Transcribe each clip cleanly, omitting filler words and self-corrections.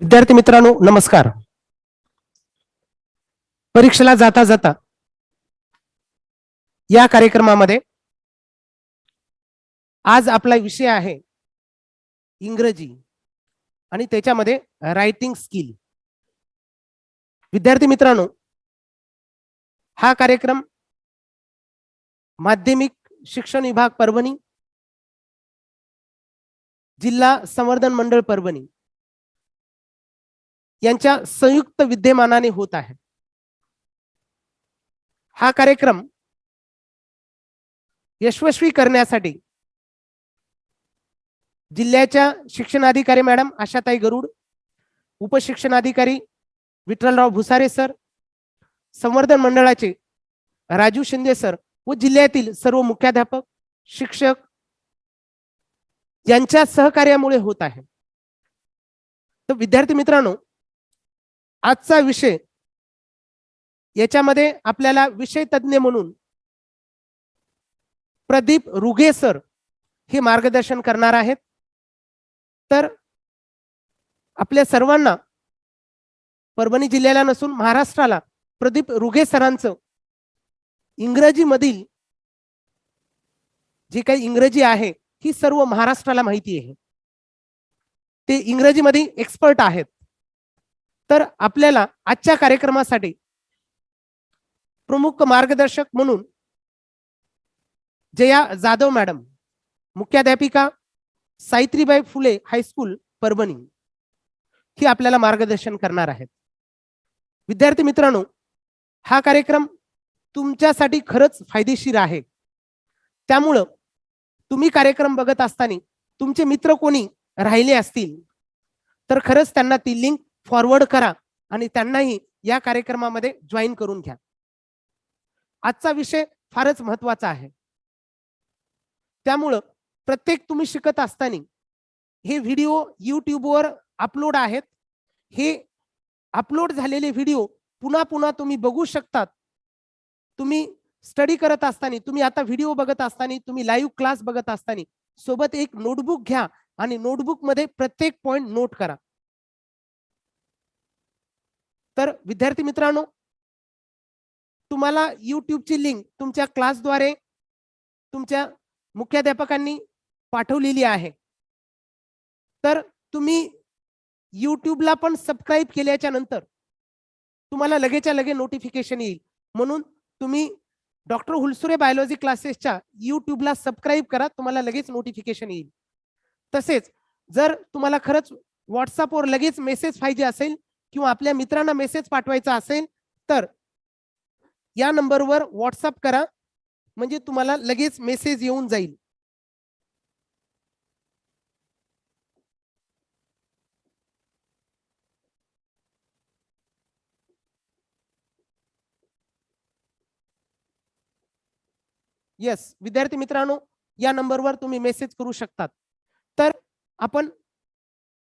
विद्यार्थी मित्रांनो नमस्कार. परीक्षेला जाता जाता या कार्यक्रमामध्ये आज आपला विषय आहे इंग्रजी आणि त्याच्यामध्ये रायटिंग स्किल. विद्यार्थी मित्रांनो, हा कार्यक्रम माध्यमिक शिक्षण विभाग परभणी, जिल्हा संवर्धन मंडळ परभणी यांच्या संयुक्त विद्यमानाने होत आहे. हा कार्यक्रम यशस्वी करण्यासाठी जिल्ह्याच्या शिक्षणाधिकारी मॅडम आशाताई गरुड, उपशिक्षणाधिकारी विठ्ठलराव भुसारे सर, संवर्धन मंडळाचे राजू शिंदे सर व जिल्ह्यातील सर्व मुख्याध्यापक, शिक्षक यांच्या सहकार्यामुळे होत आहे. तर विद्यार्थी मित्रांनो, आजचा विषय याच्यामध्ये आपल्याला विषय तज्ञ म्हणून प्रदीप रुगे सर हे मार्गदर्शन करणार आहेत. तर आपल्या सर्वांना परभणी जिल्ह्याला नसून महाराष्ट्राला प्रदीप रुगे सरांचं इंग्रजी मधील जे काही इंग्रजी आहे ही सर्व महाराष्ट्राला माहिती आहे. ते इंग्रजीमध्ये एक्सपर्ट आहेत. तर आपल्याला आजच्या कार्यक्रमासाठी प्रमुख मार्गदर्शक म्हणून जया जाधव मॅडम, मुख्याध्यापिका सावित्रीबाई फुले हायस्कूल परभणी, ही आपल्याला मार्गदर्शन करणार आहेत. विद्यार्थी मित्रांनो, हा कार्यक्रम तुमच्यासाठी खरंच फायदेशीर आहे. त्यामुळं तुम्ही कार्यक्रम बघत असताना तुमचे मित्र कोणी राहिले असतील तर खरंच त्यांना ती लिंक फॉरवर्ड करा आणि त्यांनाही या कार्यक्रमामध्ये जॉईन करून घ्या. आजचा विषय फारच महत्त्वाचा आहे. त्यामुळं प्रत्येक तुम्ही शिकत असताना हे व्हिडिओ युट्यूबवर अपलोड आहेत. हे अपलोड झालेले व्हिडिओ पुन्हा पुन्हा तुम्ही बघू शकतात. तुम्ही स्टडी करत असताना, तुम्ही आता व्हिडिओ बघत असताना, तुम्ही लाईव्ह क्लास बघत असताना सोबत एक नोटबुक घ्या आणि नोटबुक मध्ये प्रत्येक पॉइंट नोट करा. तर विद्यार्थी मित्रांनो, तुम्हाला युट्यूबची लिंक तुमच्या क्लासद्वारे तुमच्या मुख्याध्यापकांनी पाठवलेली आहे. तर तुम्ही युट्यूबला पण सबस्क्राईब केल्याच्या नंतर तुम्हाला लगेचच्या लगे नोटिफिकेशन येईल. म्हणून तुम्ही डॉक्टर हुलसुरे बायोलॉजी क्लासेसच्या युट्यूबला सबस्क्राईब करा, तुम्हाला लगेच नोटिफिकेशन येईल. तसेच जर तुम्हाला खरंच व्हॉट्सअपवर लगेच मेसेज पाहिजे असेल किंवा आपल्या मित्रांना मेसेज पाठवायचा असेल तर या नंबरवर व्हॉट्सअप करा, म्हणजे तुम्हाला लगेच मेसेज येऊन जाईल. येस विद्यार्थी मित्रांनो, या नंबरवर तुम्ही मेसेज करू शकतात. तर आपण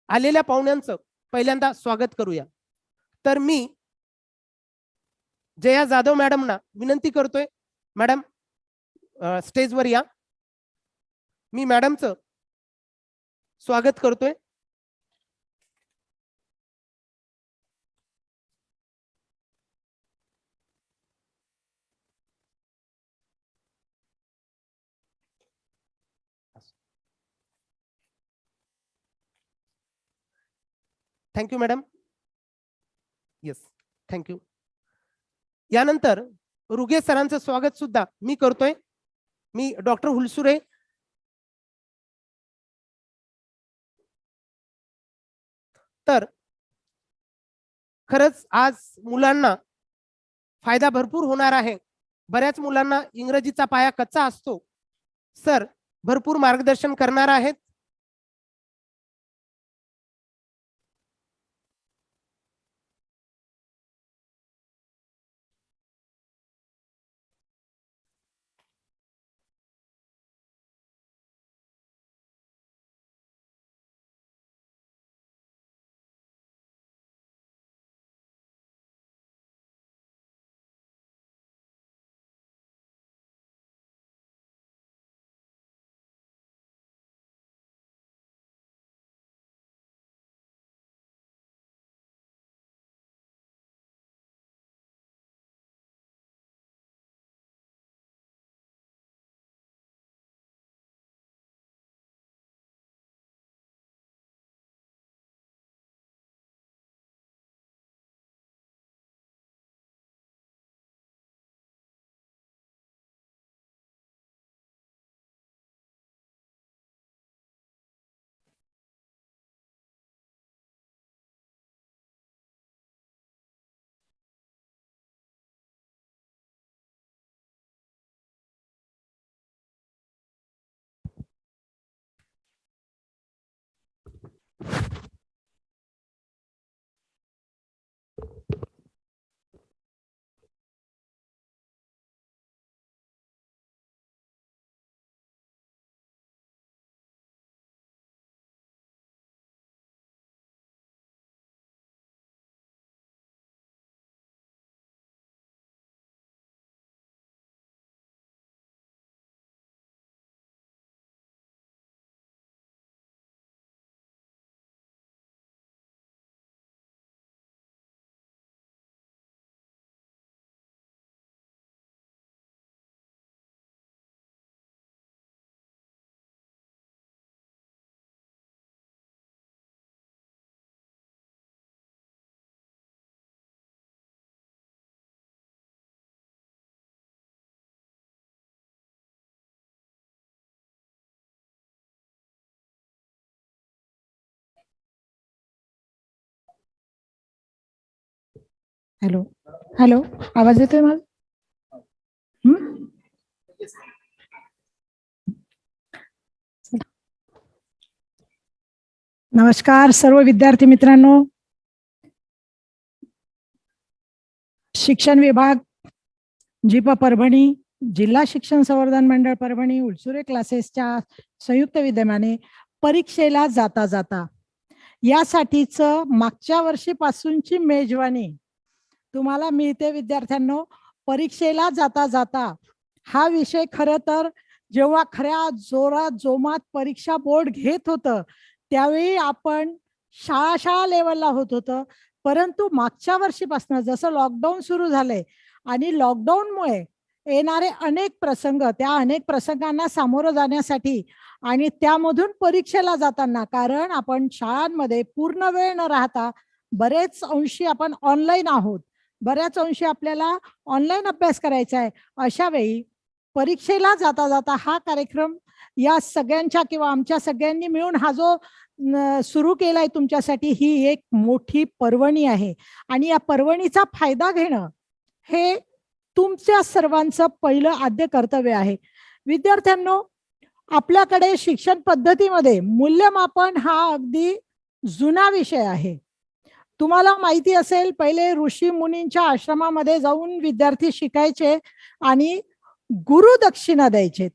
आलेल्या पाहुण्यांचं पहिल्यांदा स्वागत करूया. तर मी जया जाधव मॅडमना विनंती करतोय, मॅडम स्टेजवर या. मी मॅडमचं स्वागत करतोय. Thank you madam. Yes thank you. यानंतर रुगे सरांचं स्वागत सुद्धा मी करतोय. मी डॉक्टर हुलसुरे. तर खरंच आज मुलांना फायदा भरपूर होणार आहे. बऱ्याच मुलांना इंग्रजीचा पाया कच्चा असतो. सर भरपूर मार्गदर्शन करणार आहेत. हॅलो हॅलो, आवाज येतोय माझा? नमस्कार सर्व विद्यार्थी मित्रांनो. शिक्षण विभाग जीप परभणी, जिल्हा शिक्षण संवर्धन मंडळ परभणी, उलसुरे क्लासेसच्या संयुक्त विद्यमाने परीक्षेला जाता जाता यासाठीच मागच्या वर्षीपासूनची मेजवानी तुम्हाला मिळते विद्यार्थ्यांनो. परीक्षेला जाता जाता हा विषय खरं तर जेव्हा खऱ्या जोरात जोमात परीक्षा बोर्ड घेत होतं त्यावेळी आपण शाळा लेवलला होत होतं. परंतु मागच्या वर्षीपासून जसं लॉकडाऊन सुरू झालंय आणि लॉकडाऊनमुळे येणारे अनेक प्रसंग, त्या अनेक प्रसंगांना सामोरं जाण्यासाठी आणि त्यामधून परीक्षेला जाताना, कारण आपण शाळांमध्ये पूर्ण वेळ न राहता बरेच अंशी आपण ऑनलाईन आहोत, बऱ्याच अंशी आपल्याला ऑनलाईन अभ्यास करायचा आहे. अशा वेळी परीक्षेला जाता जाता हा कार्यक्रम या सगळ्यांच्या किंवा आमच्या सगळ्यांनी मिळून हा जो सुरू केलाय तुमच्यासाठी, ही एक मोठी पर्वणी आहे आणि या पर्वणीचा फायदा घेणं हे तुमच्या सर्वांचं पहिलं आद्य कर्तव्य आहे. विद्यार्थ्यांनो, आपल्याकडे शिक्षण पद्धतीमध्ये मूल्यमापन हा अगदी जुना विषय आहे. तुम्हाला माहिती असेल, पहिले ऋषी मुनींच्या आश्रमामध्ये जाऊन विद्यार्थी शिकायचे आणि गुरुदक्षिणा द्यायचे.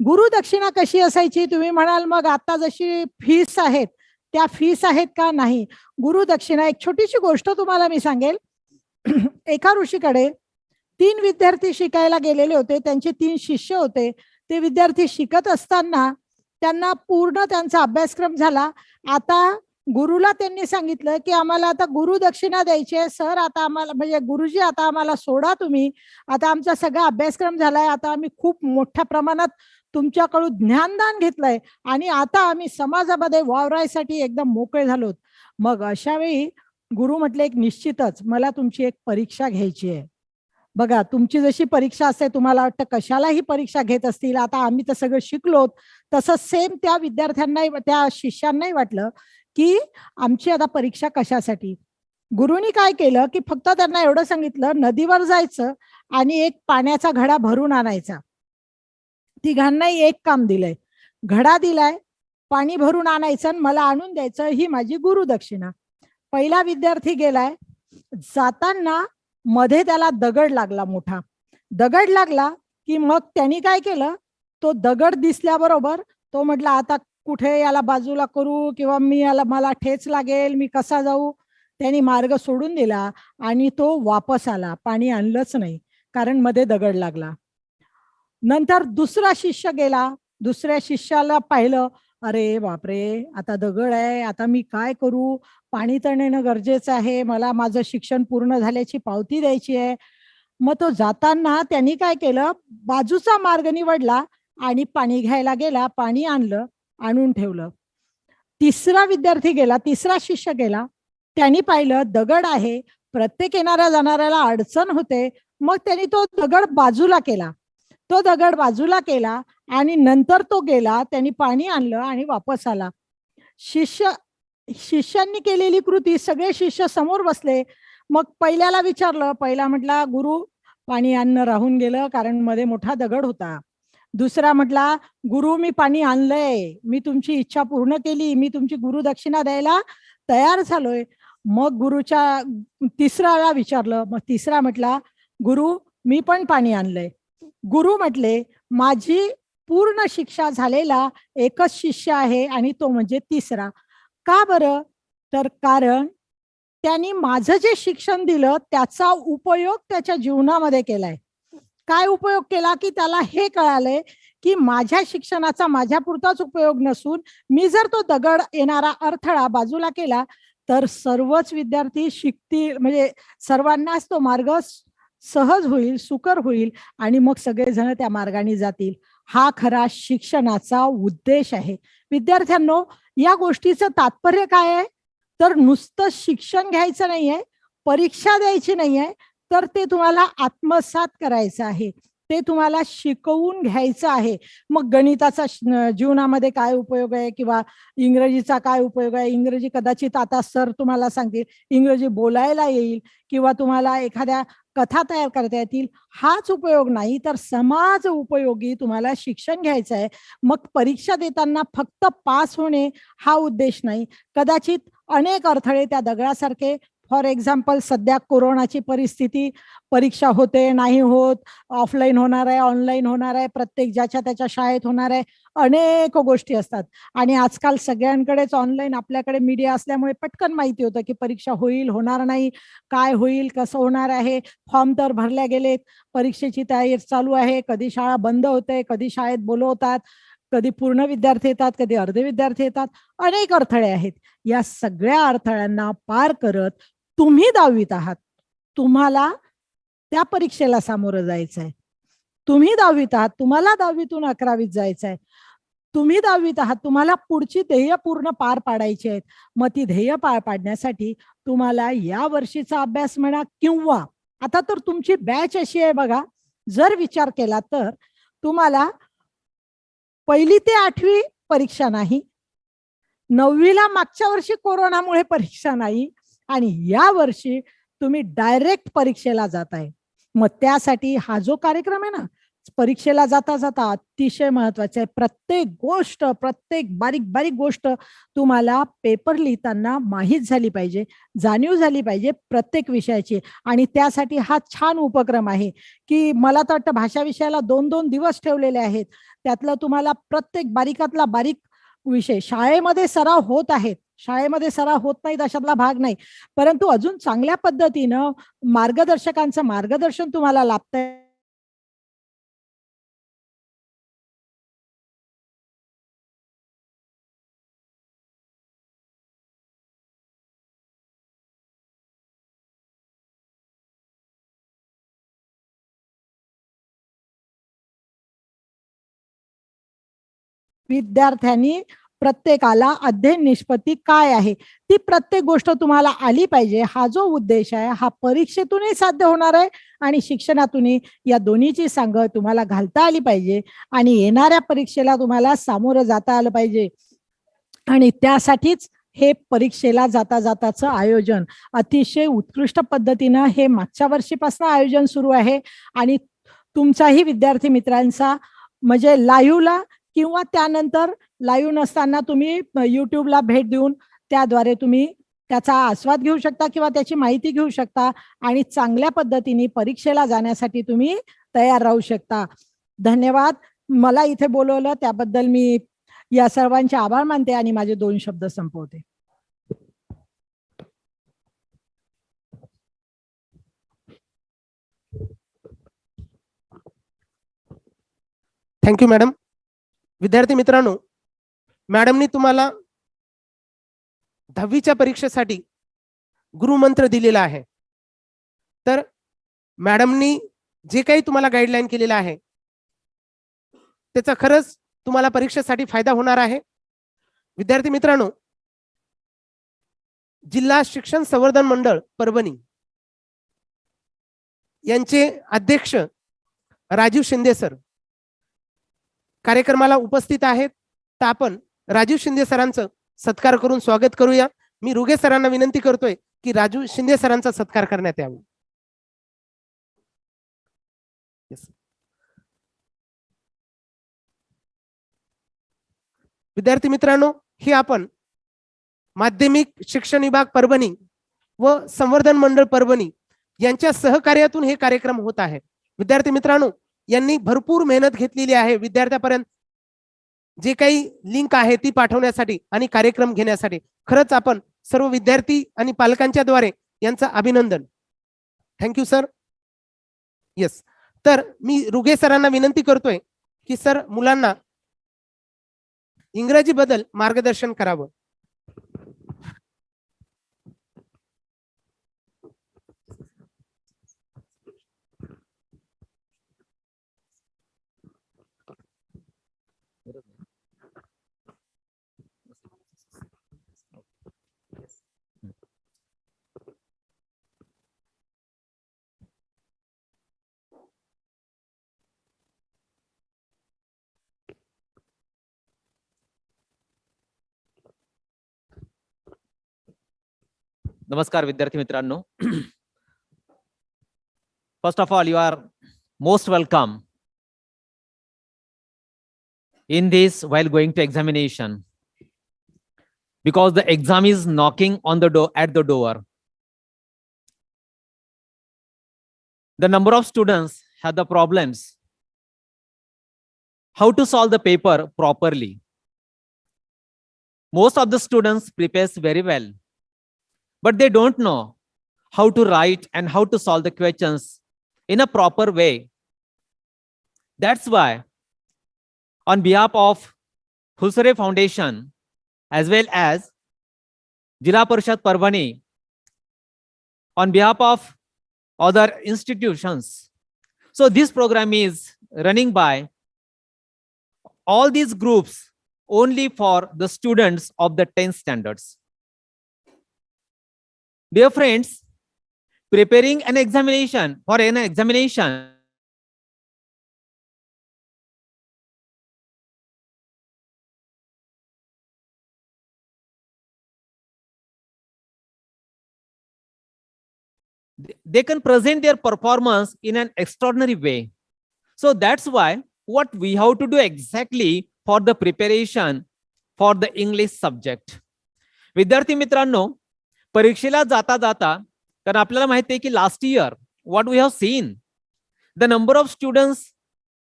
गुरुदक्षिणा कशी असायची तुम्ही म्हणाल, मग आता जशी फीस आहेत त्या फीस आहेत का? नाही. गुरुदक्षिणा, एक छोटीशी गोष्ट तुम्हाला मी सांगेल. एका ऋषीकडे 3 विद्यार्थी शिकायला गेलेले होते, त्यांचे 3 शिष्य होते. ते विद्यार्थी शिकत असताना त्यांना पूर्ण त्यांचा अभ्यासक्रम झाला. आता गुरुला त्यांनी सांगितलं की आम्हाला आता गुरुदक्षिणा द्यायची आहे. सर, आता आम्हाला, म्हणजे गुरुजी, आता आम्हाला सोडा तुम्ही, आता आमचा सगळा अभ्यासक्रम झालाय, आता आम्ही खूप मोठ्या प्रमाणात तुमच्याकडून ज्ञानदान घेतलंय आणि आता आम्ही समाजामध्ये वावरायसाठी एकदम मोकळे झालोत. मग अशा वेळी गुरु म्हटले, एक निश्चितच मला तुमची एक परीक्षा घ्यायची आहे. बघा, तुमची जशी परीक्षा असते, तुम्हाला वाटतं कशालाही परीक्षा घेत असतील, आता आम्ही तर सगळं शिकलोत. तसं सेम त्या विद्यार्थ्यांनाही, त्या शिष्यांनाही वाटलं की आमची आता परीक्षा कशासाठी. गुरुनी काय केलं की फक्त त्यांना एवढं सांगितलं, नदीवर जायचं आणि एक पाण्याचा घडा भरून आणायचा. तिघांनाही एक काम दिलंय, घडा दिलाय, पाणी भरून आणायचं, मला आणून द्यायचं, ही माझी गुरुदक्षिणा. पहिला विद्यार्थी गेलाय, जाताना मध्ये त्याला दगड लागला, मोठा दगड लागला की मग त्यांनी काय केलं, तो दगड दिसल्याबरोबर तो म्हटला, आता कुठे याला बाजूला करू किंवा मला ठेच लागेल, मी कसा जाऊ. त्यांनी मार्ग सोडून दिला आणि तो वापस आला, पाणी आणलंच नाही कारण मध्ये दगड लागला. नंतर दुसरा शिष्य गेला, दुसऱ्या शिष्याला पाहिलं, अरे बापरे, आता दगड आहे, आता मी काय करू, पाणी तर नेणं गरजेचं आहे, मला माझं शिक्षण पूर्ण झाल्याची पावती द्यायची आहे. मग तो जाताना त्यांनी काय केलं, बाजूचा मार्ग निवडला आणि पाणी घ्यायला गेला, पाणी आणलं, आणून ठेवलं. तिसरा विद्यार्थी गेला, तिसरा शिष्य गेला, त्यांनी पाहिलं दगड आहे, प्रत्येक येणाऱ्या जाणाऱ्याला अडचण होते. मग त्यांनी तो दगड बाजूला केला, तो दगड बाजूला केला आणि नंतर तो गेला, त्यांनी पाणी आणलं आणि वापस आला. शिष्यांनी केलेली कृती सगळे शिष्य समोर बसले. मग पहिल्याला विचारलं, पहिला म्हटला, गुरु, पाणी आणणं राहून गेलं कारण मध्ये मोठा दगड होता. दुसरा म्हटला, गुरु, मी पाणी आणलंय, मी तुमची इच्छा पूर्ण केली, मी तुमची गुरुदक्षिणा द्यायला तयार झालोय. मग गुरुच्या तिसऱ्याला विचारलं, मग तिसरा म्हटला, गुरु, मी पण पाणी आणलंय. गुरु म्हटले, माझी पूर्ण शिक्षा झालेला एकच शिष्य आहे आणि तो म्हणजे तिसरा. का बरं? तर कारण त्यांनी माझं जे शिक्षण दिलं त्याचा उपयोग त्याच्या जीवनामध्ये केलाय. काय उपयोग केला की त्याला हे कळालंय की माझ्या शिक्षणाचा माझ्यापुरताच उपयोग नसून मी जर तो दगड, येणारा अडथळा बाजूला केला तर सर्वच विद्यार्थी शिकतील, म्हणजे सर्वांनाच तो मार्ग सहज होईल, सुकर होईल आणि मग सगळेजण त्या मार्गाने जातील. हा खरा शिक्षणाचा उद्देश आहे. विद्यार्थ्यांनो, या गोष्टीचं तात्पर्य काय आहे, तर नुसतं शिक्षण घ्यायचं नाहीये, परीक्षा द्यायची नाहीये, तर ते तुम्हाला आत्मसात करायचं आहे. ते तुम्हाला शिकवून घ्यायचं आहे. मग गणिताचा जीवनामध्ये काय उपयोग आहे किंवा इंग्रजीचा काय उपयोग आहे. इंग्रजी कदाचित आता सर तुम्हाला सांगतील, इंग्रजी बोलायला येईल किंवा तुम्हाला एखाद्या कथा तयार करता येतील, हाच उपयोग नाही तर समाज उपयोगी तुम्हाला शिक्षण घ्यायचं आहे. मग परीक्षा देताना फक्त पास होणे हा उद्देश नाही. कदाचित अनेक अडथळे त्या दगडासारखे, फॉर एक्झाम्पल सध्या कोरोनाची परिस्थिती, परीक्षा होते नाही होत, ऑफलाईन होणार आहे, ऑनलाईन होणार आहे, प्रत्येक ज्याच्या त्याच्या शाळेत होणार आहे, अनेक गोष्टी असतात. आणि आजकाल सगळ्यांकडेच ऑनलाईन आपल्याकडे मीडिया असल्यामुळे पटकन माहिती होतं की परीक्षा होईल, होणार नाही, काय होईल, कसं होणार आहे. फॉर्म तर भरल्या गेलेत, परीक्षेची तयारी चालू आहे, कधी शाळा बंद होते, कधी शाळेत बोलवतात, कधी पूर्ण विद्यार्थी येतात, कधी अर्धे विद्यार्थी येतात, अनेक अडथळे आहेत. या सगळ्या अडथळ्यांना पार करत तुम्ही 10वीत आहात, तुम्हाला त्या परीक्षेला सामोरं जायचंय. तुम्ही 10वीत आहात, तुम्हाला 10वीतून 11वीत जायचंय. तुम्ही 10वीत आहात, तुम्हाला पुढची ध्येय पूर्ण पार पाडायची आहेत. मग ती ध्येय पार पाडण्यासाठी तुम्हाला या वर्षीचा अभ्यास म्हणा किंवा आता तर तुमची बॅच अशी आहे बघा, जर विचार केला तर तुम्हाला 1ली ते 8वी परीक्षा नाही, 9वीला मागच्या वर्षी कोरोनामुळे परीक्षा नाही, आणि या वर्षी तुम्ही डायरेक्ट परीक्षेला जाताय. मग त्यासाठी हा जो कार्यक्रम आहे ना, परीक्षेला जाता जाता अतिशय महत्वाचा आहे. प्रत्येक गोष्ट, प्रत्येक बारीक बारीक गोष्ट तुम्हाला पेपर लिहिताना माहीत झाली पाहिजे, जाणीव झाली पाहिजे प्रत्येक विषयाची. आणि त्यासाठी हा छान उपक्रम आहे की मला तर वाटतं भाषा विषयाला 2-2 दिवस ठेवलेले आहेत. त्यातलं तुम्हाला प्रत्येक बारीकातला बारीक विषय शाळेमध्ये सराव होत आहेत, शाळेमध्ये सराव होत नाहीत अशातला भाग नाही, परंतु अजून चांगल्या पद्धतीनं मार्गदर्शकांचं मार्गदर्शन तुम्हाला लाभतंय. विद्यार्थ्यांनी प्रत्येकाला अध्ययन निष्पत्ती काय आहे ती प्रत्येक गोष्ट तुम्हाला आली पाहिजे. हा जो उद्देश आहे हा परीक्षेतूनही साध्य होणार आहे आणि शिक्षणातूनही. या दोन्हीची सांगड तुम्हाला घालता आली पाहिजे आणि येणाऱ्या परीक्षेला तुम्हाला सामोरं जाता आलं पाहिजे. आणि त्यासाठीच हे परीक्षेला जाता जाताचं आयोजन अतिशय उत्कृष्ट पद्धतीनं हे मागच्या वर्षीपासून आयोजन सुरू आहे. आणि तुमचाही विद्यार्थी मित्रांचा म्हणजे लाईव्हला किंवा त्यानंतर लाईव्ह नसताना तुम्ही युट्यूबला भेट देऊन त्याद्वारे तुम्ही त्याचा आस्वाद घेऊ शकता किंवा त्याची माहिती घेऊ शकता आणि चांगल्या पद्धतीने परीक्षेला जाण्यासाठी तुम्ही तयार राहू शकता. धन्यवाद. मला इथे बोलवलं त्याबद्दल मी या सर्वांचे आभार मानते आणि माझे 2 शब्द संपवते. Thank you madam. विद्यार्थी मित्रांनो, मॅडमनी तुम्हाला 10वीच्या परीक्षेसाठी गुरुमंत्र दिलेला आहे. तर मॅडमनी जे काही तुम्हाला गाईडलाईन केलेलं आहे त्याचा खरंच तुम्हाला परीक्षेसाठी फायदा होणार आहे. विद्यार्थी मित्रांनो, जिल्हा शिक्षण संवर्धन मंडळ परभणी यांचे अध्यक्ष राजीव शिंदे सर कार्यक्रमाला उपस्थित आहेत. तर आपण राजीव शिंदे सरांचं सत्कार करून स्वागत करूया. मी रुगे सरांना विनंती करतोय की राजीव शिंदे सरांचा सत्कार करण्यात यावा. विद्यार्थी मित्रांनो, हे आपण माध्यमिक शिक्षण विभाग परभणी व संवर्धन मंडळ परभणी यांच्या सहकार्यातून हे कार्यक्रम होत आहे. विद्यार्थी मित्रांनो, यांनी भरपूर मेहनत घेतलेली आहे विद्यार्थ्यापर्यंत जे काही लिंक आहे ती पाठवण्यासाठी आणि कार्यक्रम घेण्यासाठी. खरंच आपण सर्व विद्यार्थी आणि पालकांच्या द्वारे यांचं अभिनंदन. Thank you sir. येस. तर मी रुगे सरांना विनंती करतोय की सर मुलांना इंग्रजी बद्दल मार्गदर्शन करावं. नमस्कार विद्यार्थी मित्रांनो. First of all, you are most welcome in this while going to examination, because the exam is knocking on the door at the door. The number of students have the problems how to solve the paper properly. Most of the students prepares very well, but they don't know how to write and how to solve the questions in a proper way. That's why, on behalf of Hulsare Foundation, as well as Jila Parishad Parbhani, on behalf of other institutions, so this program is running by all these groups only for the students of the 10th standards. Dear friends, preparing an examination for an examination they can present their performance in an extraordinary way. So that's why what we have to do exactly for the preparation for the English subject. विद्यार्थी मित्रांनो, परीक्षेला जाता जाता कारण आपल्याला माहिती आहे की last year what we have seen, the number of students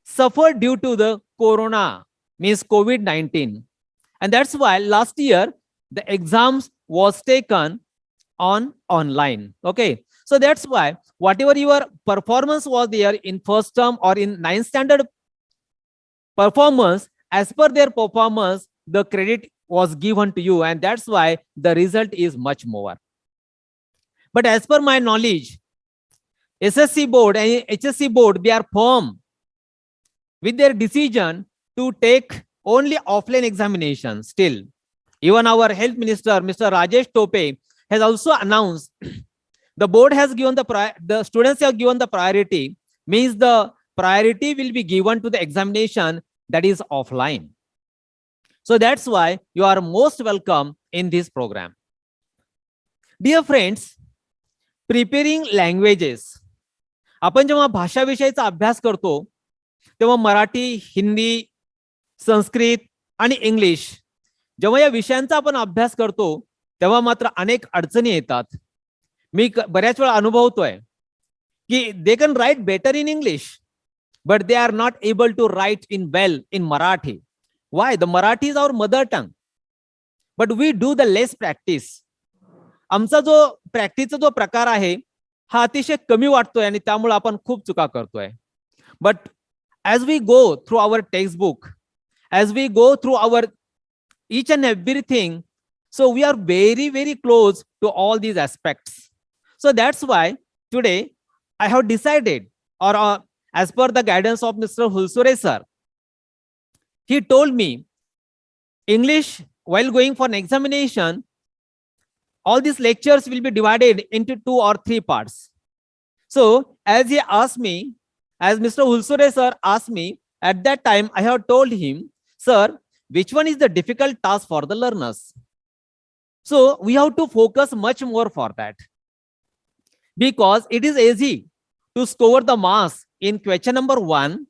suffered due to the corona, means COVID-19, and that's why last year the exams was taken on online. Okay, so that's why whatever your performance was there in first term or in 9th standard performance, as per their performance the credit was given to you, and that's why the result is much more. But as per my knowledge, SSC board and HSC board, they are firm with their decision to take only offline examination still. Even our health minister, Mr. Rajesh Tope, has also announced the board has given the students have given the priority, means the priority will be given to the examination that is offline. So that's why you are most welcome in this program. Dear friends, preparing languages. आपण जेव्हा भाषा विषयाचा अभ्यास करतो तेव्हा मराठी, हिंदी, संस्कृत आणि English जेव्हा या विषयांचा आपण अभ्यास करतो तेव्हा मात्र अनेक अडचणी येतात. मी बऱ्याच वेळा अनुभवतोय की they can write better in English but they are not able to write in well in Marathi. Why? The Marathi is our mother tongue, but we do the less practice. आमचा जो प्रॅक्टिसचा जो प्रकार आहे हा अतिशय कमी वाटतोय आणि त्यामुळे आपण खूप चुका करतोय. But as we go through our text book, as we go through our each and everything, so we are very, very close to all these aspects. So that's why today I have decided, or as per the guidance of Mr. Hulsure sir, he told me English while going for an examination, all these lectures will be divided into 2 or 3 parts. So as he asked me, as Mr. Hulsure sir asked me, at that time I have told him, sir, which one is the difficult task for the learners? So we have to focus much more for that, because it is easy to score the marks in question number 1,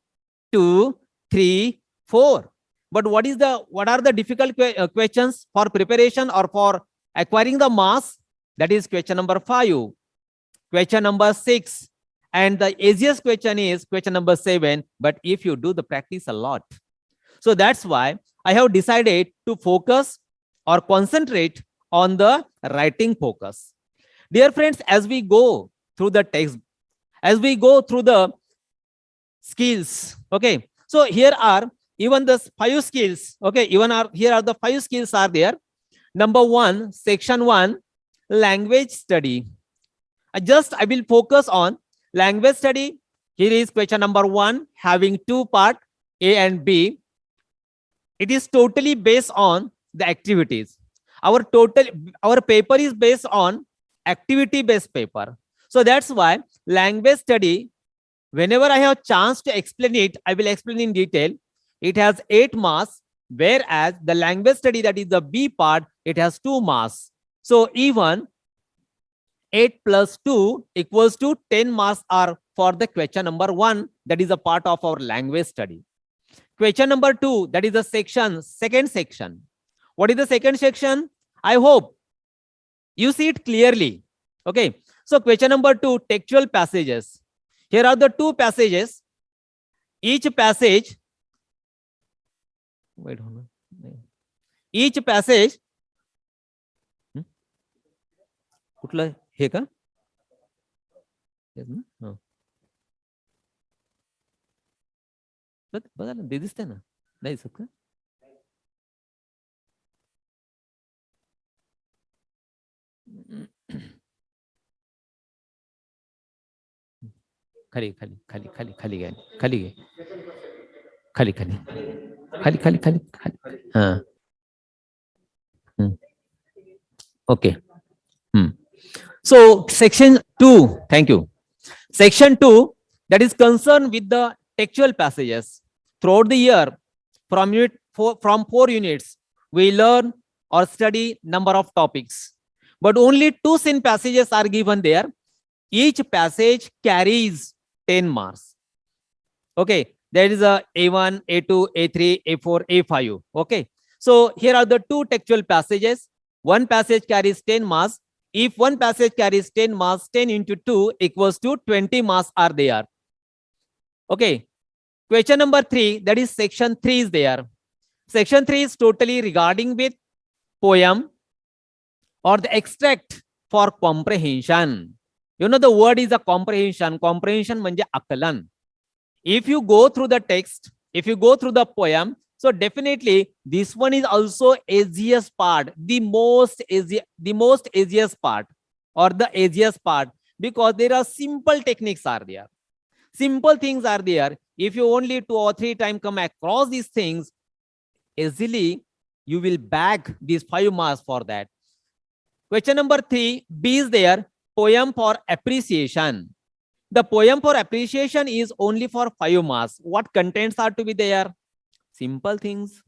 2, 3, 4. But what are the difficult questions for preparation or for acquiring the marks? That is question number 5, question number 6, and the easiest question is question number 7. But if you do the practice a lot, so that's why I have decided to focus or concentrate on the writing focus. Dear friends, as we go through the text, as we go through the skills, okay, so here are even the 5 skills, okay, here are the 5 skills are there. Number 1, section 1, language study. I will focus on language study. Here is question number 1, having 2 parts, A and B. It is totally based on the activities. Our paper is based on activity based paper. So that's why language study, whenever I have chance to explain it, I will explain in detail. It has 8 marks, whereas the language study, that is the B part, it has 2 marks. So even 8 plus 2 equals to 10 marks are for the question number 1, that is a part of our language study. Question number 2, that is the second section. What is the second section? I hope you see it clearly. Okay. So question number 2, textual passages. Here are the 2 passages. Each passage, wait, hold on. Each passage, कुठलं हे का? बघा ना, ते दिसतंय ना, नाही दिसत का? खाली खाली खाली खाली खाली घ्या, खाली घे, खाली खाली खाली खाली खाली खाली, हा, okay. So section 2, thank you. Section 2, that is concerned with the textual passages. Throughout the year, from 4 units, we learn or study number of topics, but only 2 sin passages are given there. Each passage carries 10 marks. Okay, there is a A1, A2, A3, A4, A5. Okay, so here are the 2 textual passages. One passage carries 10 marks. If one passage carries 10 marks, 10 into 2 equals to 20 marks are there. Okay. Question number 3, that is section 3 is there. Section 3 is totally regarding with poem or the extract for comprehension. You know, the word is a comprehension. Comprehension manje akalan. If you go through the text, if you go through the poem, so definitely this one is also easiest part, the most easiest part, or the easiest part, because there are simple techniques are there. Simple things are there. If you only 2 or 3 times come across these things, easily you will bag these 5 marks for that. Question number 3, B is there, poem for appreciation. The poem for appreciation is only for 5 marks. What contents are to be there? Simple things.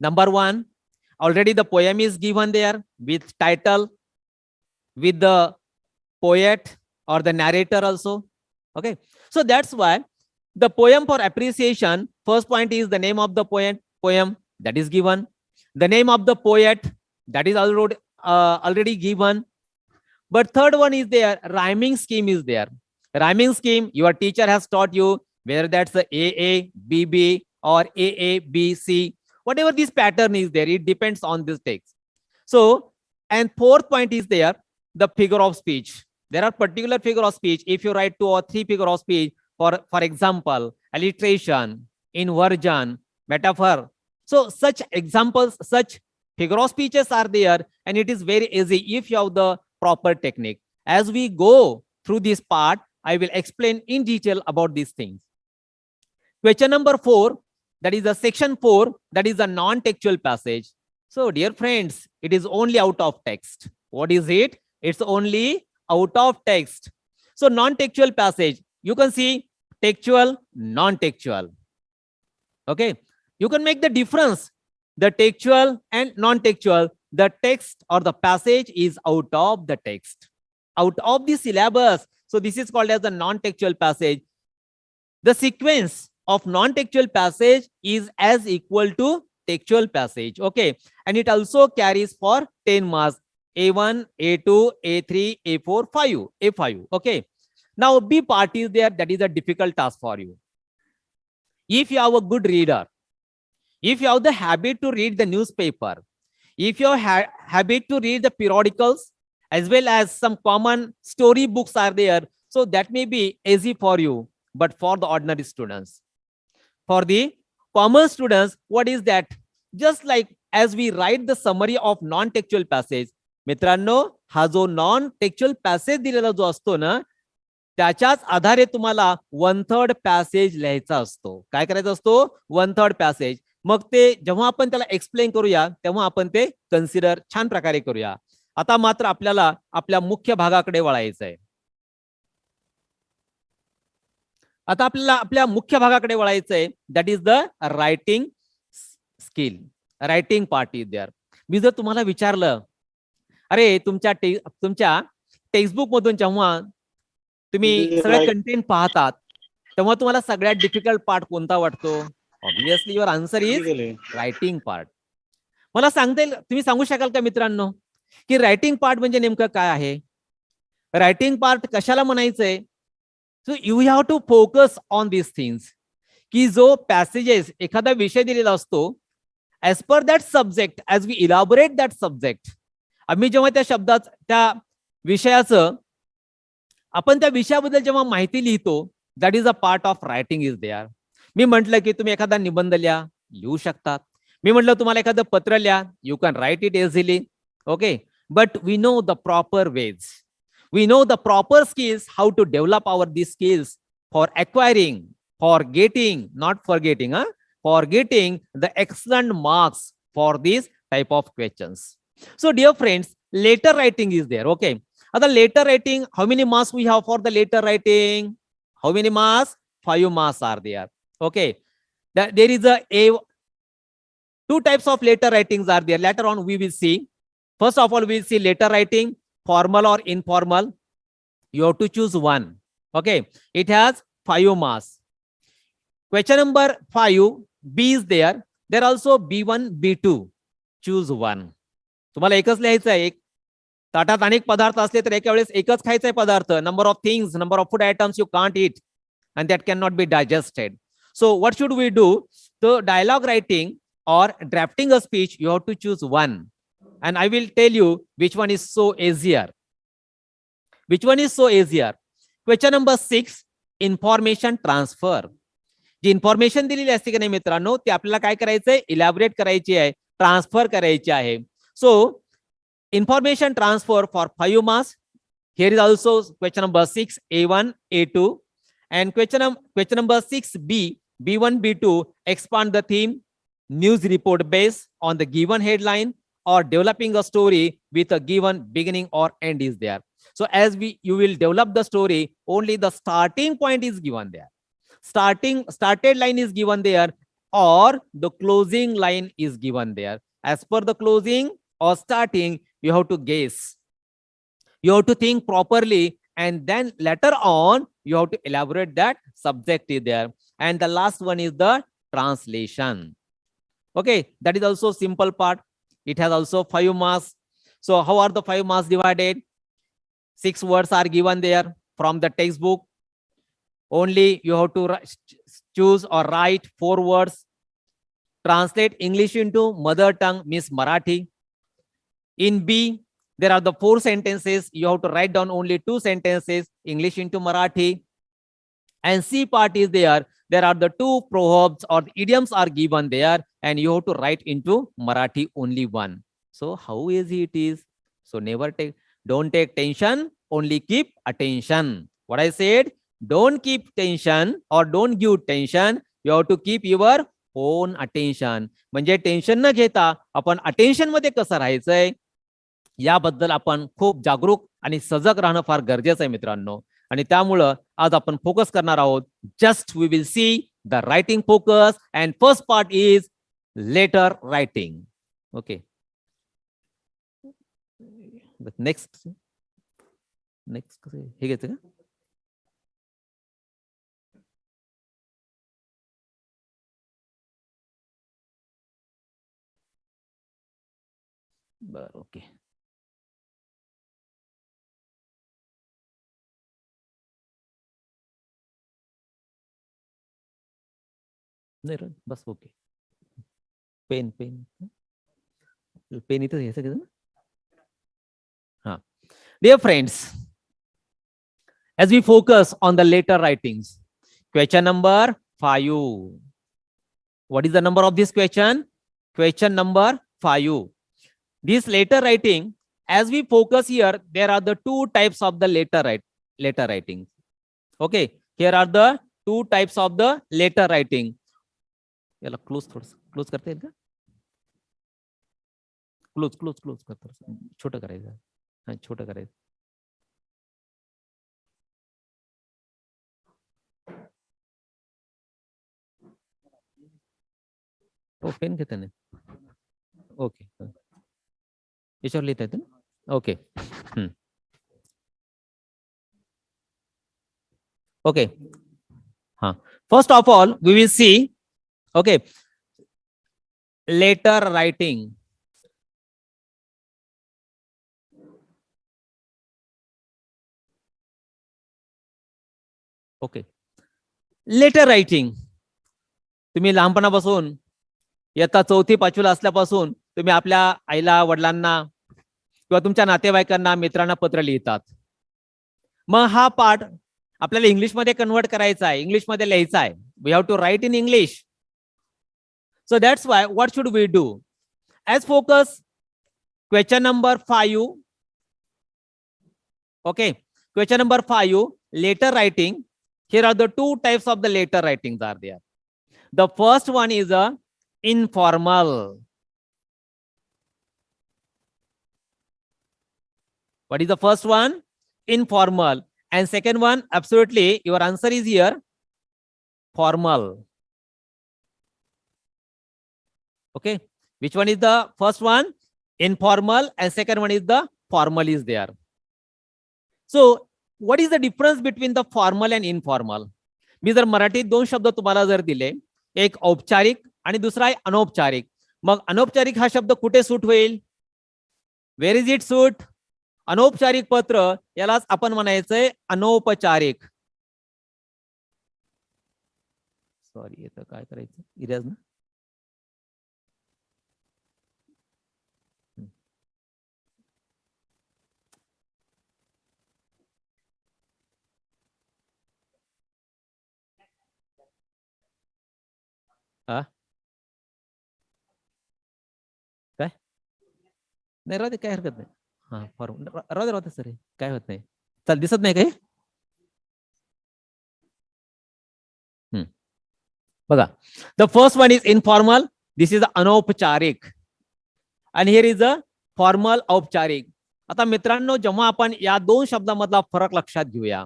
Number 1, already the poem is given there with title, with the poet or the narrator also. Okay, so that's why the poem for appreciation, first point is the name of the poem that is given. The name of the poet, that is already given. But third one is there, rhyming scheme is there. Rhyming scheme, your teacher has taught you, whether that's the AA, BB, or AABC, whatever this pattern is there, it depends on this text. So, and fourth point is there, the figure of speech. There are particular figure of speech. If you write 2 or 3 figure of speech, for example, alliteration, inversion, metaphor. So such examples, such figure of speeches are there, and it is very easy if you have the proper technique. As we go through this part, I will explain in detail about these things. Question number 4, that is the section 4, that is a non-textual passage. So dear friends, it is only out of text. What is it? It's only out of text. So non-textual passage, you can see textual, non-textual. Okay, you can make the difference. The textual and non-textual, the text or the passage is out of the text, out of the syllabus. So this is called as a non-textual passage. The sequence of non-textual passage is as equal to textual passage. Okay, and it also carries for 10 marks. A1, A2, A3, A4, 5, A5. Okay, now B part is there, that is a difficult task for you. If you have a good reader, if you have the habit to read the newspaper, if you have habit to read the periodicals, as well as some common story books are there, so that may be easy for you. But for the ordinary students, for the common students, what is that? Just like as we write the summary of non-textual passage, मित्रांनो, हा जो non textual passage दिलेला जो असतो ना, त्याच्याच आधारे तुम्हाला 1/3 पॅसेज लिहायचा असतो. काय करायचा असतो? 1/3 पॅसेज. मग ते जेव्हा आपण त्याला एक्सप्लेन करूया, तेव्हा आपण ते कन्सिडर छान प्रकारे करूया. आता मात्र आपल्याला आपल्या मुख्य भागाकडे वळायचं आहे. आता आपल्याला आपल्या मुख्य भागाकडे वळायचं आहे. That is the writing skill. Writing part is there. मी जर तुम्हाला विचारलं, अरे तुमच्या टेक्स्टबुक मधून जेव्हा तुम्ही सगळे कंटेंट पाहतात तेव्हा तुम्हाला सगळ्यात डिफिकल्ट पार्ट कोणता वाटतो? Obviously your answer is writing part. मला सांगता येईल, तुम्ही सांगू शकाल का मित्रांनो की रायटिंग पार्ट म्हणजे नेमकं काय आहे? रायटिंग पार्ट कशाला म्हणायचंय? So you have to focus on this things, की जो पॅसेजेस एखादा विषय दिलेला असतो, as per that subject, as we elaborate that subject, आम्ही जेव्हा त्या शब्दात त्या विषयाचं आपण त्या विषयाबद्दल जेव्हा माहिती लिहितो, that is a part of writing is there. मी म्हटलं की तुम्ही एखादा निबंध लिहू शकतात. मी म्हटलं तुम्हाला एखादं पत्र लिहा, you can write it easily. Okay, but we know the proper ways, we know the proper skills, how to develop our these skills for acquiring, for getting, not forgetting, for getting the excellent marks for these type of questions. So dear friends, letter writing is there. Okay, the letter writing, how many marks we have for the letter writing? How many marks? 5 marks are there. Okay, there is a two types of letter writings are there. Later on we will see. First of all, we will see letter writing, formal or informal. You have to choose one. Okay, it has 5 marks. Question number 5, B is there. There also B1, B2. Choose one. तुम्हाला एकच लिहायचं आहे. एक ताटात अनेक पदार्थ असले तर एका वेळेस एकच खायचा पदार्थ. Number of things, number of food items you can't eat, and that cannot be digested. So what should we do? So dialogue writing or drafting a speech, you have to choose one. And I will tell you which one is so easier. Which one is so easier? Question number 6, information transfer. G information दिलेली असते की नाही मित्रांनो, ती आपल्याला काय करायचंय? Elaborate करायची आहे, ट्रान्सफर करायची आहे. So information transfer for 5 marks. Here is also question number 6, A1, A2, and question number 6B, B1, B2. Expand the theme, news report based on the given headline, or developing a story with a given beginning or end is there. So as you will develop the story, only the starting point is given there. Started line is given there, or the closing line is given there. As per the closing or starting, you have to guess. You have to think properly, and then later on, you have to elaborate that subject is there. And the last one is the translation. Okay, that is also simple part. It has also 5 marks. So how are the 5 marks divided? 6 words are given there from the textbook. Only you have to choose or write 4 words. Translate English into mother tongue, means Marathi. In B, there are the 4 sentences. You have to write down only 2 sentences, English into Marathi. And C part is there. There are the 2 proverbs or idioms are given there, and you have to write into Marathi only 1. So how easy it is? So don't take tension, only keep attention. What I said, don't keep tension or don't give tension. You have to keep your own attention. म्हणजे tension न घेता आपण attention मध्ये कसं राहायचंय याबद्दल आपण खूप जागरूक आणि सजग राहणं फार गरजेचं आहे मित्रांनो. आणि त्यामुळं आज आपण फोकस करणार आहोत. Just we will see the writing focus, and first part is letter writing. Okay, next हे घ्यायचं का? बरं, ओके. नाही बस, ओके. पेन इथं घ्यायचं का? हा. Dear friends, as we focus on the letter writings, question number 5. What is the number of this question? Question number 5. This letter writing, as we focus here, there are the 2 types of the letter writing. Okay, here are the 2 types of the letter writing. याला close करता येईल का? Close करता, छोटं करायचं. हा, छोटं करायचं. हो, पेन घेता नाही. ओके, याच्यावर लिहिता येतं ना? Okay. Okay. First of all, we will see, okay, letter writing. Okay. Letter writing. तुम्ही लहानपणापासून इयत्ता 4थी 5वीला असल्यापासून तुम्ही आपल्या आईला, वडिलांना किंवा तुमच्या नातेवाईकांना, मित्रांना पत्र लिहितात. मग हा पाठ आपल्याला इंग्लिशमध्ये कन्वर्ट करायचा आहे, इंग्लिशमध्ये लिहायचा आहे. We have to write in English. So that's why what should we do? As focus question number 5. Okay, question number 5, letter writing. Here are the two types of the letter writings are there. The first one is a informal. What is the first one? Informal. And second one, absolutely, your answer is here, formal. Okay, which one is the first one? Informal, and second one is the formal is there. So what is the difference between the formal and informal? मी जर मराठीत दोन शब्द तुम्हाला जर दिले, एक औपचारिक आणि दुसरा आहे अनौपचारिक. मग अनौपचारिक हा शब्द कुठे सूट होईल? वेर इज इट सूट? अनौपचारिक पत्र, यालाच आपण म्हणायचंय अनौपचारिक. सॉरी, येतं काय करायचं, इरेज ना. काय नाही, राहते, काय हरकत नाही. हा, फॉर्म राहते सर, काय होत नाही. चल, दिसत नाही काही. बघा, the first one is informal, this is अनौपचारिक, आणि हिअर इज अ फॉर्मल, औपचारिक. आता मित्रांनो, जेव्हा आपण या दोन शब्दांमधला फरक लक्षात घेऊया,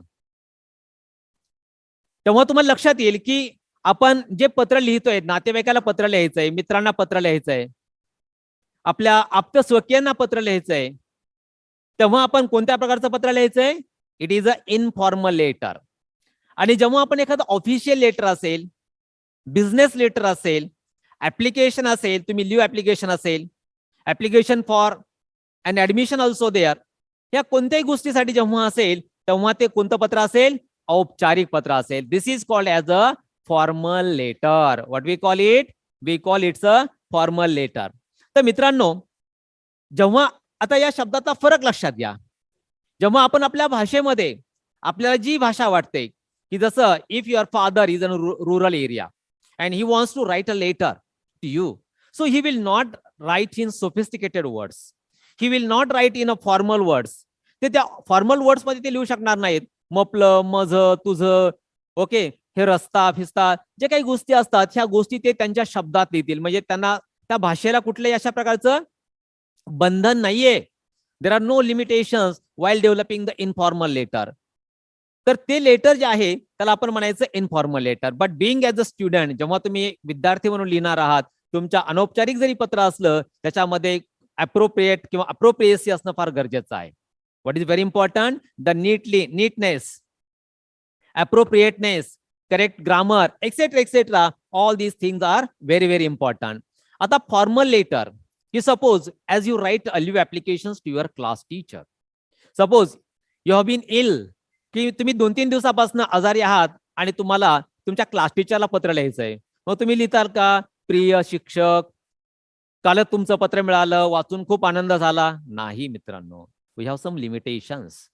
तेव्हा तुम्हाला लक्षात येईल की आपण जे पत्र लिहितोय, नातेवाईकाला पत्र लिहायचंय, मित्रांना पत्र लिहायचंय, आपल्या आप्त स्वकीयांना पत्र लिहायचंय, तेव्हा आपण कोणत्या प्रकारचं पत्र लिहायचंय? It is a informal letter. आणि जेव्हा आपण एखादं ऑफिशियल लेटर असेल, बिझनेस लेटर असेल, ऍप्लिकेशन असेल, तुम्ही लिव्ह ऍप्लिकेशन असेल, application for an admission also there, या कोणत्याही गोष्टीसाठी जेव्हा असेल, तेव्हा ते कोणतं पत्र असेल? औपचारिक पत्र असेल. This is called as a formal letter. What we call it? We call it's a formal letter. तर मित्रांनो, जेव्हा आता या शब्दाचा फरक लक्षात घ्या, जेव्हा आपण आपल्या भाषेमध्ये आपल्याला जी भाषा वाटते, की जसं if your father is in rural area and he wants to write a letter to you, so he will not write in sophisticated words, he will not write in a formal words. ते त्या formal words मध्ये ते लिहू शकणार नाहीत. मपलं, मज, तुझं, okay, हे रस्ता फिस्ता, जे काही गोष्टी असतात, ह्या गोष्टी ते त्यांच्या शब्दात लिहितील. म्हणजे त्यांना त्या भाषेला कुठल्याही अशा प्रकारचं बंधन नाहीये. There are no limitations while developing the informal letter. तर ते लेटर जे आहे त्याला आपण म्हणायचं informal letter. But being as a student, जेव्हा तुम्ही विद्यार्थी म्हणून लिहिणार आहात, तुमच्या अनौपचारिक जरी पत्र असलं, त्याच्यामध्ये अप्रोप्रिएट किंवा अप्रोप्रिएसी असणं फार गरजेचं आहे. What is very important? The neatness, appropriateness, correct grammar, etcetera etcetera, all these things are very very important. आता फॉर्मल लेटर, की suppose as you write a leave applications to your class teacher, suppose you have been ill, की तुम्ही 2-3 दिवसापासून आजारी आहात आणि तुम्हाला तुमच्या क्लास टीचरला पत्र लिहायचंय. मग तुम्ही लिहिताल का, प्रिय शिक्षक, कालच तुमचं पत्र मिळालं, वाचून खूप आनंद झाला? नाही मित्रांनो, we have some limitations.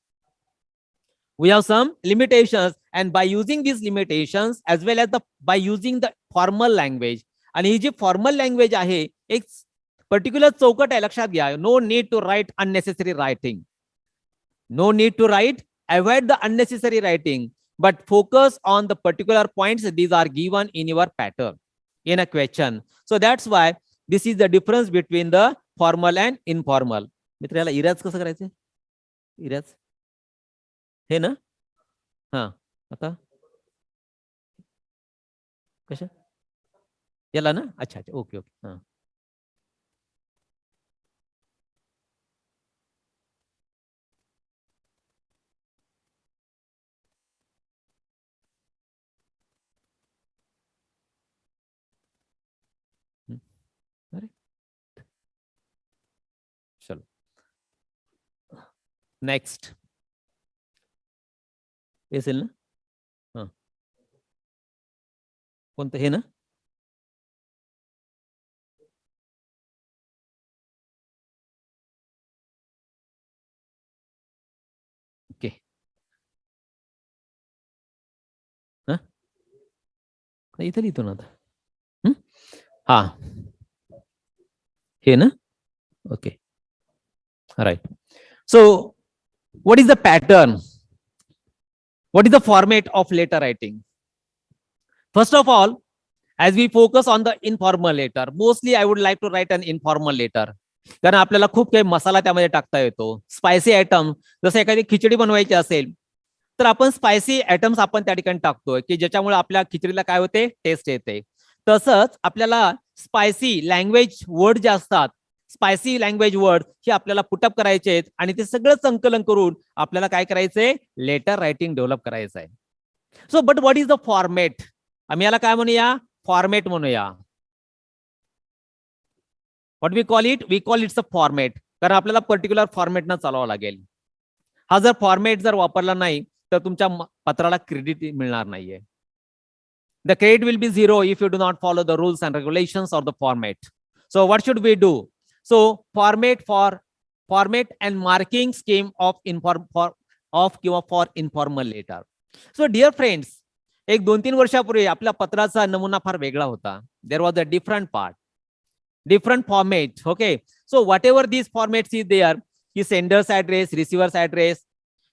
We have some limitations, and by using these limitations as well as by using the formal language, आणि ही जी फॉर्मल लँग्वेज आहे, एक पर्टिक्युलर चौकट आहे, लक्षात घ्या. No need to write unnecessary writing, no need to write, avoid the unnecessary writing, but focus on the particular points. These are given in your pattern in a question. So that's why this is the difference between the formal and informal. मित्र, याला Ira's कसं करायचं? Ira's हे ना. हा, आता कशा याला ना. अच्छा अच्छा, ओके ओके. हा, नेक्स्ट असेल ना, हा कोणतं हे ना, ओके इथे लिहितो ना आता, हा हे ना, okay right. So what is the pattern, what is the format of letter writing? First of all, as we focus on the informal letter, mostly I would like to write an informal letter, कारण आपल्याला खूप काही मसाला त्यामध्ये टाकता येतो. Spicy item, जसं एखादी खिचडी बनवायची असेल तर आपण स्पायसी आयटम्स आपण त्या ठिकाणी टाकतोय की ज्याच्यामुळे आपल्या खिचडीला काय होते, टेस्ट येते. तसंच आपल्याला स्पायसी लँग्वेज वर्ड जे असतात, स्पायसी लँग्वेज वर्ड हे आपल्याला पुटअप करायचे आहेत आणि ते सगळं संकलन करून आपल्याला काय करायचंय, लेटर रायटिंग डेव्हलप करायचं आहे. So but what is the format, आम्ही याला काय म्हणूया, फॉर्मॅट म्हणूया. What we call it, we call it's a format, कारण आपल्याला पर्टिक्युलर फॉर्मॅटनं चालवावं लागेल. हा जर फॉर्मॅट जर वापरला नाही तर तुमच्या पत्राला क्रेडिट मिळणार नाहीये. The credit will be zero if you do not follow the rules and regulations or the format. So what should we do? So format and marking scheme of for informal letter. So dear friends, एक 2-3 वर्षापूर्वी आपल्या पत्राचा नमुना फार वेगळा होता. There was a different part, different format. Okay. So whatever these formats is there, की sender's address, receiver's address,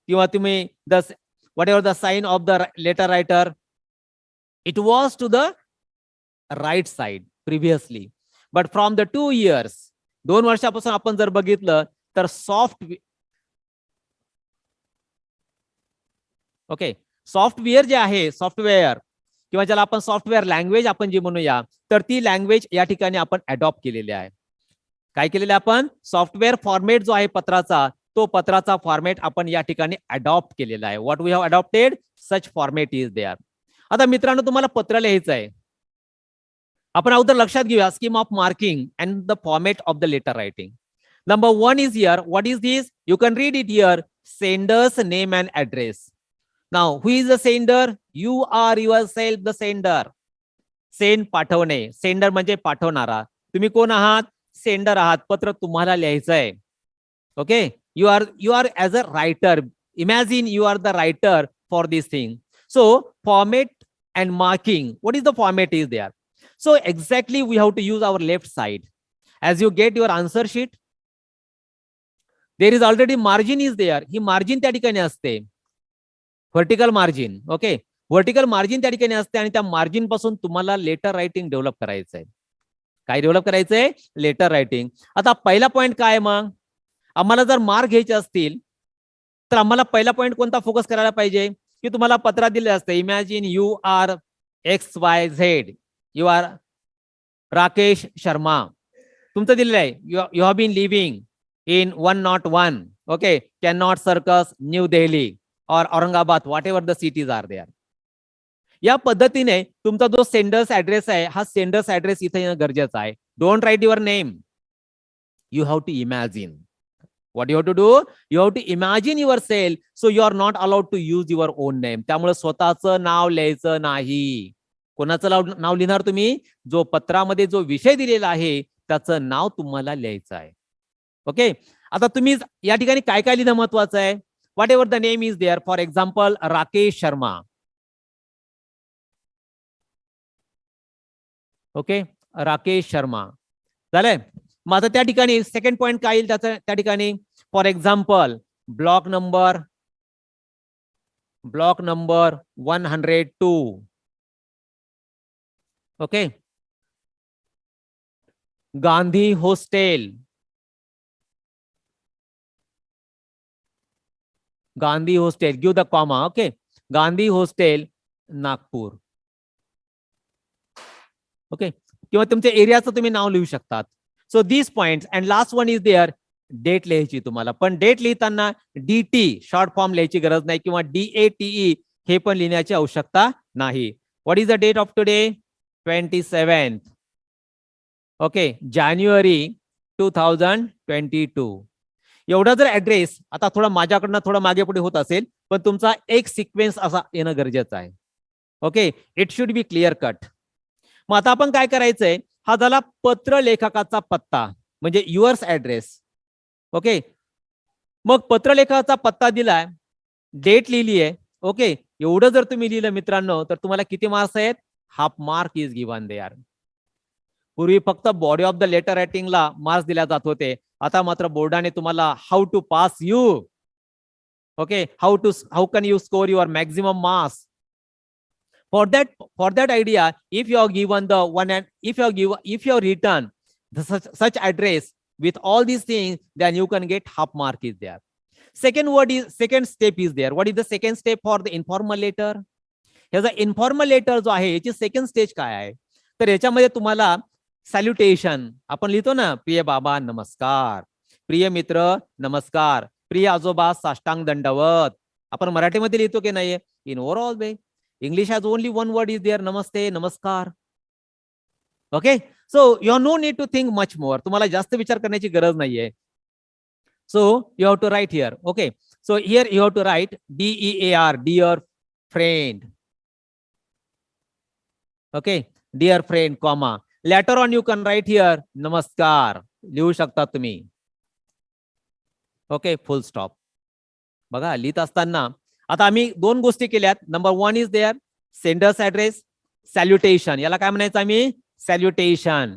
किंवा तुम्ही whatever the sign of the letter writer, it was to the right side previously. But from the 2 years, 2 वर्षापासून आपण जर बघितलं तर software जे आहे, सॉफ्टवेअर किंवा ज्याला आपण सॉफ्टवेअर लँग्वेज आपण जे म्हणूया, तर ती लँग्वेज या ठिकाणी आपण अडॉप्ट केलेली आहे. काय केलेलं आपण, सॉफ्टवेअर फॉर्मेट जो आहे पत्राचा, तो पत्राचा फॉर्मेट आपण या ठिकाणी अडॉप्ट केलेला आहे. What we have adopted, such format is there. आता मित्रांनो, तुम्हाला पत्र लिहायचं आहे. आपण अगोदर लक्षात घेऊया scheme of marking and the format of the letter writing. Number 1 is here. What is this? You can read it here. Sender's name and address. Now, who is the sender? You are yourself the sender. Send पाठवणे, sender म्हणजे पाठवणारा. तुम्ही कोण आहात? Sender आहात. पत्र तुम्हाला लिहायचं आहे. Okay, you are as a writer. Imagine you are the writer for this thing. So format and marking, what is the format is there? So exactly we have to use our left side. As you get your answer sheet, there is already margin is there. He margin त्या ठिकाणी असते, vertical margin. Okay, vertical margin त्या ठिकाणी असते आणि त्या margin पासून तुम्हाला लेटर रायटिंग डेव्हलप करायचं आहे. काय डेव्हलप करायचंय? Letter writing. आता पहिला पॉइंट काय, मग आम्हाला जर मार्क घ्यायचे असतील तर आम्हाला पहिला पॉइंट कोणता फोकस करायला पाहिजे, की तुम्हाला पत्रात दिले असते, imagine you are XYZ, you are Rakesh Sharma. तुमचं दिलेलं आहे, you have been living in 101, okay, Cannot Circus, New Delhi or Aurangabad, whatever the cities are there. या पद्धतीने तुमचा जो सेंडर्स ऍड्रेस आहे, हा सेंडर्स ऍड्रेस इथे येणं गरजेचं आहे. Don't write your name, you have to imagine. What you have to do, you have to imagine yourself, so you are not allowed to use your own name. त्यामुळे स्वतःचं नाव लिहायचं नाही. कोणाचं नाव लिहिणार तुम्ही? जो पत्रामध्ये जो विषय दिलेला आहे त्याचं नाव तुम्हाला लिहायचं आहे. ओके, आता तुम्ही या ठिकाणी काय काय लिहिणं महत्वाचं आहे? Whatever the name is there, for example Rakesh Sharma. Okay, Rakesh Sharma झालंय. मग आता त्या ठिकाणी सेकंड पॉइंट काय येईल त्याचं? त्या ठिकाणी for example block number 102. Okay, Gandhi hostel, Gandhi hostel, give the comma. Okay, Gandhi hostel Nagpur. Okay, किंवा तुमच्या एरियाचं तुम्ही नाव लिहू शकतात. So this points. And last one is there, date लिहायची तुम्हाला. पण डेट लिहिताना DT शॉर्ट फॉर्म लिहायची गरज नाही, किंवा DATE हे पण लिहिण्याची आवश्यकता नाही. What is the date of today? 27th. Okay, जानेवारी 2022. एवढा जर ऍड्रेस आता थोडा माझ्याकडनं थोडा मागे पुढे होत असेल, पण तुमचा एक सिक्वेन्स असा येणं गरजेचं आहे. Okay, it should B clear cut. मग आता आपण काय करायचंय, हा झाला पत्र लेखकाचा पत्ता म्हणजे युअर्स ऍड्रेस. ओके, मग पत्र लेखकाचा पत्ता दिलाय, डेट लिहिली आहे. ओके, एवढं जर तुम्ही लिहिलं मित्रांनो तर तुम्हाला किती मार्क्स आहेत? Half mark is given there. पूर्वी फक्त बॉडी ऑफ द लेटर रायटिंगला मार्क्स दिल्या जात होते, आता मात्र बोर्डाने तुम्हाला how to pass you. Okay, how can you score your maximum marks. For that idea, if you are given the one and if you are written such address with all these things, then you can get half mark is there. Second step is there. What is the second step for the informal letter? ह्याचा informal letter जो आहे याची second stage काय आहे, तर याच्यामध्ये तुम्हाला सॅल्युटेशन आपण लिहितो ना, प्रिय बाबा नमस्कार, प्रिय मित्र नमस्कार, प्रिय आजोबा साष्टांग दंडवत, आपण मराठीमध्ये लिहितो की नाही? In overall way English has only one word is there, namaste, namaskar. Okay, so you have no need to think much more. तुम्हाला जास्त विचार करण्याची गरज नाहीये. So you have to write here. Okay, so here you have to write DEAR, dear friend. Okay, dear friend, comma. Later on you can write here namaskar. लिहू शकता तुम्ही. Okay, full stop. बघा लिहित असताना आता आम्ही दोन गोष्टी केल्यात. Number one is there sender's address, salutation. याला काय म्हणायचं आम्ही? सॅल्युटेशन,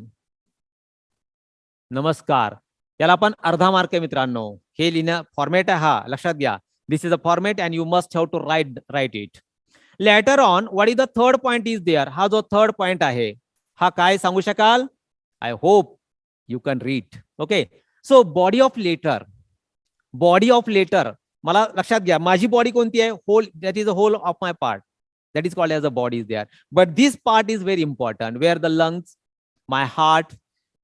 नमस्कार. याला आपण अर्धा मार्क आहे मित्रांनो. हे लिहिणं फॉर्मॅट आहे हा, लक्षात घ्या. This is a format and you must have to write it. Letter on what is the third point is there. हा जो थर्ड पॉइंट आहे हा काय सांगू शकाल? I hope you can read. Okay, so body of letter. Body of letter मला लक्षात घ्या, माझी बॉडी कोणती आहे? Whole, that is a whole of my part, that is called as a body is there, but this part is very important where the lungs, my heart,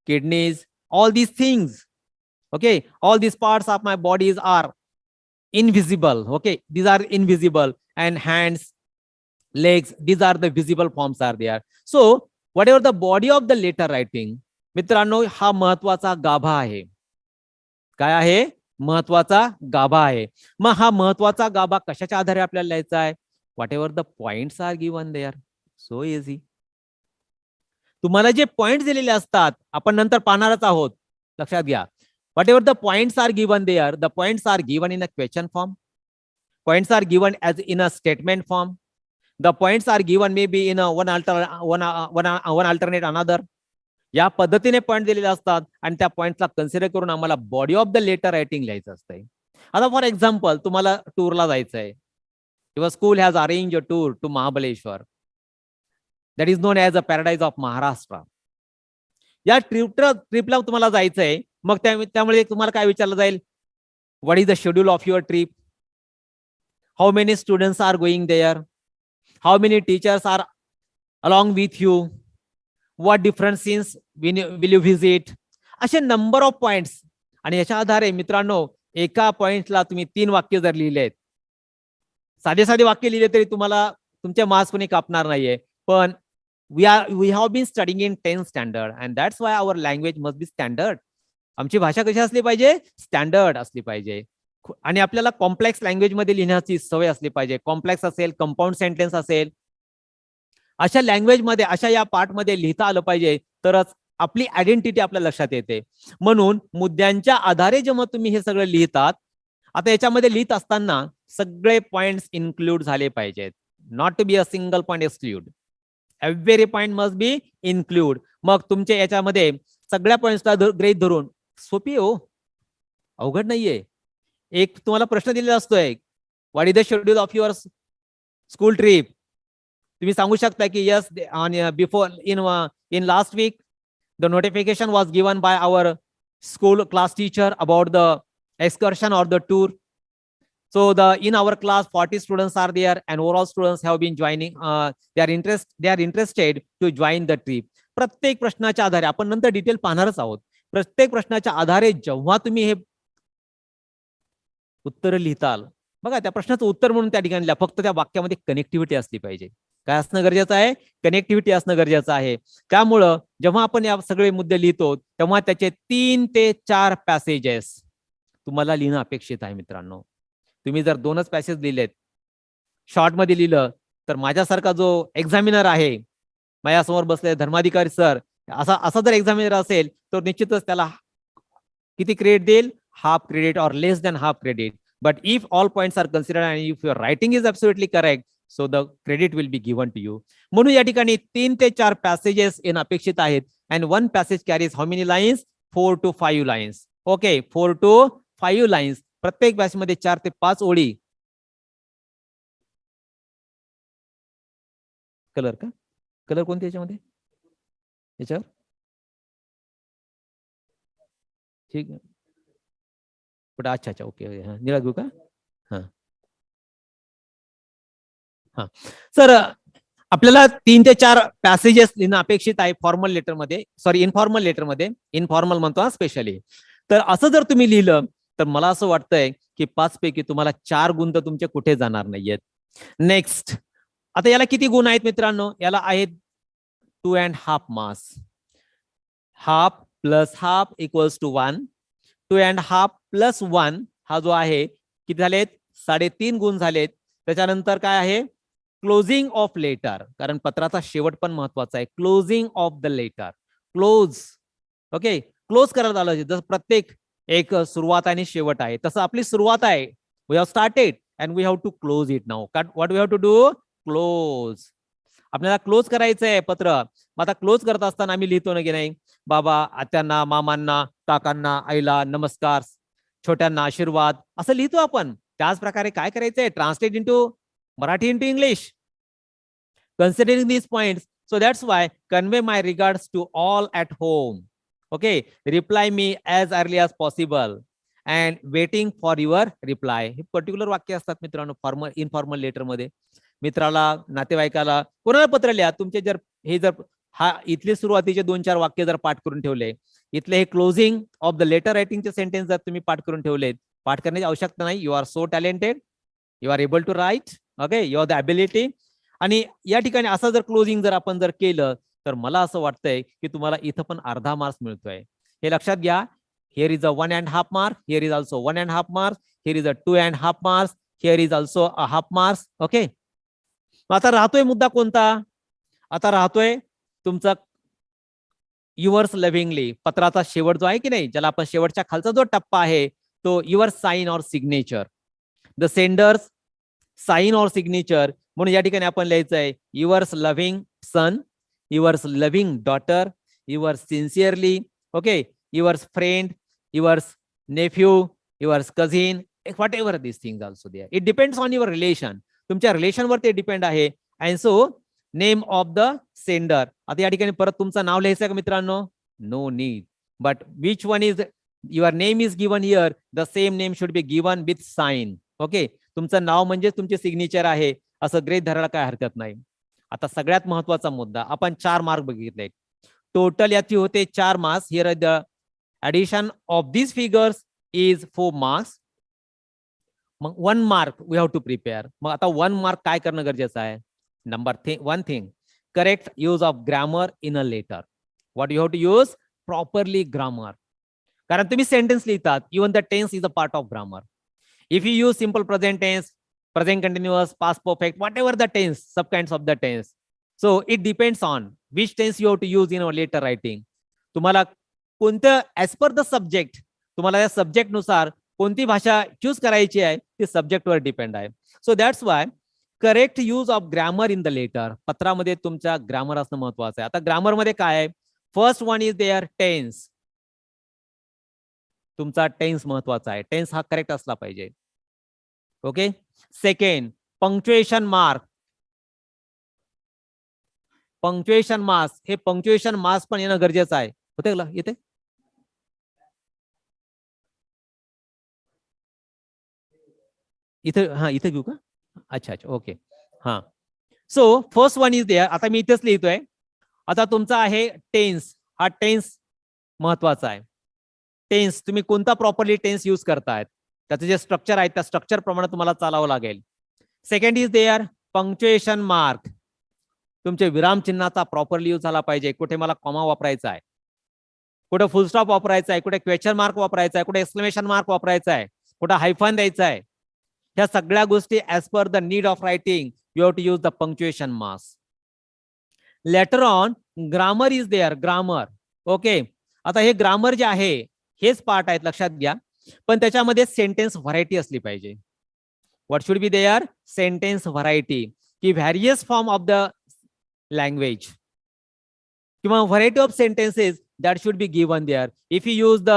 kidneys, all these things, okay, all these parts of my bodies are invisible. Okay, these are invisible, and hands, legs, these are the visible forms are there. So whatever the body of the letter writing, मित्रांनो हा महत्वाचा गाभा आहे. काय आहे? महत्वाचा गाभा आहे. मग हा महत्वाचा गाभा कशाच्या आधारे आपल्याला लिहायचा आहे? Whatever the points are given there, so easy. तुम्हाला जे पॉइंट्स दिलेले असतात आपण नंतर पाहणारच आहोत, लक्षात घ्या. Whatever the points are given there, the points are given in a question form, points are given as in a statement form, the points are given maybe in a one alternate another. या पद्धतीने point दिलेले असतात आणि त्या पॉइंटला consider करून आम्हाला body of the letter writing लिहायचं असतंय. आता फॉर एक्झाम्पल तुम्हाला टूरला जायचं आहे. Your school has arranged a tour to Mahabaleshwar. That is known as a paradise of Maharashtra. या ट्रिपला तुम्हाला जायचंय. मग त्यामुळे तुम्हाला काय विचारलं जाईल? What is the schedule of your trip? How many students are going there? How many teachers are along with you? What different scenes will you visit? असे नंबर ऑफ पॉइंट्स. आणि याच्या आधारे मित्रांनो एका पॉइंटला तुम्ही 3 वाक्य जर लिहिलेत, साधे वाक्य लिहिले तरी तुम्हाला तुमचे मार्क्स कोणी कापणार नाहीये. पण we have been studying in 10th standard and that's why our language must be standard. आमची भाषा कशी असली पाहिजे? स्टँडर्ड असली पाहिजे. आणि आपल्याला कॉम्प्लेक्स लँग्वेज मध्ये लिहिण्याची सवय असली पाहिजे. कॉम्प्लेक्स असेल, कंपाऊंड सेंटेन्स असेल, अशा लँग्वेज मध्ये, अशा या पार्ट मध्ये लिहिता आलं पाहिजे, तरच आपली आयडेंटिटी आपल्या लक्षात येते. म्हणून मुद्द्यांच्या आधारे जेव्हा तुम्ही हे सगळं लिहितात, आता याच्यामध्ये लिहित असताना सगळे पॉइंट्स इन्क्लूड झाले पाहिजेत. Not to be a single point exclude. Every point must be include. मग तुमच्या याच्यामध्ये सगळ्या पॉइंट्सला गृहीत धरून, सोपी हो, अवघड नाहीये. एक तुम्हाला प्रश्न दिलेला असतोय, what is the schedule of your school trip. तुम्ही सांगू शकता की yes, before in last week the notification was given by our school class teacher about the excursion or the tour. So in our class 40 students are there and overall students have been joining, they are interested to join the trip. प्रत्येक प्रश्नाच्या आधारे आपण नंतर detail पाहणारच आहोत. प्रत्येक प्रश्नाच्या आधारे जेव्हा तुम्ही हे उत्तर लिहिताल, बघा त्या प्रश्नाचं उत्तर म्हणून त्या ठिकाणी लिहा, फक्त त्या वाक्यामध्ये कनेक्टिव्हिटी असली पाहिजे. काय असणं गरजेचं आहे? कनेक्टिव्हिटी असणं गरजेचं आहे. त्यामुळं जेव्हा आपण या सगळे मुद्दे लिहितो तेव्हा त्याचे 3 ते 4 पॅसेजेस तुम्हाला लिहिणं अपेक्षित आहे मित्रांनो. तुम्ही जर 2च पॅसेज लिहिलेत, शॉर्ट मध्ये लिहिलं, तर माझ्यासारखा जो एक्झामिनर आहे, माझ्यासमोर बसले धर्माधिकारी सर, असा जर एक्झामिनर असेल तर निश्चितच त्याला किती क्रेडिट देईल? Half credit or less than half credit. But if all points are considered and if your writing is absolutely correct, so the credit will be given to you. म्हणून या ठिकाणी 3 ते 4 पॅसेजेस येणं अपेक्षित आहेत. And 1 passage carries how many lines? 4 to 5 lines. Okay, 4 to 5 lines. प्रत्येक passage मध्ये 4 ते 5 ओळी. कलर का? कलर कोणते याच्यामध्ये? याच्यावर ठीक आहे. बट अच्छा ओके, निळा घेऊ का? हा हा सर, आपल्याला 3 ते 4 पॅसेजेस लिहिणं अपेक्षित आहे फॉर्मल लेटरमध्ये, सॉरी इनफॉर्मल लेटरमध्ये. इनफॉर्मल म्हणतो हा स्पेशली. तर असं जर तुम्ही लिहिलं तर मला असं वाटतंय की 5 पैकी तुम्हाला 4 गुण तर तुमचे कुठे जाणार नाहीयेत. नेक्स्ट, आता याला किती गुण आहेत मित्रांनो? याला आहेत 2.5 marks. Half plus half equals to 1. 2.5 plus 1 हा जो आहे किती झालेत? 3.5 गुण झालेत. त्याच्यानंतर काय आहे? क्लोजिंग ऑफ लेटर, कारण पत्राचा शेवट पण महत्वाचा आहे. Closing of the letter, close. Okay, close करायला आलं. जसं प्रत्येक एक सुरुवात आणि शेवट आहे, तसं आपली सुरुवात आहे. We have started and we have to close it now. What we have to do? Close. आपल्याला क्लोज करायचं आहे पत्र. मग आता क्लोज करत असताना आम्ही लिहितो ना की नाही, बाबा, आत्यांना, मामांना, काकांना, आईला नमस्कार, छोट्यांना आशीर्वाद, असं लिहितो आपण. त्याच प्रकारे काय करायचंय? Translate into Marathi into English. Considering these points, so that's why convey my regards to all at home. Okay, reply me as early as possible and waiting for your reply. हे पर्टिक्युलर वाक्य असतात मित्रांनो फॉर्मल इनफॉर्मल लेटर मध्ये. मित्राला, नातेवाईकाला, कोणाला पत्र लिहा. तुमचे जर हा इथले सुरुवातीचे 2-4 वाक्य जर पाठ करून ठेवले, इथले हे क्लोजिंग ऑफ द लेटर रायटिंगचे सेंटेन्स जर तुम्ही पाठ करून ठेवलेत, पाठ करण्याची आवश्यकता नाही. You are so talented, you are able to write. Okay, you are the ability. आणि या ठिकाणी असं जर क्लोजिंग जर आपण जर केलं तर मला असं वाटतंय की तुम्हाला इथं पण अर्धा मार्क्स मिळतोय. हे लक्षात घ्या. Here is a 1.5 mark, here is also 1.5 marks, here is a 2.5 marks, here is also a half marks. Okay, आता राहतोय मुद्दा कोणता? आता राहतोय तुमचा युअर्स लव्हिंगली, पत्राचा शेवट जो आहे की नाही, ज्याला आपण शेवटच्या खालचा जो टप्पा आहे तो your sign or signature, the sender's sign or signature. म्हणून या ठिकाणी आपण लिहायचं आहे yours loving son, yours loving daughter, yours sincerely. Okay, yours friend, yours nephew, yours cousin, whatever this things also there. It depends on your relation. तुमच्या रिलेशनवर ते depend आहे. And so name of the sender. आता या ठिकाणी परत तुमचं नाव लिहायचं का मित्रांनो? No need. But which one is your name is given here, the same name should be given with sign. Okay, तुमचं नाव म्हणजे तुमचे सिग्नेचर आहे असं ग्रेट धरायला काय हरकत नाही. आता सगळ्यात महत्वाचा मुद्दा, आपण 4 मार्क बघितले. टोटल याची होते 4 marks. Here the addition of these figures is 4 marks. मग 1 mark we have to prepare. मग आता 1 मार्क काय करणं गरजेचं आहे? Number 1 thing, correct use of grammar in a letter. What you have to use? Properly grammar. कारण तुम्ही sentence लिहितात, even the tense is a part of grammar. If you use simple present tense, present continuous, past perfect, whatever the tense, sub kinds of the tense. So it depends on which tense you have to use in our later writing. तुम्हाला कोणतं as per the subject, तुम्हाला या subject नुसार कोणती भाषा choose करायची आहे ती सब्जेक्ट वर डिपेंड आहे. So that's why correct use of grammar in the letter. पत्रामध्ये तुमच्या ग्रामर असणं महत्वाचं आहे. आता ग्रामर मध्ये काय आहे? First one is there tense. तुमचा टेन्स महत्वाचा आहे. टेन्स हा करेक्ट असला पाहिजे. Okay, second punctuation mark. Punctuation marks, हे पंक्च्युएशन मार्क्स पण येणं गरजेचं आहे. होते का? येते? इथे, हा इथे घेऊ का? अच्छा ओके. हा, so first one is there. आता मी इथेच लिहितोय. आता तुमचा आहे टेन्स. हा टेन्स महत्वाचा आहे. टेन्स तुम्ही कोणता प्रॉपरली टेन्स यूज करतायत, त्याचं जे स्ट्रक्चर आहे त्या स्ट्रक्चर प्रमाणे तुम्हाला चालावं लागेल. Second is there punctuation mark. तुमचे विराम चिन्हाचा प्रॉपरली यूज झाला पाहिजे. कुठे मला कॉमा वापरायचा आहे, कुठं फुल स्टॉप वापरायचा आहे, कुठे क्वेश्चन मार्क वापरायचा आहे, कुठे एक्सक्लेमेशन मार्क वापरायचा आहे, कुठं हायफन द्यायचा आहे. ह्या सगळ्या गोष्टी as per the need of writing you have to use the punctuation marks. Letter on grammar is there, grammar. Okay, आता हे ग्रामर जे आहे हेच पार्ट आहेत, लक्षात घ्या. पण त्याच्यामध्ये सेंटेन्स व्हरायटी असली पाहिजे. What should be there? Sentence variety, की various form of the language किंवा variety of sentences that should be given there. If you use the,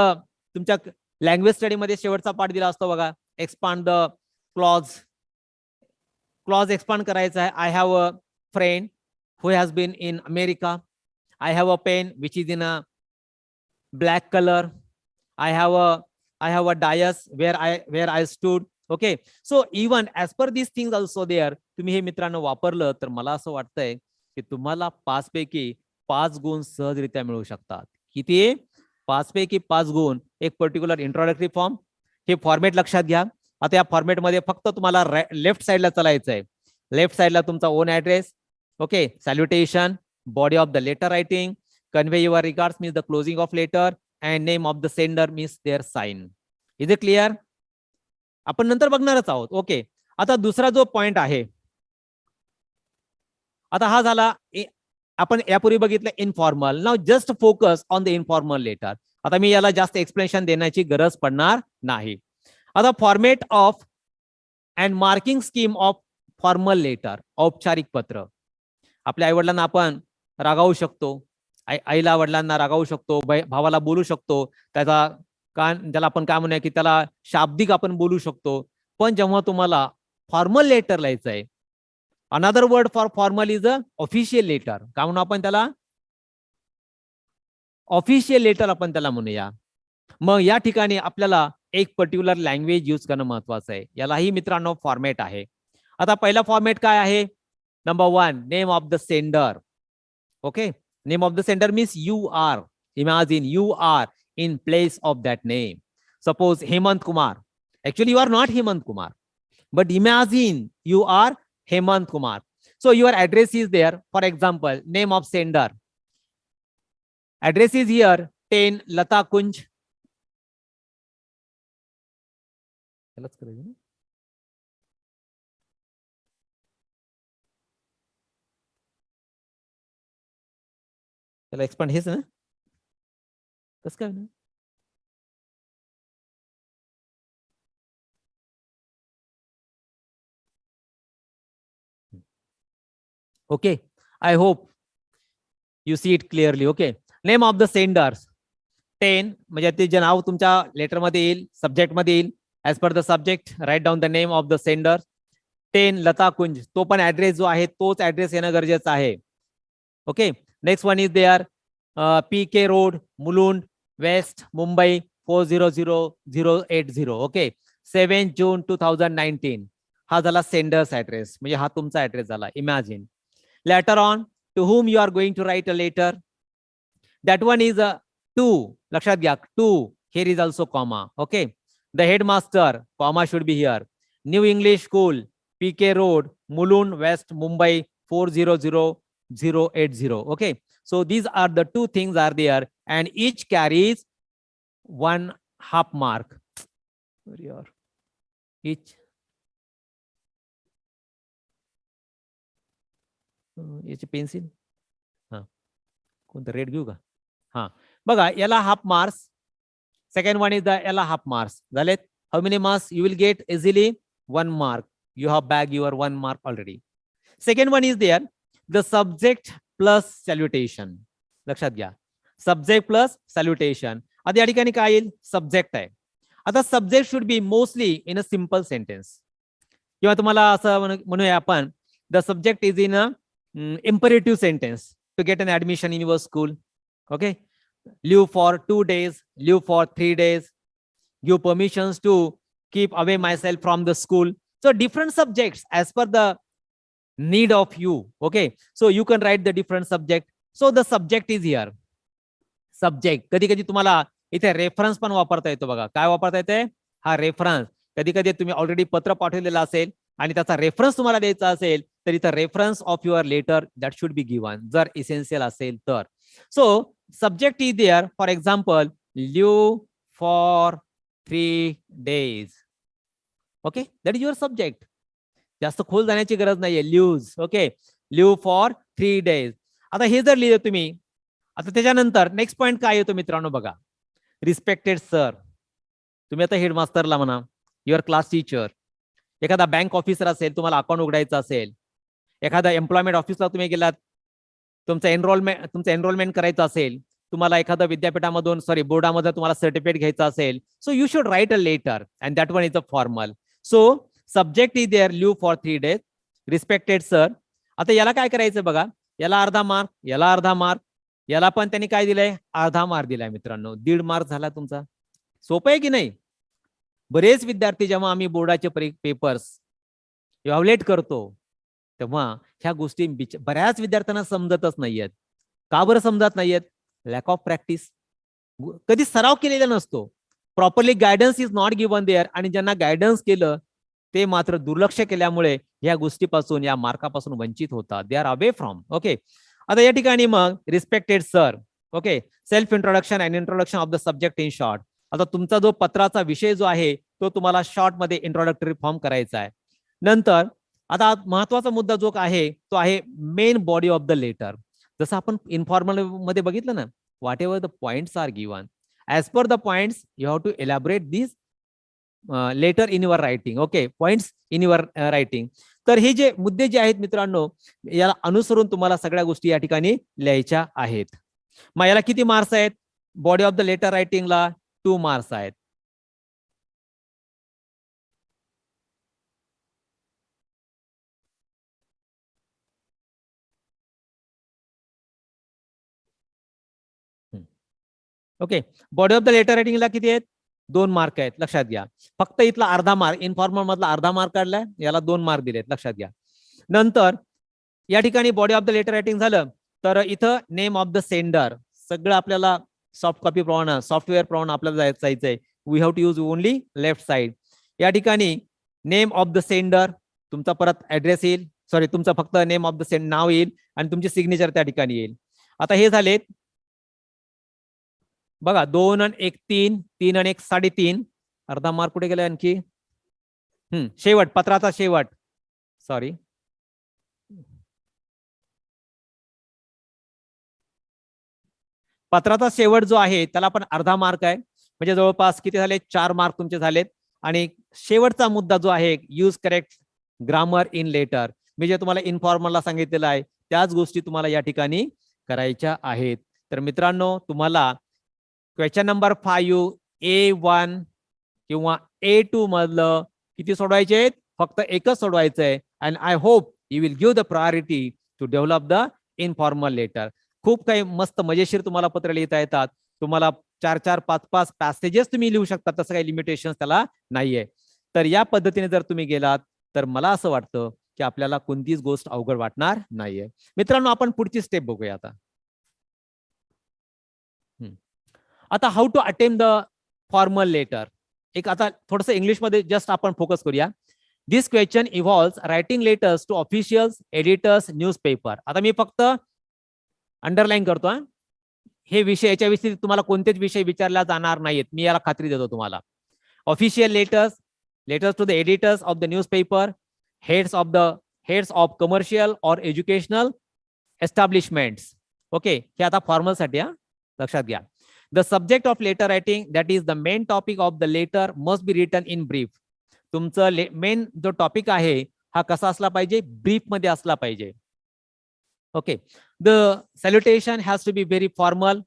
तुमच्या लँग्वेज स्टडी मध्ये शेवटचा पार्ट दिला असतो बघा, expand the clause. Clause expand करायचा आहे. I have a friend who has been in America. I have a pen which is in a black color. I have a dais where I stood. Okay, so even as per these things also there, तुम्ही हे मित्रांनो वापरलं तर मला असं वाटतंय की तुम्हाला 5 पैकी 5 गुण सहजरित्या मिळू शकतात. किती? 5 पैकी 5 गुण. एक पर्टिक्युलर इंट्रोडक्टरी फॉर्म, हे फॉर्मेट लक्षात घ्या. आता या फॉर्मेट मध्ये फक्त तुम्हाला लेफ्ट साइडला चालायचंय. लेफ्ट साइडला तुमचा on address. Okay, salutation, body of the letter writing, convey your regards means the closing of letter, and name of the sender means their sign. Is it clear? आपण नंतर बघणारच आहोत. Okay, आता दुसरा जो point आहे, आता हा झाला आपण यापूर्वी बघितलं informal. Now just focus on the informal letter. आता मी याला जास्त एक्सप्लेनेशन देण्याची गरज पडणार नाही. आता format of and marking scheme of formal letter, औपचारिक पत्र. आपल्या आई वडिलांना आपण रागावू शकतो, आईला वडिलांना रागावू शकतो, भावाला बोलू शकतो, त्याचा ज्याला आपण काय म्हणूया की त्याला शाब्दिक आपण बोलू शकतो. पण जेव्हा तुम्हाला फॉर्मल लेटर लिहायचं आहे, another word for formal is a official letter. काय म्हणू आपण त्याला? ऑफिशियल लेटर आपण त्याला म्हणूया. मग या ठिकाणी आपल्याला एक पर्टिक्युलर लँग्वेज यूज करणं महत्वाचं आहे. यालाही मित्रांनो फॉर्मेट आहे. आता पहिला फॉर्मेट काय आहे? Number 1, name of the sender. Okay, name of the sender means you are. Imagine you are in place of that name. Suppose Hemant Kumar. Actually, you are not Hemant Kumar, but imagine you are Hemant Kumar. So your address is there. For example, name of sender. Address is here 10 Lata Kunj. त्याला expand हेच ना, कसं काय ना. Okay, I hope you see it clearly. Okay, name of the Sanders 10, म्हणजे ते जे नाव तुमच्या लेटर मध्ये येईल, सब्जेक्ट मध्ये येईल. As per the subject write down the name of the sender. 10 Lata Kunj, तो पण ऍड्रेस जो आहे तोच ऍड्रेस येणं गरजेचं आहे. Okay, next one is there PK road, Mulund, west, Mumbai 400080. Okay, 7 June 2019. हा झाला सेंडर्स ऍड्रेस, म्हणजे हा तुमचा ऍड्रेस झाला. Imagine. Letter on, to whom you are going to write a letter. That one is to. लक्षात घ्या, to. Here is also comma. Okay, the headmaster, comma should be here. New English School, PK Road, Mulund West, Mumbai 400080. Okay, so these are the two things are there, and each carries 1/2 mark. Each याची pencil, हा कोणतं red घेऊ का? हा बघा, याला 1/2 marks. Second one is the याला 1/2 marks झालेत. How many marks you will get? Easily 1 mark. You have bagged your 1 mark already. Second one is there, the subject plus salutation. लक्षात घ्या, सब्जेक्ट प्लस सॅल्युटेशन. आता या ठिकाणी काय येईल? सब्जेक्ट आहे. आता subject should be mostly in a simple sentence, किंवा तुम्हाला असं म्हणूया आपण, the subject is in a imperative sentence to get an admission in your school. Okay, live for 2 days, live for 3 days, give permissions to keep away myself from the school. So different subjects as per the need of you. Okay, so you can write the different subject. So the subject is here. Subject कधी कधी तुम्हाला इथे reference पण वापरता येतो बघा. काय वापरता येते? हा रेफरन्स. कधी कधी तुम्ही ऑलरेडी पत्र पाठवलेलं असेल आणि त्याचा रेफरन्स तुम्हाला द्यायचा असेल तर इथं reference of your letter that should be given, जर इसेन्शियल असेल तर. So subject is there, for example, live for 3 days. Okay, that is your subject. जास्त खोल जाण्याची गरज नाहीये. Leaves, okay, leave for 3 days. आता हे जर लिहिलं तुम्ही, आता त्याच्यानंतर नेक्स्ट पॉइंट काय येतो मित्रांनो बघा, रिस्पेक्टेड सर. तुम्ही आता हेडमास्टरला म्हणा, युअर क्लास टीचर, एखादा बँक ऑफिसर असेल, तुम्हाला अकाउंट उघडायचं असेल, एखादा एम्प्लॉयमेंट ऑफिसला तुम्ही गेलात, तुमचं एनरोलमेंट करायचं असेल, तुम्हाला एखादा विद्यापीठामधून बोर्डामध्ये तुम्हाला सर्टिफिकेट घ्यायचं असेल, so you should write a letter and that one is a formal. So subject is there, leave for 3 days, respected sir. आता याला काय करायचं बघा, याला अर्धा मार्क, याला अर्धा मार्क, याला पण त्यांनी काय दिलंय, अर्धा मार्क दिलाय मित्रांनो, 1.5 मार्क झाला तुमचा. सोपं आहे की नाही? बरेच विद्यार्थी जेव्हा आम्ही बोर्डाचे पेपर्स इव्हॅल्युएट करतो तेव्हा ह्या गोष्टी बऱ्याच विद्यार्थ्यांना समजतच नाहीयेत. का बरं समजत नाहीयेत? Lack of practice. कधी सराव केलेला नसतो. Properly guidance is not given there, आणि ज्यांना गायडन्स केलं ते मात्र दुर्लक्ष केल्यामुळे या गोष्टीपासून, या मार्कापासून वंचित होतात. They are away from. Okay, आता या ठिकाणी मग respected sir, okay, self introduction and introduction of the subject in short. आता तुमचा जो पत्राचा विषय जो आहे तो तुम्हाला शॉर्ट मध्ये इंट्रोडक्टरी फॉर्म करायचा आहे. नंतर आता महत्वाचा मुद्दा जो आहे तो आहे main body of the letter. जसं आपण इन्फॉर्मल मध्ये बघितलं ना, whatever the points are given, as per the points you have to elaborate this letter in your writing. Okay, points in your writing. तर हे जे मुद्दे जे आहेत मित्रांनो, याला अनुसरून तुम्हाला सगळ्या गोष्टी या ठिकाणी लिहायच्या आहेत. मग याला किती मार्क्स आहेत? बॉडी ऑफ द लेटर रायटिंगला 2 मार्क्स आहेत. Okay, body of the letter रायटिंगला किती आहेत? 2 मार्क आहेत, लक्षात घ्या. फक्त इथला अर्धा मार्क, इन्फॉर्मल मधला अर्धा मार्क काढलाय, याला 2 मार्क दिलेत, लक्षात घ्या. नंतर या ठिकाणी body of the letter writing झालं, तर इथं नेम ऑफ द सेंडर, सगळं आपल्याला सॉफ्ट कॉपी प्रमाणे, सॉफ्टवेअर प्रमाणे आपल्याला जायचंय. We have to use only left side. या ठिकाणी नेम ऑफ द सेंडर, तुमचा परत ऍड्रेस येईल, तुमचा फक्त नेम ऑफ द नाव येईल आणि तुमची सिग्नेचर त्या ठिकाणी येईल. आता हे झालेत बघा, 2 आणि 1 3, 3 आणि 1 3.5. अर्धा मार्क कुठे गेला आणखी? शेवट, पत्राचा शेवट, पत्राचा शेवट जो आहे त्याला पण अर्धा मार्क आहे, म्हणजे जवळपास किती झाले? 4 मार्क तुमचे झालेत. आणि शेवटचा मुद्दा जो आहे, use correct grammar in letter, मी जे तुम्हाला इन्फॉर्मलला सांगितलेलं आहे त्याच गोष्टी तुम्हाला या ठिकाणी करायच्या आहेत. तर मित्रांनो, तुम्हाला क्वेश्चन नंबर 5 A1 किंवा A2 मधलं किती सोडवायचे आहेत? फक्त एकच सोडवायचं आहे. And I hope you will give the priority to develop the informal letter. खूप काही मस्त मजेशीर तुम्हाला पत्र लिहिता येतात. तुम्हाला 4-4, 5-5 पॅसेजेस तुम्ही लिहू शकता, तसं काही लिमिटेशन त्याला नाहीये. तर या पद्धतीने जर तुम्ही गेलात तर मला असं वाटतं की आपल्याला कोणतीच गोष्ट अवघड वाटणार नाहीये. मित्रांनो, आपण पुढची स्टेप बघूया आता. आता how to attempt the formal letter. एक आता थोडंसं इंग्लिशमध्ये जस्ट आपण फोकस करूया. This question involves writing letters to officials, editors, newspaper. आता मी फक्त अंडरलाईन करतो, हे विषय, याच्या विषयी तुम्हाला कोणतेच विषय विचारला जाणार नाहीत, मी याला खात्री देतो तुम्हाला. Official letters, letters to the editors of the newspaper, heads of commercial और एज्युकेशनल एस्टॅब्लिशमेंट्स. ओके, हे आता फॉर्मल साठी लक्षात घ्या. The subject of letter writing, that is the main topic of the letter, must be written in brief. तुमचं main जो topic आहे हा कसा असला पाहिजे? ब्रीफ मध्ये असला पाहिजे. Okay, the salutation has to be very formal.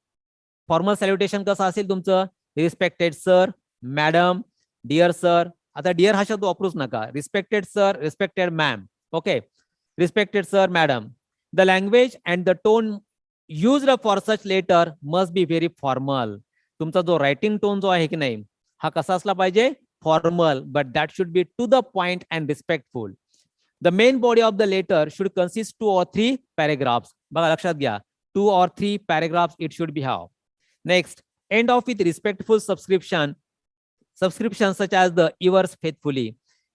Formal salutation कसं असेल तुमचं? Respected sir, madam, dear sir. आता डिअर हा शब्द वापरूच नका. Respected sir, respected ma'am. Okay, respected sir, madam. The language and the tone used for such letter must be very formal. तुमचा जो रायटिंग टोन जो आहे की नाही हा कसा असला पाहिजे? Formal, but that should be to the point and respectful. The main body of the letter should consist 2 or 3 paragraphs. बघा, लक्षात घ्या, 2 or 3 paragraphs it should be have. Next, end of with respectful subscription such as the yours faithfully.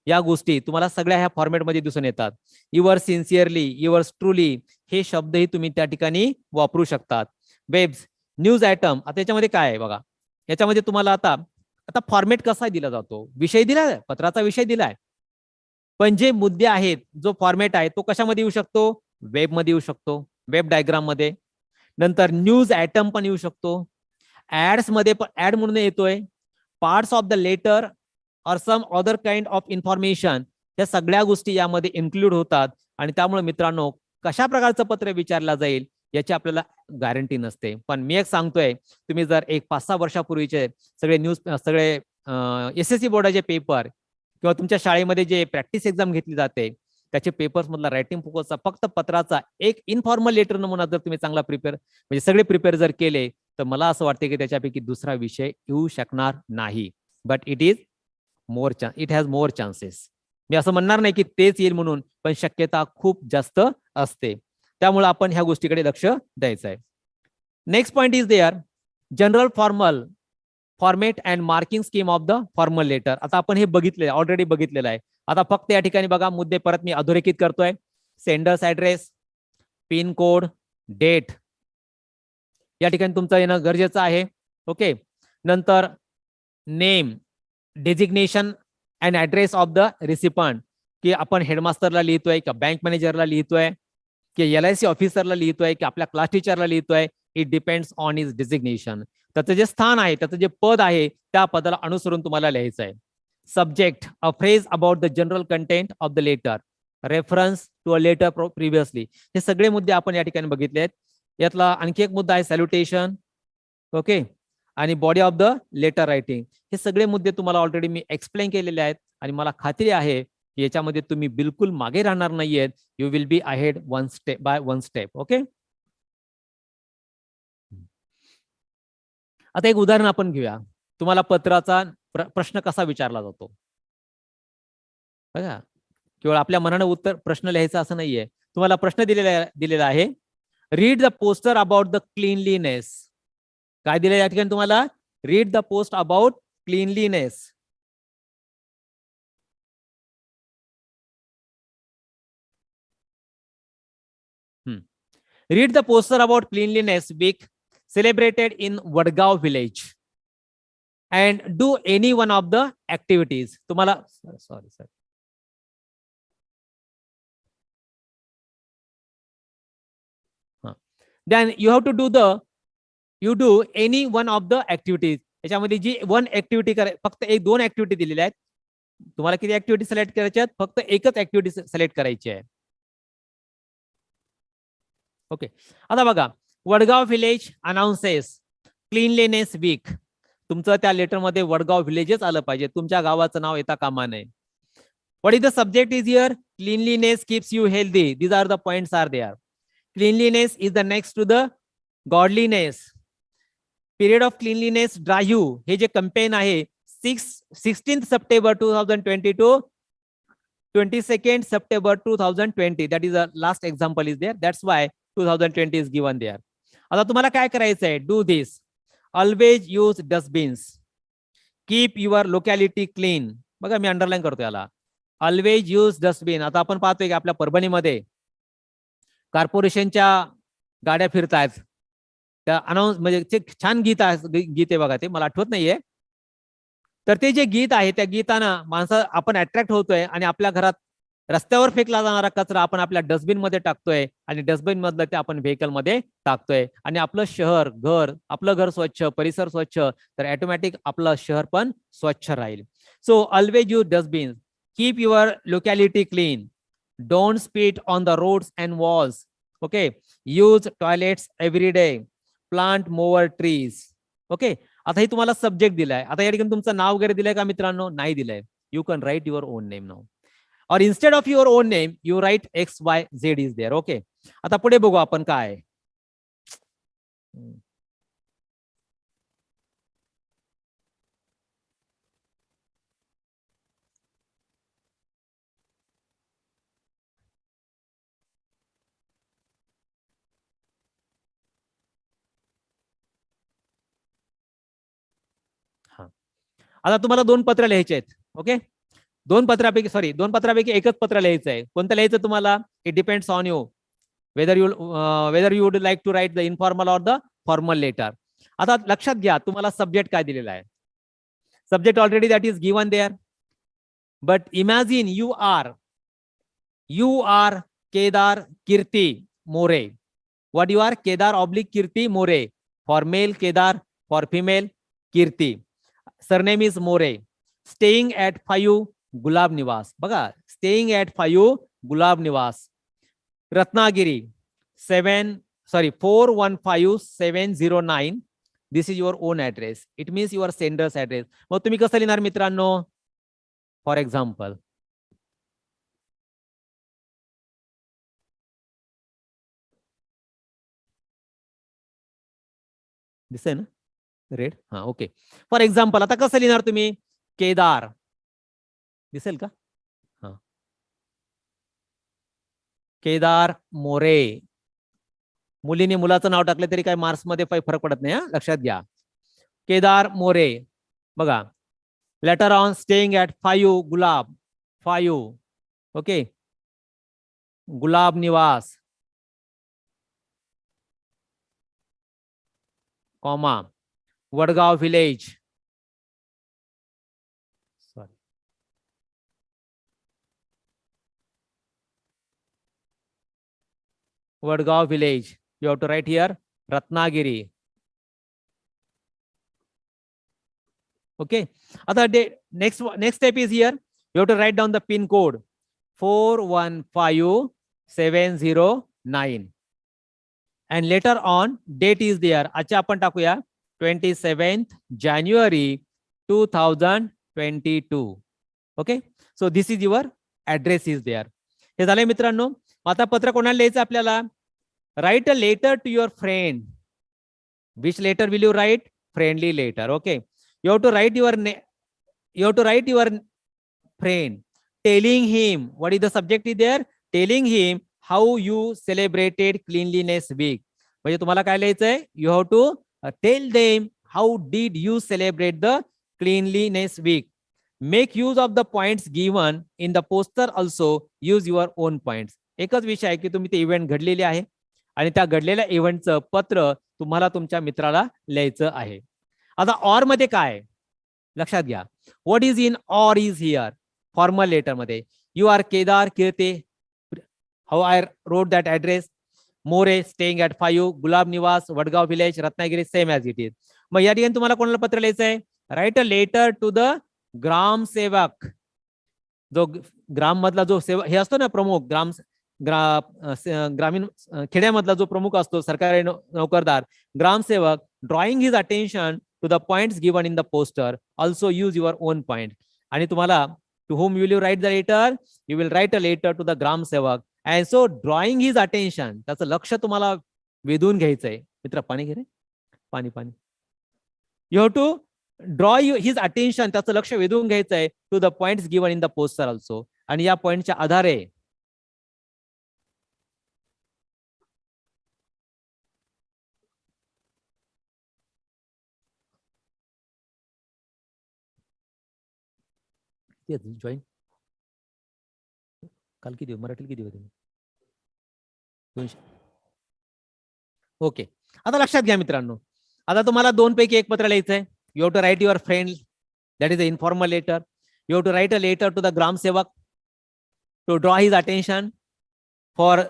या गोष्टी तुम्हाला सगळ्या ह्या फॉर्मॅटमध्ये दिसून येतात. युअर्स सिन्सिअरली, युअर्स ट्रूली, हे शब्दही तुम्ही त्या ठिकाणी वापरू शकतात. बेब्स, न्यूज आयटम. आता याच्यामध्ये काय आहे बघा, याच्यामध्ये तुम्हाला आता आता फॉर्मेट कसा दिला जातो, विषय दिलाय, पत्राचा विषय दिलाय, पण जे मुद्दे आहेत, जो फॉर्मेट आहे तो कशामध्ये येऊ शकतो, वेबमध्ये येऊ शकतो, वेब डायग्राम मध्ये. नंतर न्यूज आयटम पण येऊ शकतो, ऍड्स मध्ये पण ऍड म्हणून येतोय, पार्ट्स ऑफ द लेटर और some other kind of information, या सगळ्या गोष्टी यामध्ये इन्क्लूड होतात. आणि त्यामुळे मित्रांनो, कशा प्रकारचं पत्र विचारलं जाईल याची आपल्याला गॅरंटी नसते. पण मी एक सांगतोय, तुम्ही जर एक 5-6 वर्षापूर्वीचे सगळे SSC बोर्डाचे पेपर किंवा तुमच्या शाळेमध्ये जे प्रॅक्टिस एक्झाम घेतली जाते त्याचे पेपर्स मधला रायटिंग फोकसचा फक्त पत्राचा एक इन्फॉर्मल लेटर नमुना जर तुम्ही चांगला प्रिपेअर म्हणजे सगळे प्रिपेअर जर केले, तर मला असं वाटतं की त्याच्यापैकी दुसरा विषय येऊ शकणार नाही. But it has more chances. मी असं म्हणणार नाही की तेच येईल म्हणून, पण शक्यता खूप जास्त असते. त्यामुळे आपण ह्या गोष्टीकडे लक्ष द्यायचं आहे. Next point is there general format and marking scheme of the formal letter. आता आपण हे बघितलेलं ऑलरेडी बघितलेलं आहे. आता फक्त या ठिकाणी बघा मुद्दे परत मी अधोरेखित करतोय. Sender's address, pin code, date या ठिकाणी तुमचं येणं गरजेचं आहे. ओके. नंतर name, designation and address of the recipient, की आपण हेडमास्टरला लिहितोय का बँक मॅनेजरला लिहितोय की LIC ऑफिसरला लिहितोय की आपल्या क्लास टीचरला लिहितोय. It depends on his designation. त्याचं जे स्थान आहे, त्याचं जे पद आहे, त्या पदाला अनुसरून तुम्हाला लिहायचं आहे. Subject, a phrase about the general content of the letter, reference to a letter previously. हे सगळे मुद्दे आपण या ठिकाणी बघितले आहेत. यातला आणखी एक मुद्दा आहे सॅल्युटेशन. ओके. आणि body of the letter writing. हे सगळे मुद्दे तुम्हाला ऑलरेडी मी एक्सप्लेन केलेले आहेत आणि मला खात्री आहे की याच्यामध्ये तुम्ही बिलकुल मागे राहणार नाहीयेत. You will be ahead one step by one step. Okay. आता एक उदाहरण आपण घेऊया. तुम्हाला पत्राचा प्रश्न कसा विचारला जातो बघा. केवळ आपल्या मनानं उत्तर प्रश्न लिहायचा असं नाहीये. तुम्हाला प्रश्न दिलेला आहे. Read the poster about the cleanliness. काय दिलं या ठिकाणी तुम्हाला? Read the post about cleanliness. Read the poster about Cleanliness Week celebrated in Vadgaon village and do any one of the activities. तुम्हाला sorry. Then you have to do any one of the activities. याच्यामध्ये जी one activity फक्त एक 2 activity दिलेल्या आहेत. तुम्हाला किती activity select करायच्या आहेत? फक्त एकच ऍक्टिव्हिटी सिलेक्ट करायची आहे. ओके. आता बघा, वडगाव विलेज अनाउन्सेस क्लीनलीनेस वीक. तुमचं त्या लेटर मध्ये वडगाव विलेजच आलं पाहिजे, तुमच्या गावाचं नाव येता कामा नये. What is the subject is here? Cleanliness keeps you healthy. These are the points are there. Cleanliness is the next to the godliness. Period of cleanliness drive हे जे कॅम्पेन आहे 16 September 2022 22 September 2020. That is the last example is there. That's why 2020 is given there. आता तुम्हाला काय करायचं आहे? Do this. Always use dustbins. Keep your locality clean. बघा मी underline करतो याला. Always use dustbin. आता आपण पाहतोय की आपल्या परभणीमध्ये कॉर्पोरेशनच्या गाड्या फिरतायत. त्या अनाउन्स म्हणजे छान गीत आहे बघा, ते मला आठवत नाहीये. तर ते जे गीत आहे त्या गीतानं माणसं आपण अट्रॅक्ट होतोय आणि आपल्या घरात रस्त्यावर फेकला जाणारा कचरा आपण आपल्या डस्टबिन मध्ये टाकतोय आणि डस्टबिन मधलं ते आपण व्हेकल मध्ये टाकतोय आणि आपलं शहर आपलं घर स्वच्छ, परिसर स्वच्छ, तर ऑटोमॅटिक आपलं शहर पण स्वच्छ राहील. So always use dustbin. Keep your locality clean. Don't spit on the roads and walls. Okay. Use toilets every day. Plant more trees. Okay. आता हे तुम्हाला सब्जेक्ट दिलाय. आता या ठिकाणी तुमचं नाव वगैरे दिलंय का मित्रांनो? नाही दिलंय. You can write your own name नाव, और instead of your own name you write XYZ is there. Okay. आता पुढे बघू आपण काय. आता तुम्हाला 2 पत्र लिहायचे आहेत. ओके. 2 पत्रापैकी एकच पत्र लिहायचं आहे. कोणतं लिहायचं तुम्हाला? It depends on you whether you would like to write the informal or the formal letter. आता लक्षात घ्या, तुम्हाला सब्जेक्ट काय दिलेला आहे. Subject already that is given there. But imagine you are Kedar Kirti More. What you are? Kedar oblique Kirti More. For male Kedar, for female Kirti. Surname is More. Staying at 5 Gulab Niwas. Baga, staying at 5 Gulab Niwas. Ratnagiri 415709. This is your own address. It means your sender's address. मग तुम्ही कसं लिहिणार मित्रांनो? For example, दिसेल ना red? हा, okay. For example आता कसं लिहिणार तुम्ही? केदार दिसेल का? हा, केदार मोरे. मुलीने मुलाचं नाव टाकलं तरी काही मार्क्स मध्ये फरक पडत नाही, हा लक्षात घ्या. केदार मोरे. बघा, letter on staying at 5 Gulab 5, okay, Gulab Niwas, comma, Vadgaon village. Sorry, Vadgaon village. You have to write here Ratnagiri. Okay. Other day, next step is here. You have to write down the pin code 415709. And later on, date is there. अच्छा आपण टाकूया 27th January 2022. Okay. So this is your address is there. हे झालंय मित्रांनो. आता पत्र कोणाला लिहायचं आपल्याला? Write a letter to your friend. Which letter will you write? Friendly letter. Okay. You have to write your friend, telling him, what is the subject is there? Telling him how you celebrated cleanliness week. म्हणजे तुम्हाला काय लिहायचंय? You have to tell them how did you celebrate the cleanliness week. Make use of the points given in the poster. Also use your own points. एकच विषय आहे की तुम्ही ते इव्हेंट घडलेले आहे आणि त्या घडलेल्या इव्हेंटचं पत्र तुम्हाला तुमच्या मित्राला लिहायचं आहे. आता ऑर मध्ये काय लक्षात घ्या. What is in or is here. Formal letter मध्ये you are Kedar Kirti, how I wrote that address, More staying at 5 Gulab Niwas, Vadgaon village, Ratnagiri, same as it is. मग या ठिकाणी तुम्हाला कोणाला पत्र लिहायचंय? Write a letter to the gramsevak. जो ग्राम मधला जो सेवक हे असतो ना प्रमुख, ग्रामीण खेड्यामधला जो प्रमुख असतो, सरकारी नोकरदार, ग्रामसेवक, drawing his attention to the points given in the poster. Also use your own point. आणि तुम्हाला to whom will you write the letter? You will write a letter to the ग्रामसेवक. And so drawing his attention, त्याचं लक्ष तुम्हाला वेधून घ्यायचंय. मित्र पाणी घे रे, पाणी. You have to draw his attention, त्याचं लक्ष वेधून घ्यायचंय to the points given in the poster also. आणि या पॉइंटच्या आधारे जॉईन काल किती मराठीला किती होते? 200. ओके. आता लक्षात घ्या मित्रांनो, आता तुम्हाला 2 पैकी एक पत्र लिहायचंय. You have to write your friend, that is a informal letter. You have to write a letter to the gramsevak to draw his attention for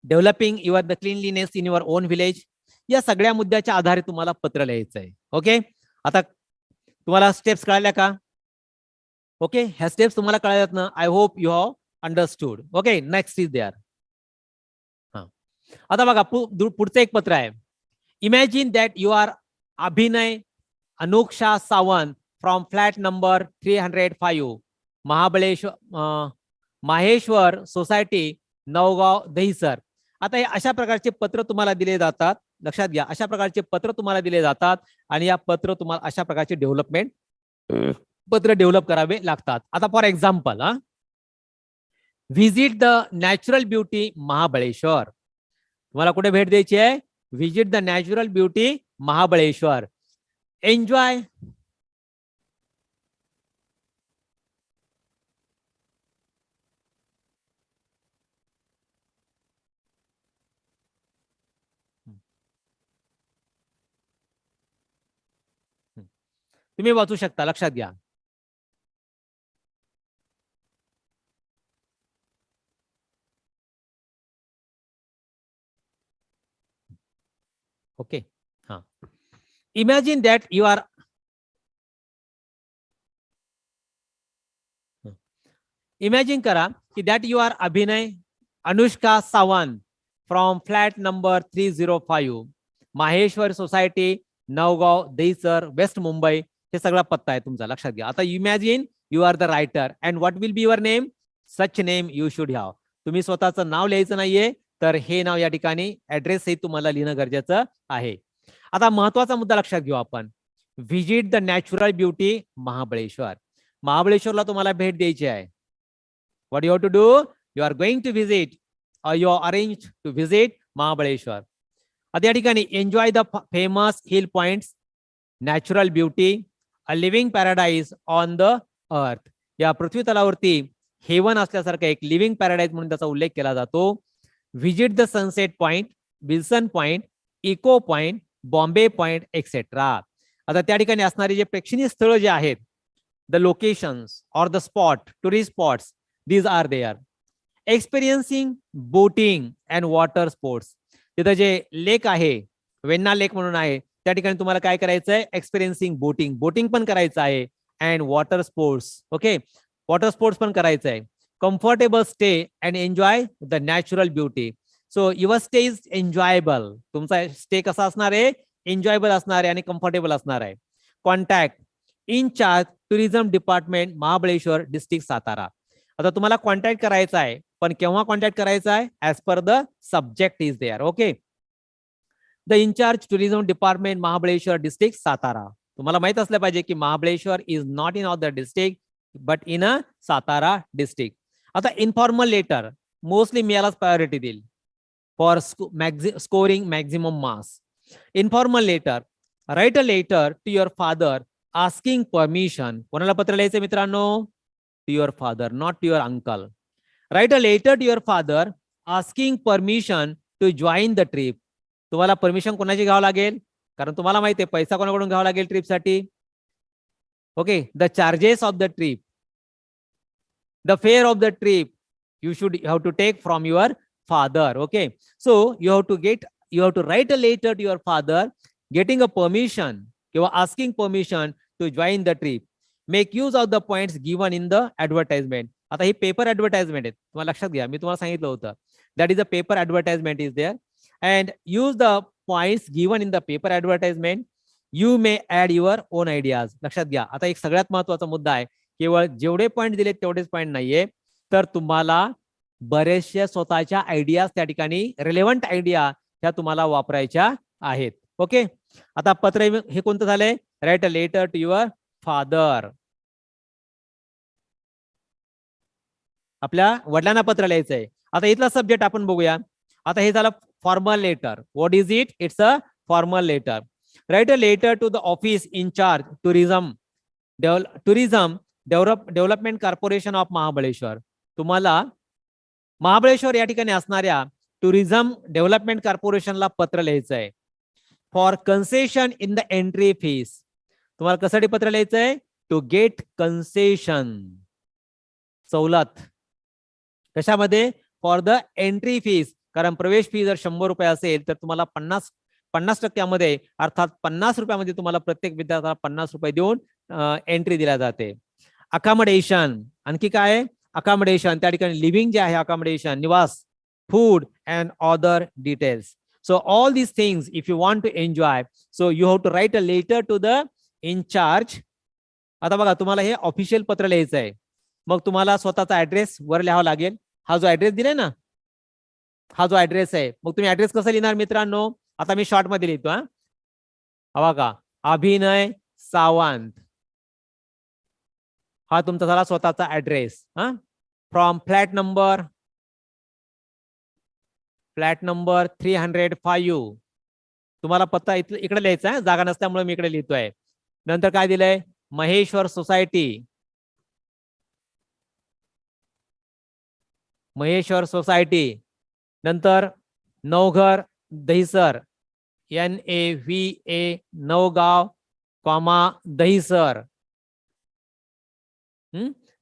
developing your the cleanliness in your own village. या सगळ्या मुद्द्याच्या आधारे तुम्हाला पत्र लिहायचंय. Okay. आता तुम्हाला steps कळल्या का? ओके. ह्या स्टेप्स तुम्हाला कळल्यात ना? I hope you have understood. Okay. Next is there. आता बघा पुढचं एक पत्र आहे. Imagine that you are Abhinay Anuksha Sawant from flat number 305 Maheshwar society Navgaon Dahisar. आता हे अशा प्रकारचे पत्र तुम्हाला दिले जातात. लक्षात घ्या, अशा प्रकारचे पत्र तुम्हाला दिले जातात आणि या पत्र तुम्हाला अशा प्रकारचे डेव्हलपमेंट पत्र डेव्हलप करावे लागतात. आता for example, visit the natural beauty Mahabaleshwar. तुम्हाला कुठे भेट द्यायची आहे? Visit the natural beauty Mahabaleshwar. Enjoy तुम्ही वाचू शकता, लक्षात घ्या. ओके, हा. Imagine that you are imagine करा की that you are Abhinay Anushka Sawant from flat number 305 Maheshwar society, Navgaon, Dahisar, west Mumbai. हे सगळा पत्ता आहे तुमचा, लक्षात घ्या. आता imagine you are the writer and what will be your name. Such name you should have. तुम्ही स्वतःचं नाव लिहायचं नाहीये, तर हे नाव या ठिकाणी ऍड्रेस सहित तुम्हाला लिहिणं गरजेचं आहे. आता महत्वाचा मुद्दा लक्षात घेऊ आपण. Visit the natural beauty Mahabaleshwar. महाबळेश्वरला तुम्हाला भेट द्यायची आहे. What you have to do? You are going to visit or you are arranged to visit Mahabaleshwar. आता या ठिकाणी enjoy the famous hill points, natural beauty, a living paradise on the earth. या पृथ्वी तलावरती haven असल्यासारखं एक living paradise म्हणून त्याचा उल्लेख केला जातो. Visit the sunset point, Wilson point, echo point, Bombay point etcetera. आता त्या ठिकाणी असणारे जे प्रेक्षणीय स्थळ जे आहेत, द लोकेशन्स और the spot, tourist spots, these are there. Experiencing boating and water sports. तिथं जे लेक आहे, वेण्णा लेक म्हणून आहे, त्या ठिकाणी तुम्हाला काय करायचं आहे, एक्सपिरियन्सिंग बोटिंग पण करायचं आहे and water sports. Okay, water sports पण करायचं आहे. Comfortable stay and enjoy the natural beauty. So your stay is enjoyable. तुमचा स्टे कसा असणार आहे, एन्जॉयबल असणार आहे आणि कम्फर्टेबल असणार आहे. Contact in charge tourism department, Mahabaleshwar district, Satara. आता तुम्हाला कॉन्टॅक्ट करायचा आहे, पण केव्हा कॉन्टॅक्ट करायचा आहे, as per the subject is there. Okay, the in-charge tourism department, Mahabaleshwar district, Satara. तुम्हाला माहित असलं पाहिजे की Mahabaleshwar is not in other district but in a Satara district. आता इन्फॉर्मल लेटर मोस्टली मी यालाच प्रायोरिटी देईल for scoring maximum marks. Informal letter, write a letter to your father asking permission. कोणाला पत्र लिहायचं मित्रांनो, to your father, not to your uncle. Write a letter to your father asking permission to join the trip. तुम्हाला permission कोणाची घ्यावं लागेल, कारण तुम्हाला माहिती आहे पैसा कोणाकडून घ्यावा लागेल ट्रिपसाठी. Okay, the charges of the trip, the fair of the trip you have to take from your father. Okay, so you have to write a letter to your father getting a permission किंवा asking permission to join the trip. Make use of the points given in the advertisement. आता ही paper advertisement आहे, तुम्हाला लक्षात घ्या, मी तुम्हाला सांगितलं होतं that is a paper advertisement is there and use the points given in the paper advertisement. You may add your own ideas. लक्षात घ्या, आता एक सगळ्यात महत्वाचा मुद्दा आहे, केवळ जेवढे पॉईंट दिलेत तेवढेच पॉईंट नाहीये, तर तुम्हाला बरेचशा स्वतःच्या आयडियाज त्या ठिकाणी, रिलेव्हंट आयडिया ह्या तुम्हाला वापरायच्या आहेत. ओके, आता पत्र हे कोणतं झालंय, write a letter to your father. आपल्या वडिलांना पत्र लिहायचंय. आता इथला सब्जेक्ट आपण बघूया. आता हे झालं formal letter. What is it, it's a formal letter. Write a letter to the office in charge tourism development corporation of Mahabaleshwar. तुम्हाला महाबळेश्वर या ठिकाणी असणाऱ्या टुरिझम डेव्हलपमेंट कॉर्पोरेशनला पत्र लिहायचं आहे for concession in the entry fees. तुम्हाला कशासाठी पत्र लिहायचंय, टू गेट कन्सेशन, सवलत. कशामध्ये, फॉर द एंट्री फीस. कारण प्रवेश फी जर 100 रुपये असेल तर तुम्हाला 50% अर्थात 50 रुपयामध्ये तुम्हाला प्रत्येक विद्यार्थ्याला 50 रुपये देऊन एंट्री दिल्या जाते. अकॉमोडेशन, आणखी काय, अकॉमोडेशन त्या ठिकाणी लिव्हिंग जे आहे, अकॉमोडेशन, निवास, food and other details. So all these things if you want to enjoy, so you have to write a letter to the in charge. आता बघा, तुम्हाला हे ऑफिशियल पत्र लिहायचं आहे, मग तुम्हाला स्वतःचा ऍड्रेस वर लिहावा लागेल. हा जो ऍड्रेस दिलाय ना, हा जो ऍड्रेस आहे, मग तुम्ही ऍड्रेस कसं लिहिणार मित्रांनो, आता मी शॉर्ट मध्ये लिहितो. हा बघा, अभिनय सावंत, हा तुमचा झाला स्वतःचा ऍड्रेस. From flat number 305. तुम्हाला पत्ता इकडे लिहायचा आहे, जागा नसल्यामुळे मी इकडे लिहितोय. नंतर काय दिलंय, महेश्वर सोसायटी, महेश्वर सोसायटी. नंतर नवघर, दहिसर, NAVA, नवगाव, कॉमा दहीसर.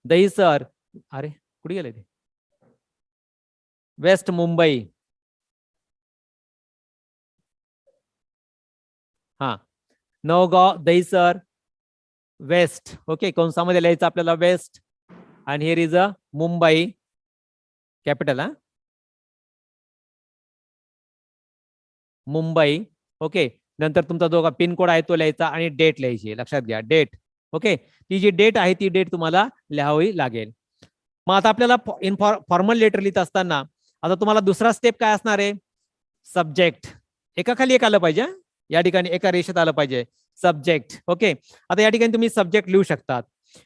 दहीसर, अरे कुठे गेले ते, वेस्ट मुंबई. हा, नवगाव दहीसर वेस्ट. ओके, कंसामध्ये लिहायचं आपल्याला वेस्ट. आणि here is a Mumbai capital. Mumbai. Okay, नंतर तुमचा जो पिनकोड आहे तो लिहायचा आणि डेट लिहायची. लक्षात घ्या डेट. ओके, ती जी डेट आहे ती डेट तुम्हाला लिहावी लागेल. मग आता आपल्याला फॉर्मल लेटर लिहित असताना आता तुम्हाला दुसरा स्टेप काय असणार आहे, सब्जेक्ट. एका खाली एक आलं पाहिजे, या ठिकाणी एका रेषेत आलं पाहिजे सब्जेक्ट. ओके, आता या ठिकाणी तुम्ही सब्जेक्ट लिहू शकतात.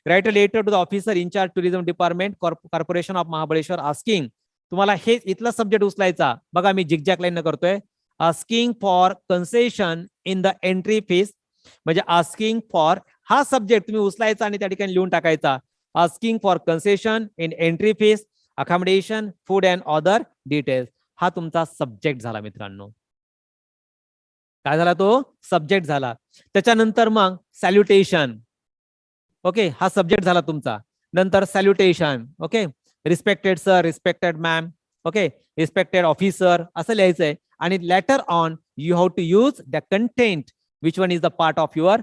Write a letter to the officer in charge tourism department corporation of Mahabaleshwar asking. तुम्हाला हे इथला सब्जेक्ट उचलायचा. बघा मी जिगजॅग लाईन करतोय. Asking for concession in the entry fees, म्हणजे आस्किंग फॉर हा सब्जेक्ट तुम्ही उचलायचा आणि त्या ठिकाणी लिहून टाकायचा. Asking for concession in entry fees, accommodation, food and other details. हा तुमचा सब्जेक्ट झाला मित्रांनो. काय झाला तो सब्जेक्ट झाला. त्याच्यानंतर मग सॅल्युटेशन. ओके, हा सब्जेक्ट झाला तुमचा. नंतर salutation. Okay, respected sir, respected ma'am. Okay, respected officer असं लिहायचंय. आणि letter on you have to use the content which one is the part of your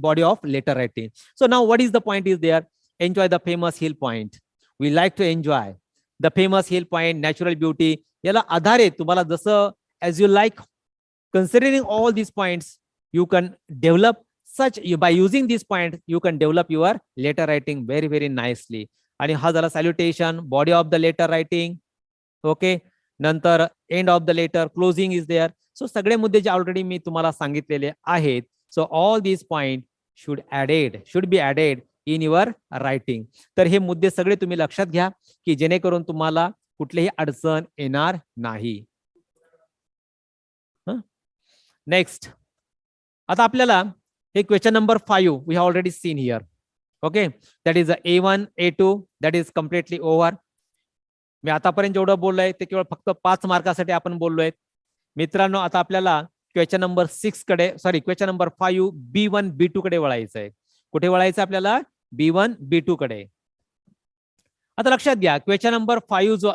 body of letter writing. So now what is the point is there, enjoy the famous hill point. We like to enjoy the famous hill point, natural beauty. याला आधारे तुम्हाला जसं as you like, considering all these points you can develop such, by using these points you can develop your letter writing very very nicely. आणि हा झाला salutation, body of the letter writing. Okay, नंतर end of the letter, closing is there. So सगळे मुद्दे जे already मी तुम्हाला सांगितलेले आहेत. So all these point should be added in your writing. तर हे मुद्दे सगळे तुम्ही लक्षात घ्या की जेणेकरून तुम्हाला कुठलीही अडचण येणार नाही. नेक्स्ट, आता आपल्याला हे question number 5 we have already seen here. Okay, that is A1 A2 that is completely over. मी आतापर्यंत जेवढं बोललोय ते केवळ फक्त 5 मार्कासाठी आपण बोललोय मित्रांनो. आता आपल्याला क्वेश्चन नंबर 6 कडे, sorry question number 5 B1 B2 कडे वळायचं आहे. कुठे वळायचं आपल्याला, B1 B2 कडे. आता लक्षात घ्या क्वेश्चन नंबर 5 जो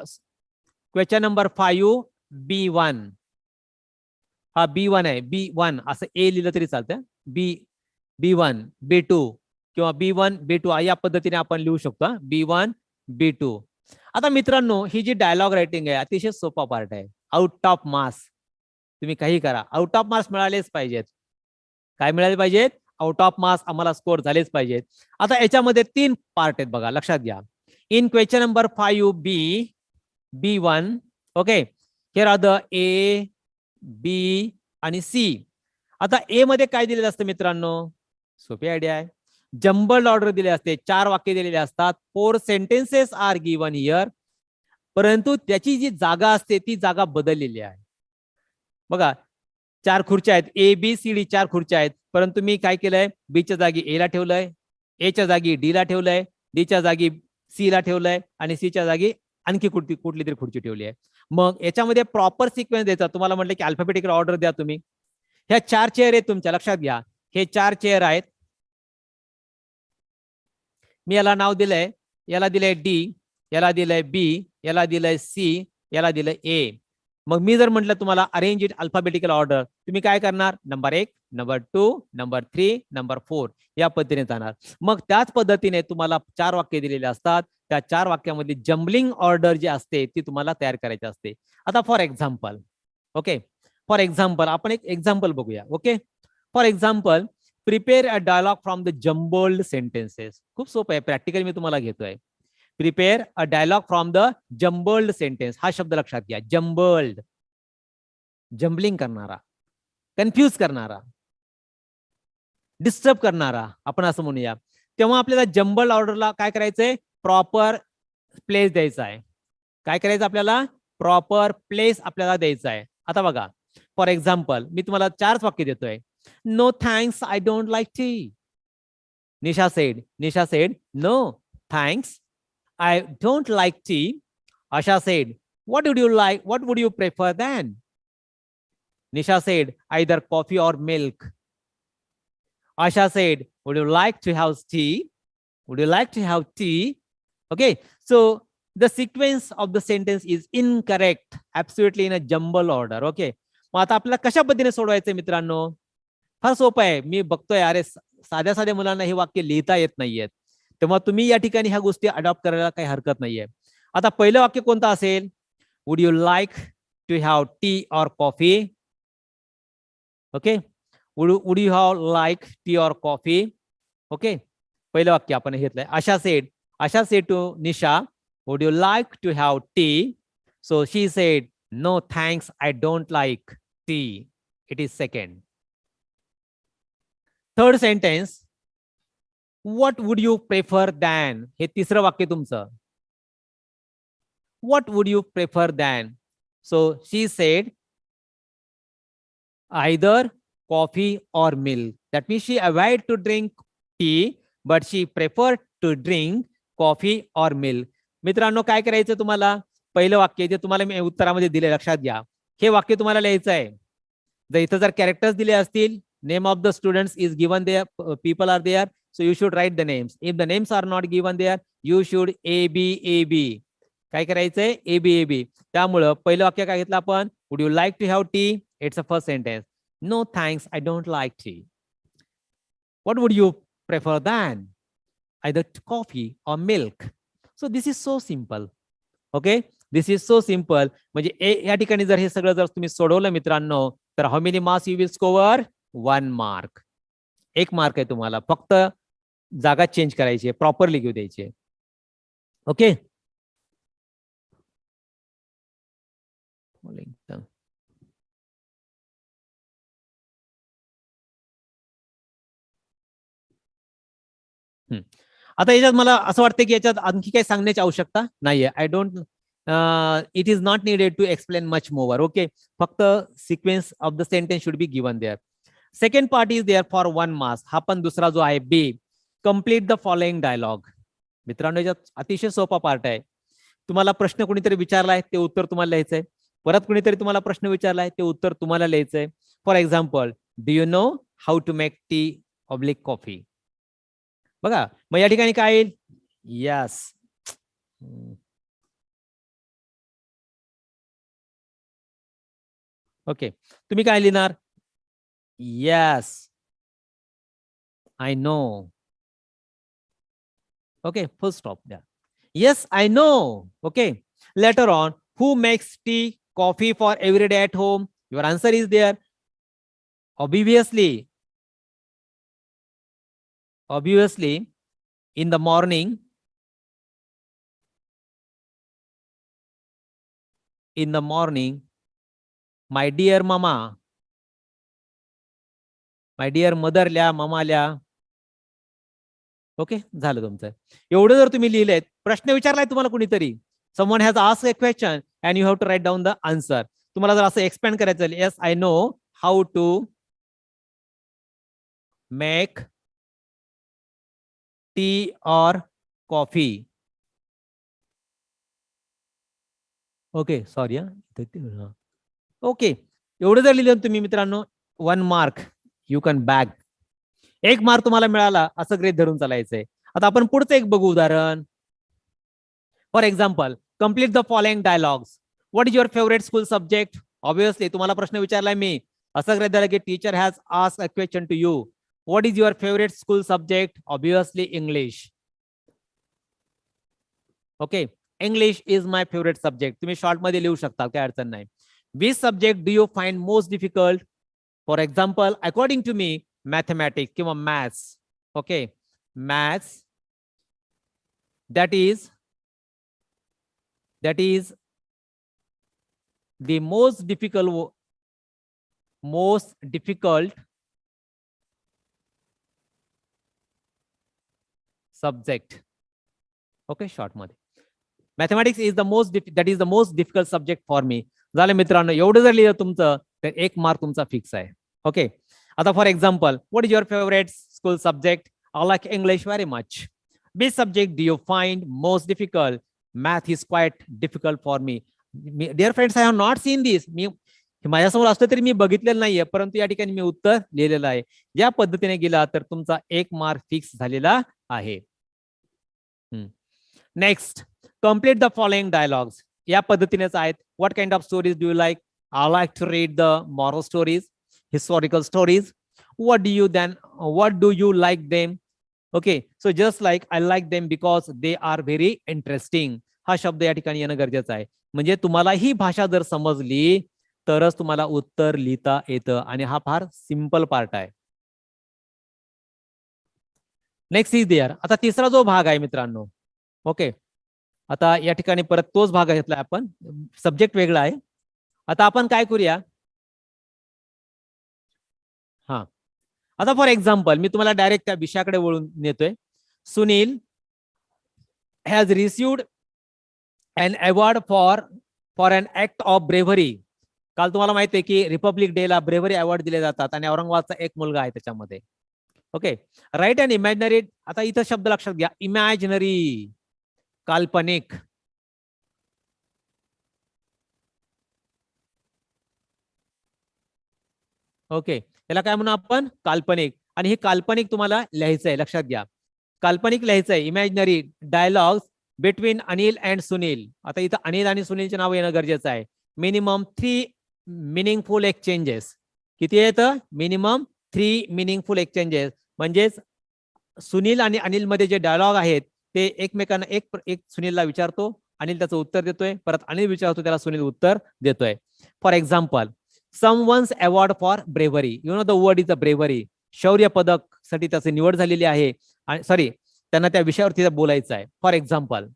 क्वेश्चन नंबर 5 B1, हा B1 आहे. B1 असं A लिहिलं तरी चालतं. B1 B2 किंवा B1 B2 या पद्धतीने आपण लिहू शकतो. B1 B2. आता मित्रांनो ही जी डायलॉग रायटिंग आहे अतिशय सोपा पार्ट आहे. आउट ऑफ मार्क्स तुम्ही काही करा, आउट ऑफ मार्क्स मिळालेच पाहिजेत. काय मिळाले पाहिजेत, आउट ऑफ मार्क्स आम्हाला स्कोर झालेच पाहिजेत. आता याच्यामध्ये 3 पार्ट आहेत बघा, लक्षात घ्या. In question number 5 B1, okay, here are the A, B आणि C. आता A मध्ये काय दिलेलं असतं मित्रांनो, सोपी आयडिया आहे. जम्बल्ड ऑर्डर दिले असते, 4 वाक्य दिलेले असतात. 4 सेंटेन्सेस आर गिवन हिअर. परंतु त्याची जी जागा असते ती जागा बदललेली आहे. बघा 4 खुर्च्या आहेत, ABCD 4 खुर्च्या आहेत. परंतु मी काय केलंय, B च्या जागी A ला ठेवलंय, A च्या जागी D ला ठेवलंय, D च्या जागी C ला ठेवलंय आणि C च्या जागी आणखी कुठली तरी खुर्ची ठेवली आहे. मग याच्यामध्ये प्रॉपर सिक्वेन्स द्यायचा. तुम्हाला म्हटलं की अल्फाबेटिकल ऑर्डर द्या तुम्ही. ह्या 4 चेअर आहेत तुमच्या, लक्षात घ्या हे 4 चेअर आहेत. मी याला नाव दिलंय, याला दिलंय D, याला दिलंय B, याला दिलंय C, याला दिलंय A. मग मी जर म्हटलं तुम्हाला अरेंज इट अल्फाबेटिकल ऑर्डर, तुम्ही काय करणार, नंबर 1, नंबर 2, नंबर 3, नंबर 4 या पद्धतीने जाणार. मग त्याच पद्धतीने तुम्हाला 4 वाक्य दिलेले असतात. त्या 4 वाक्यामध्ये जम्बलिंग ऑर्डर जी असते ती तुम्हाला तयार करायची असते. आता for example, okay, for example आपण एक एक्झाम्पल बघूया. Okay, for example prepare a dialogue from the jumbled sentences. खूप सोपं आहे, प्रॅक्टिकल मी तुम्हाला घेतोय. Prepare a dialogue from the jumbled sentence. हा शब्द लक्षात घ्या, जम्बल्ड, जम्बलिंग करणारा, कन्फ्यूज करणारा, डिस्टर्ब करणारा आपण असं म्हणूया. तेव्हा आपल्याला जम्बल्ड ऑर्डरला काय करायचंय, प्रॉपर प्लेस द्यायचा आहे. काय करायचं आपल्याला, प्रॉपर प्लेस आपल्याला द्यायचा आहे. आता बघा फॉर एक्झाम्पल मी तुम्हाला 4 वाक्य देतोय. No thanks, I don't like tea. Nisha said no thanks, I don't like tea. Asha said, what would you like? What would you prefer then? Nisha said, either coffee or milk. Asha said, would you like to have tea? Would you like to have tea? Okay, so the sequence of the sentence is incorrect, absolutely in a jumble order. Okay, मग आता आपल्याला कशा पद्धतीने सोडवायचं मित्रांनो? फार सोपं आहे. मी बघतोय अरे साध्या साध्या मुलांना हे वाक्य लिहिता येत नाहीयेत, तेव्हा तुम्ही या ठिकाणी ह्या गोष्टी अडॉप्ट करायला काही हरकत नाहीये. आता पहिलं वाक्य कोणतं असेल? Would you like to have tea or coffee? Okay, would you have like tea or coffee? Okay, पहिलं वाक्य आपण घेतलंय. Asha said to Nisha, would you like to have tea? So she said, no thanks, I don't like tea. It is second. Third sentence, what would you prefer than? हे तिसरं वाक्य तुमचं. What would you prefer than? So she said, either coffee or milk. That means she avoided to drink tea, but she preferred to drink coffee और milk. मित्रांनो काय करायचं तुम्हाला? पहिलं वाक्य जे तुम्हाला मी उत्तरामध्ये दिले, लक्षात घ्या, हे वाक्य तुम्हाला लिहायचं आहे. जर इथं जर कॅरेक्टर्स दिले असतील, name of the students is given there, people are there, so you should write the names. If the names are not given there, you should ABAB. काय करायचंय? ABAB. त्यामुळं पहिलं वाक्य काय घेतलं आपण? Would you like to have tea? It's a first sentence. No thanks, I don't like tea. What would you prefer than? Either coffee or milk. So this is so simple. Okay, this is so simple. म्हणजे या ठिकाणी जर हे सगळं जर तुम्ही सोडवलं मित्रांनो, तर how many marks you will score? 1 mark. 1 mark आहे तुम्हाला. फक्त जागा चेंज करायची आहे, प्रॉपरली घेऊ द्यायची. ओके, आता याच्यात मला असं वाटतं की याच्यात आणखी काही सांगण्याची आवश्यकता नाहीये. I don't, it is not needed to explain much more. Okay, फक्त sequence of the sentence should be given there. Second part is there for 1 marks. हा पण दुसरा जो आहे B, complete the following dialogue. मित्रांनो याच्यात अतिशय सोपा पार्ट आहे. तुम्हाला प्रश्न कोणीतरी विचारलाय, ते उत्तर तुम्हाला लिहायचंय. परत कोणीतरी तुम्हाला प्रश्न विचारलाय, ते उत्तर तुम्हाला लिहायचंय. For example, do you know how to make tea oblique coffee? बघा, मग या ठिकाणी काय येईल? यस. ओके, तुम्ही काय लिहिणार? Yes, I know. Okay, full stop द्या. Yes, I know. Okay, letter on, who makes tea coffee for every day at home? Your answer is there. Obviously, in the morning, my dear mama, my dear mother ल्या, mama ल्या. Okay, झालं तुमचं. एवढं जर तुम्ही लिहिलंय, प्रश्न विचारलाय तुम्हाला कुणीतरी, someone has asked a question and you have to write down the answer. तुम्हाला जर असं एक्सप्लेन करायचं, yes, I know how to make tea or coffee. Okay, sorry. Okay, एवढं जर लिहिलं तुम्ही मित्रांनो, 1 mark you can bag. 1 mark तुम्हाला मिळाला असं ग्रेड धरून चालायचंय. आता आपण पुढचं एक बघू उदाहरण. For example, complete the following dialogues. What is your favourite school subject? Obviously तुम्हाला प्रश्न विचारलाय मी, असं ग्रेड धरलं की teacher has asked a question to you. What is your favorite school subject? Obviously English. Okay, English is my favorite subject. तुम्ही short मध्ये लिहू शकता, काय अडचण नाही. Which subject do you find most difficult? For example, according to me, mathematics किंवा maths. Okay, maths. That is the most difficult subject. Okay, short मध्ये. Mathematics is the most difficult subject for me. झालं मित्रांनो, एवढं जर लिहिलं तुमचं तर 1 mark तुमचा फिक्स आहे. ओके, आता for example, what is your favourite school subject? I like English very much. Which subject do you find most difficult? Math is quite difficult for me. Dear friends, I have not seen this. हे माझ्यासमोर असलं तरी मी बघितलेलं नाहीये, परंतु या ठिकाणी मी उत्तर लिहिलेलं आहे. या पद्धतीने गेला तर तुमचा 1 मार्क फिक्स झालेला आहे. Next, complete the following dialogues. या पद्धतीनेच आहेत. What kind of stories do you like? I like to read the moral stories, historical stories. What do you like them? Okay, so just like I like them because they are very interesting. हा शब्द या ठिकाणी येणं गरजेचं आहे. म्हणजे तुम्हाला ही भाषा जर समजली तरच तुम्हाला उत्तर लिहिता येतं आणि हा फार सिंपल पार्ट आहे. Next is there. आता तिसरा जो भाग आहे मित्रांनो, ओके, आता या ठिकाणी परत तोच भाग घेतलाय आपण, सब्जेक्ट वेगळा आहे. आता आपण काय करूया, हा, आता फॉर एक्झाम्पल मी तुम्हाला डायरेक्ट त्या विषयाकडे वळून नेतोय. Sunil has received an award for an act of bravery. काल तुम्हाला माहिती आहे की रिपब्लिक डे ला ब्रेव्हरी अवॉर्ड दिले जातात आणि औरंगाबादचा एक मुलगा आहे त्याच्यामध्ये. Okay, write and imaginary. आता इथं शब्द लक्षात घ्या, इमॅजिनरी, काल्पनिक. ओके, याला काय म्हणू आपण? काल्पनिक. आणि हे काल्पनिक तुम्हाला लिहायचं आहे, लक्षात घ्या. काल्पनिक लिहायचं आहे, imaginary dialogues between Anil and Sunil. आता इथं अनिल आणि सुनीलचे नाव येणं गरजेचं आहे. Minimum 3 meaningful exchanges. किती आहेत? Minimum 3 meaningful exchanges. म्हणजेच सुनील आणि अनिल मध्ये जे डायलॉग आहेत ते एकमेकांना, एक सुनीलला विचारतो, अनिल त्याचं उत्तर देतोय, परत अनिल विचारतो, त्याला सुनील उत्तर देतोय. For example, someone's award for bravery. You know the word is a bravery. शौर्य पदक साठी त्याची निवड झालेली आहे. सॉरी, त्यांना त्या विषयावरती बोलायचं आहे. For example,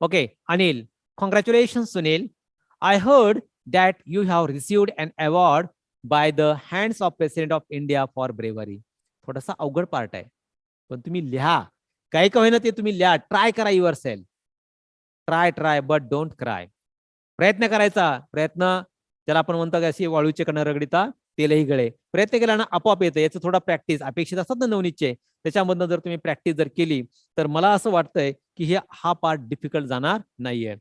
okay, Anil, congratulation Sunil, I heard that you have received an award by the hands of president of India for bravery. थोडासा अवघड पार्ट आहे, पण तुम्ही लिहा, काही का होईना ते तुम्ही लिहा. ट्राय करा your self. Try but don't cry. प्रयत्न करायचा. प्रयत्न ज्याला आपण म्हणतो की अशी वाळूचे कण रगडिता तेलही गळे. प्रयत्न केला ना आपोआप येतं. याचं थोडा प्रॅक्टिस अपेक्षित असतात ना नवनीतचे, त्याच्यामधनं जर तुम्ही प्रॅक्टिस जर केली तर मला असं वाटतंय की हा पार्ट डिफिकल्ट जाणार नाहीये.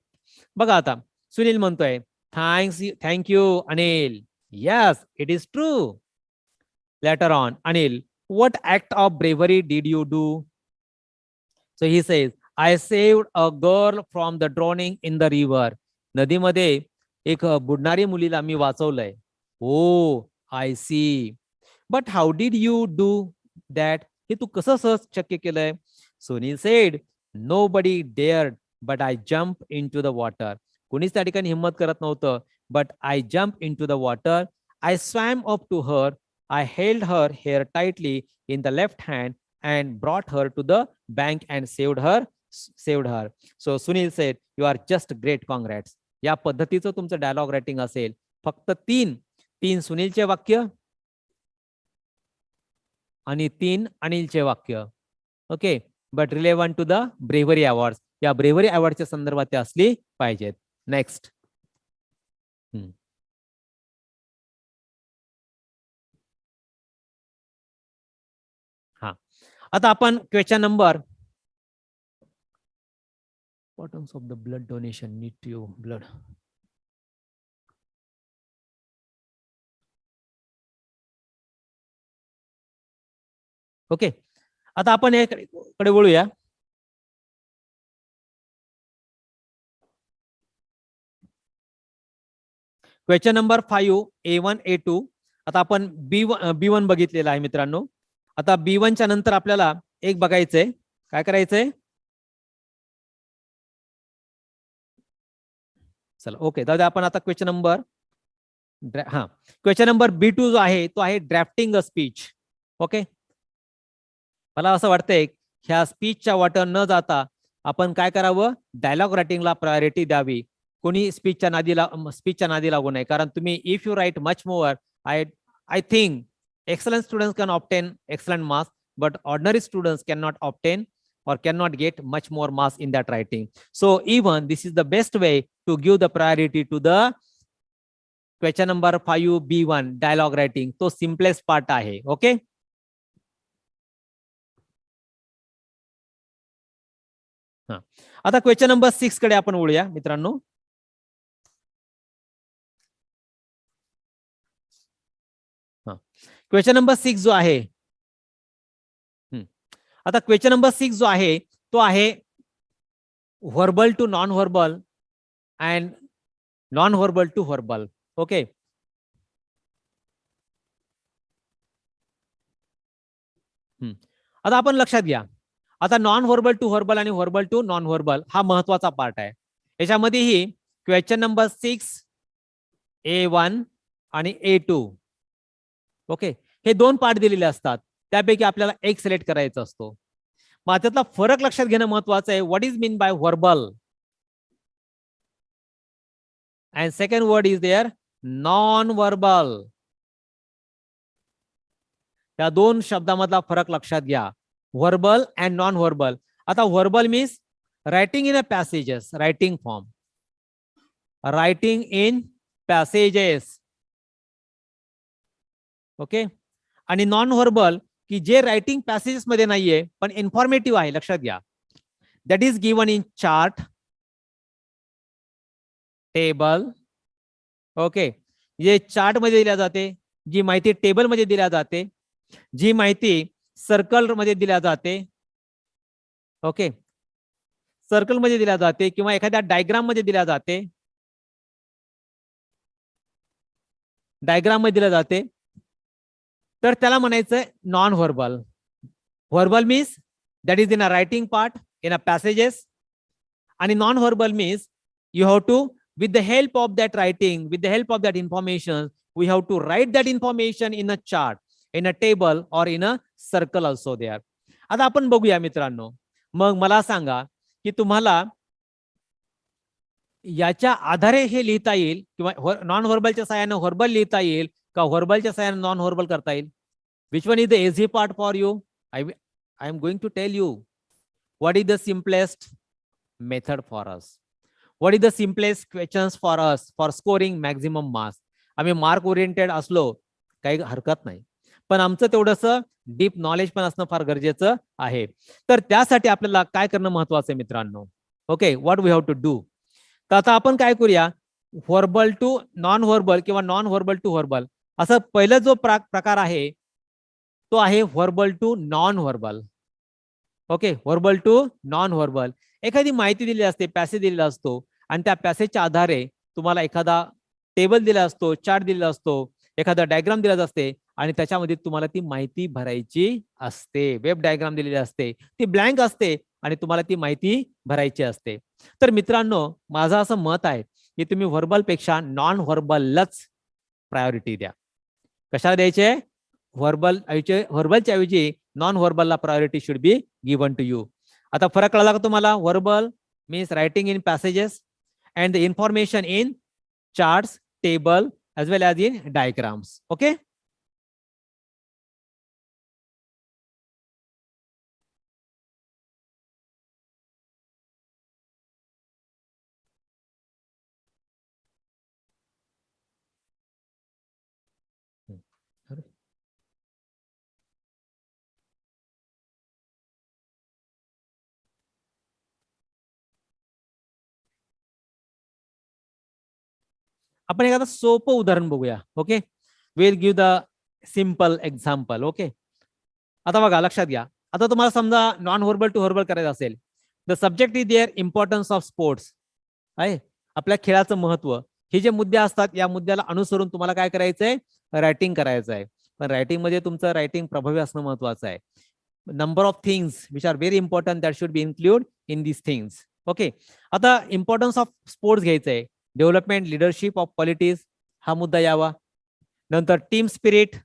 बघा आता सुनील म्हणतोय, thank you Anil. Yes, it is true. Later on, Anil, what act of bravery did you do? So he says, I saved a girl from the drowning in the river. नदीमध्ये एक बुडणारी मुलीला मी वाचवलंय. Oh, I see. But how did you do that? हे तू कसं सहज शक्य केलंय? Sunil said, nobody dared but I jump in to the water. कोणीच त्या ठिकाणी हिंमत करत नव्हतं, but I jump in to the water. I swam up to her. I held her hair tightly in the left hand and brought her to the bank and saved her. So Sunil said, you are just great, congrats. या पद्धतीचं तुमचं dialogue writing असेल. फक्त 3 सुनीलचे वाक्य आणि 3 अनिलचे वाक्य. Okay, but relevant to the bravery award. या ब्रेव्हरी अवॉर्डच्या संदर्भात ते असली पाहिजेत. नेक्स्ट, आता आपण question number, importance of the blood donation, need to blood. Okay, आता आपण याकडे वळूया. Question number 5, A1 A2. आता आपण B1 बघितलेला आहे मित्रांनो. आता B1 च्या नंतर आपल्याला एक बघायचंय. काय करायचंय? चला, ओके, दादा आपण आता question number, question number B2 जो आहे तो आहे ड्राफ्टिंग अ स्पीच. ओके, मला असं वाटतंय ह्या स्पीचच्या वाटेवर न जाता आपण काय करावं? डायलॉग रायटिंगला प्रायोरिटी द्यावी. कोणी स्पीचच्या नादी लागू नये. कारण तुम्ही if you write much more, I think excellent students can obtain excellent marks, but ordinary students cannot obtain or cannot get much more marks in that writing. So even this is the best way to give the priority to the question number 5 B1 dialogue writing. तो simplest part आहे. Okay, आता question number 6 कडे आपण वळूया मित्रांनो. Question number 6 जो आहे, आता क्वेश्चन नंबर 6 जो आहे तो आहे verbal to non verbal and non verbal to verbal. Okay, आता आपण लक्षात घ्या, आता नॉन व्हर्बल टू व्हर्बल आणि व्हर्बल टू नॉन व्हर्बल हा महत्वाचा पार्ट आहे. याच्यामध्येही क्वेश्चन नंबर 6 A1 आणि A2, ओके, हे दोन पार्ट दिलेले असतात. त्यापैकी आपल्याला एक सिलेक्ट करायचा असतो. मग त्यातला फरक लक्षात घेणं महत्वाचं आहे. What is mean by verbal and second word is there non verbal. त्या दोन शब्दामधला फरक लक्षात घ्या, व्हर्बल अँड नॉन व्हर्बल. आता verbal means writing in a passages, writing form, writing in passages. Okay, आणि नॉन व्हर्बल की जे रायटिंग पॅसेजेस मध्ये नाहीये पण इन्फॉर्मेटिव्ह आहे. लक्षात घ्या, that is given in chart, table. Okay, जे चार्ट मध्ये दिल्या जाते, जी माहिती टेबल मध्ये दिल्या जाते, जी माहिती सर्कल मध्ये दिल्या जाते, ओके, सर्कल मध्ये दिल्या जाते किंवा एखाद्या डायग्राम मध्ये दिल्या जाते, डायग्राम मध्ये दिल्या जाते, तर त्याला म्हणायचं non verbal. Verbal means that is in a writing part, in a passages. आणि non verbal means you have to, with the help of that writing, with the help of that information, we have to write that information in a chart, in a table or in a circle also there. आता आपण बघूया मित्रांनो, मग मला सांगा की तुम्हाला याच्या आधारे हे लिहिता येईल किंवा नॉन व्हर्बलच्या सहाय्याने व्हर्बल लिहिता येईल का व्हर्बलच्या सहाय्याने नॉन व्हर्बल करता येईल? Which one is the easy part for you? I am going to tell you what is the simplest method for us. What is the simplest questions for us for scoring maximum marks? आम्ही mark oriented असलो काही हरकत नाही, पण आमचं तेवढंसं deep knowledge पण असणं फार गरजेचं आहे. तर त्यासाठी आपल्याला काय करणं महत्वाचं आहे मित्रांनो? Okay, what we have to do. तर आता आपण काय करूया, व्हर्बल टू नॉन व्हर्बल किंवा नॉन व्हर्बल टू व्हर्बल असं पहिला जो प्रकार आहे तो आहे verbal to non verbal. Okay, verbal to non verbal. एखादी माहिती दिली असते, पॅसेज दिलेला असतो आणि त्या पॅसेजच्या आधारे तुम्हाला एखादा टेबल दिला असतो, चार्ट दिलेला असतो, एखादा डायग्राम दिला असते आणि त्याच्यामध्ये तुम्हाला ती माहिती भरायची असते. वेब डायग्राम दिलेली असते, ती ब्लँक असते आणि तुम्हाला ती माहिती भरायची असते. तर मित्रांनो, माझं असं मत आहे की तुम्ही व्हर्बल पेक्षा नॉन व्हर्बललाच प्रायोरिटी द्या. कशाला द्यायचे? व्हर्बलच्या ऐवजी नॉन व्हर्बलला priority should be given to you. आता फरक कळला का तुम्हाला? Verbal means writing in passages and the information in charts, table as well as in diagrams. Okay, आपण एखादं सोपं उदाहरण बघूया. Okay, will give the simple example. Okay, आता बघा, लक्षात घ्या. आता तुम्हाला समजा नॉन व्हर्बल टू व्हर्बल करायचं असेल, the subject is there importance of sports आहे, आपल्या खेळाचं महत्व. हे जे मुद्दे असतात या मुद्द्याला अनुसरून तुम्हाला काय करायचंय? रायटिंग करायचं आहे. पण रायटिंग मध्ये तुमचं रायटिंग प्रभावी असणं महत्वाचं आहे. Number of things which are very important that should be include in this things. Okay, आता इम्पॉर्टन्स ऑफ स्पोर्ट्स घ्यायचं आहे, डेव्हलपमेंट, लिडरशिप ऑफ क्वालिटीज हा मुद्दा यावा. नंतर टीम स्पिरिट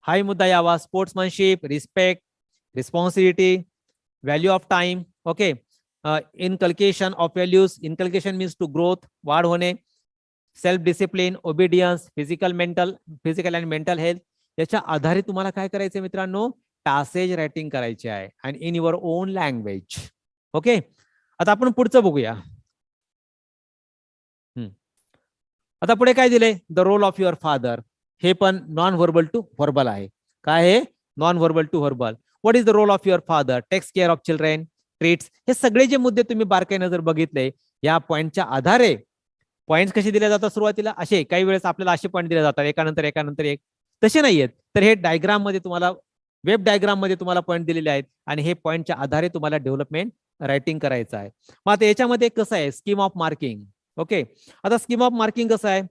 हाही मुद्दा यावा. Sportsmanship, respect, responsibility, value of time. Okay, inculcation of values. Inculcation means to growth, वाढ होणे. Self discipline, obedience, physical and mental health. याच्या आधारे तुम्हाला काय करायचं मित्रांनो? पॅसेज रायटिंग करायचे आहे आणि in your own language. Okay, आता आपण पुढचं बघूया. आता पुढे काय दिले? The role of your father. हे पण नॉन व्हर्बल टू व्हर्बल आहे. काय आहे? Non verbal to verbal. What is the role of your father? Takes care of children, treats. हे सगळे जे मुद्दे तुम्ही बारकाईने जर बघितले, या पॉइंटच्या आधारे पॉइंट कसे दिले जातात सुरुवातीला? असे काही वेळेस आपल्याला असे पॉइंट दिले जातात एकानंतर एक. तसे नाहीयेत. तर हे डायग्राम मध्ये तुम्हाला, वेब डायग्राम मध्ये तुम्हाला पॉईंट दिलेले आहेत आणि हे पॉईंटच्या आधारे तुम्हाला डेव्हलपमेंट रायटिंग करायचं आहे. मग आता याच्यामध्ये कसं आहे, स्कीम ऑफ मार्किंग. ओके, आता स्कीम ऑफ मार्किंग कसं आहे,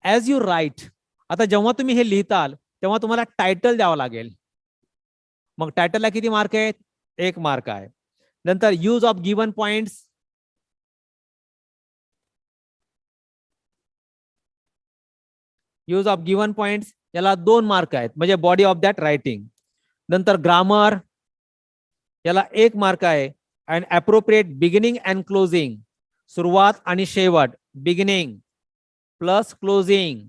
ऍज यू राईट, आता जेव्हा तुम्ही हे लिहिताल तेव्हा तुम्हाला टायटल द्यावं लागेल. मग टायटलला किती मार्क आहेत, 1 मार्क आहे. नंतर use of given points, use of given points याला 2 मार्क आहेत, म्हणजे बॉडी ऑफ दॅट रायटिंग. नंतर ग्रामर याला 1 मार्क आहे. And appropriate beginning and closing, सुरुवात आणि शेवट, बिगिनिंग प्लस क्लोजिंग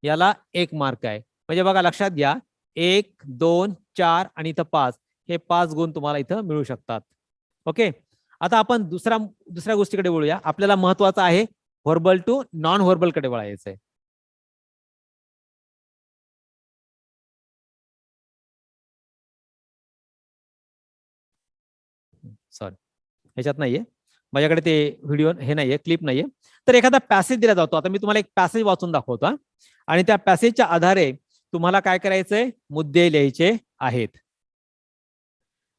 याला 1 मार्क आहे. म्हणजे बघा लक्षात घ्या, 1, 2, 4 आणि इथं 5, हे 5 गुण तुम्हाला इथं मिळू शकतात. ओके, आता आपण दुसऱ्या गोष्टीकडे वळूया. आपल्याला महत्वाचं आहे व्हर्बल टू नॉन व्हर्बल कडे वळायचं आहे. सॉरी, ह्याच्यात नाहीये माझ्याकडे, ते व्हिडिओ हे नाहीये, क्लिप नाहीये. तर एखादा पॅसेज दिला जातो. आता मी तुम्हाला एक पॅसेज वाचून दाखवतो आणि त्या पॅसेजच्या आधारे तुम्हाला काय करायचंय, मुद्दे लिहायचे आहेत.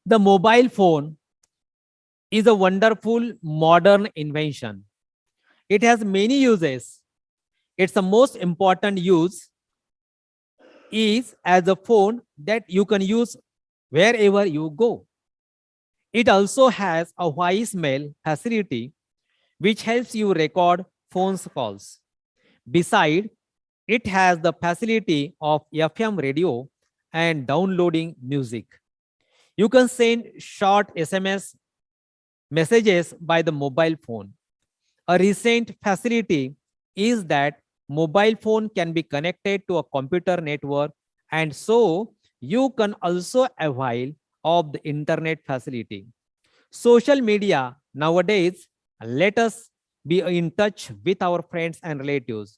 The mobile phone is a wonderful modern invention. It has many uses. Its the most important use is as a phone that you can use wherever you go. It also has a voicemail facility which helps you record phone calls. Besides, it has the facility of FM radio and downloading music. You can send short SMS messages by the mobile phone. A recent facility is that mobile phone can be connected to a computer network, and so you can also avail of the internet facility. Social media nowadays let us be in touch with our friends and relatives.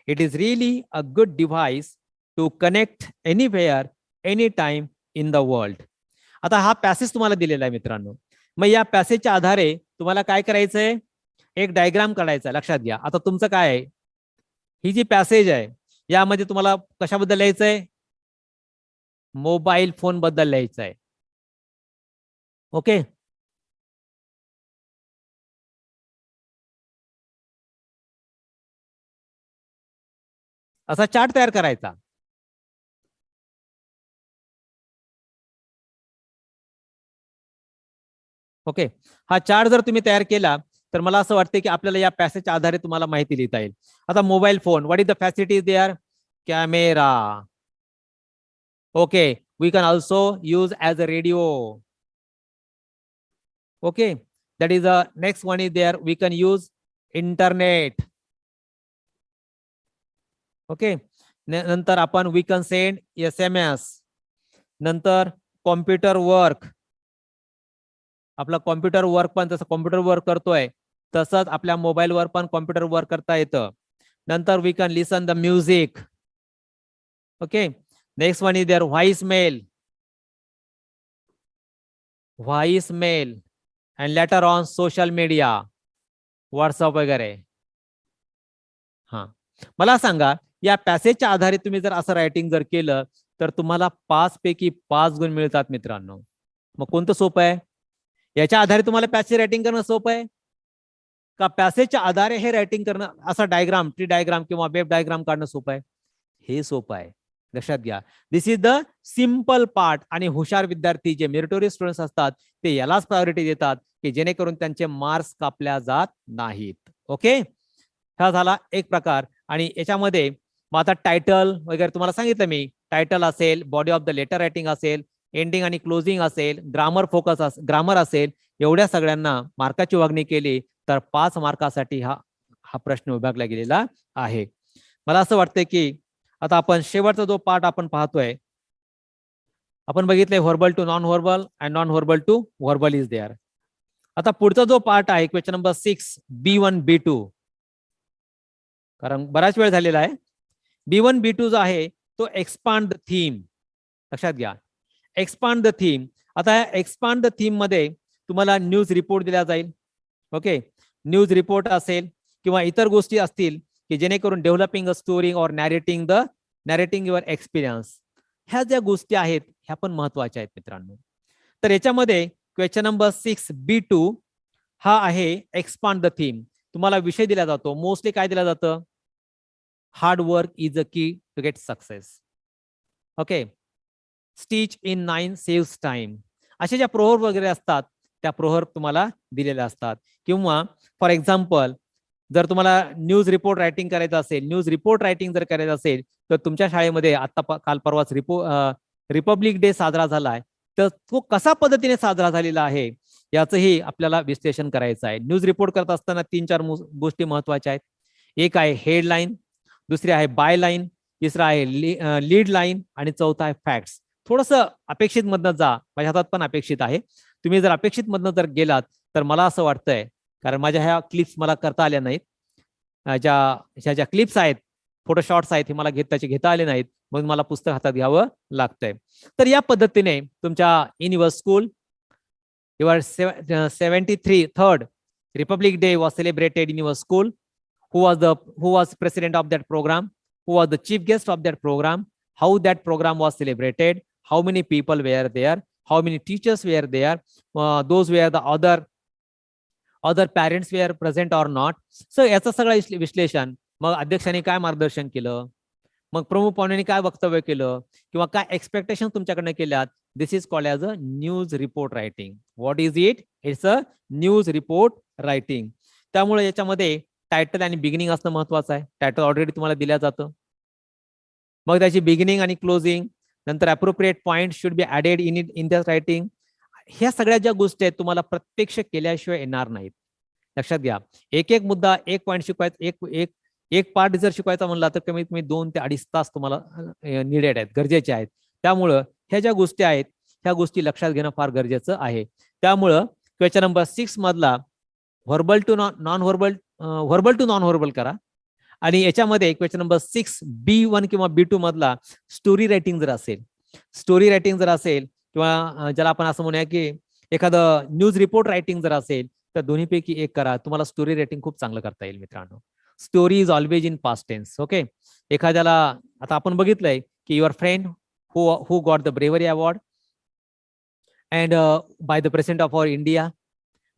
It is really a good device to connect anywhere, anytime in the world. आता हा passage तुम्हाला दिलेला आहे मित्रांनो. मग या पॅसेजच्या आधारे तुम्हाला काय करायचंय, एक डायग्राम काढायचा. लक्षात घ्या, आता तुमचं काय आहे, ही जी पॅसेज आहे यामध्ये तुम्हाला कशाबद्दल लिहायचंय, मोबाईल फोन बद्दल लिहायचं आहे. ओके, असा चार्ट तयार करायचा. ओके, हा चार्ट जर तुम्ही तयार केला तर मला असं वाटतं की आपल्याला या पॅसेजच्या आधारे तुम्हाला माहिती लिहिता येईल. आता mobile phone, what is the facilities there, camera. Okay, we can also use as a radio. Okay, that is the next one is there, we can use internet. Okay, नंतर आपण we can send SMS. नंतर computer work, आपला computer work पण जसं computer work करतोय तसंच आपल्या मोबाईलवर पण कॉम्प्युटर वर्क करता येतं. नंतर we can listen the music. Okay, next one is there voice mail, voice mail and letter on social media, WhatsApp वगैरे. हा, मला सांगा या पॅसेजच्या आधारे तुम्ही जर असं रायटिंग जर केलं तर तुम्हाला 5 पैकी 5 गुण मिळतात मित्रांनो. मग कोणतं सोपं आहे, याच्या आधारे तुम्हाला पॅसेज रायटिंग करणं सोपं आहे का पॅसेजच्या आधारे हे रायटिंग करणं, असा डायग्राम, ट्री डायग्राम किंवा वेब डायग्राम काढणं सोपं आहे? हे सोपं आहे, लक्षात घ्या. This is the simple part. आणि हुशार विद्यार्थी जे मेरिटोरियस स्टुडंट्स असतात ते यालाच प्रायोरिटी देतात की जेणेकरून त्यांचे मार्क्स कापल्या जात नाहीत. ओके, हा झाला एक प्रकार. आणि याच्यामध्ये मग आता टायटल वगैरे तुम्हाला सांगितलं मी, टायटल असेल, body of the letter writing असेल, एंडिंग आणि क्लोजिंग असेल, ग्रामर असेल, एवढ्या सगळ्यांना मार्काची वागणी केली तर 5 मार्कासाठी हा प्रश्न विभागला गेलेला आहे. मला असं वाटतंय की आता आपण शेवटचा जो पार्ट आपण पाहतोय, आपण बघितलंय verbal to non verbal and non verbal to verbal is there. आता पुढचा जो पार्ट आहे क्वेश्चन नंबर 6, B1 B2, कारण बराच वेळ झालेला आहे. B1 B2 जो आहे तो एक्सपांड द थीम. लक्षात घ्या, एक्सपांड द थीम. आता एक्सपांड द थीम मध्ये तुम्हाला न्यूज रिपोर्ट दिला जाईल. ओके, न्यूज रिपोर्ट असेल किंवा इतर गोष्टी असतील की जेणेकरून डेव्हलपिंग अ स्टोरी और नॅरेटिंग द नॅरेटिंग युअर एक्सपिरियन्स. ह्या ज्या गोष्टी आहेत ह्या पण महत्वाच्या आहेत मित्रांनो. तर याच्यामध्ये क्वेश्चन नंबर 6B2 हा आहे एक्सपांड द थीम. तुम्हाला विषय दिला जातो. मोस्टली काय दिलं जातं? Hard work is a key to get success. Okay. Stitch in 9 saves time. अशा ज्या प्रोहर वगैरे असतात त्या प्रोहर तुम्हाला दिलेल्या असतात. किंवा फॉर एक्झाम्पल जर तुम्हाला न्यूज रिपोर्ट रायटिंग करायचं असेल, न्यूज रिपोर्ट रायटिंग जर करायचं असेल तर तुमच्या शाळेमध्ये आता काल परवाच रिपब्लिक डे साजरा झालाय, तर तो कसा पद्धतीने साजरा झालेला आहे याचंही आपल्याला विश्लेषण करायचं आहे. न्यूज रिपोर्ट करत असताना 3-4 गोष्टी महत्वाच्या आहेत. एक आहे हेडलाईन, दुसरी आहे बाय लाईन, तिसरा आहे लीड लाईन आणि चौथा आहे फॅक्ट्स. थोडंसं अपेक्षित मधनं जा. माझ्या हातात पण अपेक्षित आहे. तुम्ही जर अपेक्षित मधनं जर गेलात तर मला असं वाटतंय, कारण माझ्या ह्या क्लिप्स मला करता आल्या नाहीत, ज्या क्लिप्स आहेत, फोटो शॉट्स आहेत, हे मला घेता आले नाहीत, म्हणून मला पुस्तक हातात घ्यावं लागतंय. तर या पद्धतीने तुमच्या in your school your 73rd Republic day was celebrated in your school. who was president of that program, who was the chief guest of that program, how that program was celebrated, how many people were there, how many teachers were there, those were the other parents were present or not. So याचं सगळं विश्लेषण, मग अध्यक्षांनी काय मार्गदर्शन केलं, मग प्रमुख पाहुण्यांनी काय वक्तव्य केलं किंवा काय एक्सपेक्टेशन तुमच्याकडनं केल्यात, this is called as a news report writing. What is it? It's a news report writing. त्यामुळे याच्यामध्ये टायटल आणि बिगिनिंग असणं महत्वाचं आहे. टायटल ऑलरेडी तुम्हाला दिलं जातं. मग त्याची बिगिनिंग आणि क्लोजिंग, नंतर appropriate point should be added in the writing. ह्या सगळ्या ज्या गोष्टी आहेत तुम्हाला प्रत्यक्ष केल्याशिवाय येणार नाहीत. लक्षात घ्या. एक मुद्दा, एक पॉइंट शिकवायचा, एक पार्ट जर शिकवायचा म्हणला तर कमीत कमी 2 ते 2.5 तास तुम्हाला निडेड आहेत, गरजेचे आहेत. त्यामुळं ह्या ज्या गोष्टी आहेत ह्या गोष्टी लक्षात घेणं फार गरजेचं आहे. त्यामुळं क्वेश्चन नंबर 6 मधला व्हर्बल टू नॉन व्हर्बल करा. आणि याच्यामध्ये क्वेश्चन नंबर 6B1 किंवा B2 मधला स्टोरी रायटिंग जर असेल किंवा ज्याला आपण असं म्हणूया की एखादं न्यूज रिपोर्ट रायटिंग जर असेल तर दोन्हीपैकी एक करा. तुम्हाला स्टोरी रायटिंग खूप चांगलं करता येईल मित्रांनो. Story is always in past tense. Okay. एखाद्याला आता आपण बघितलंय की your friend who got the bravery award and by the president of our India.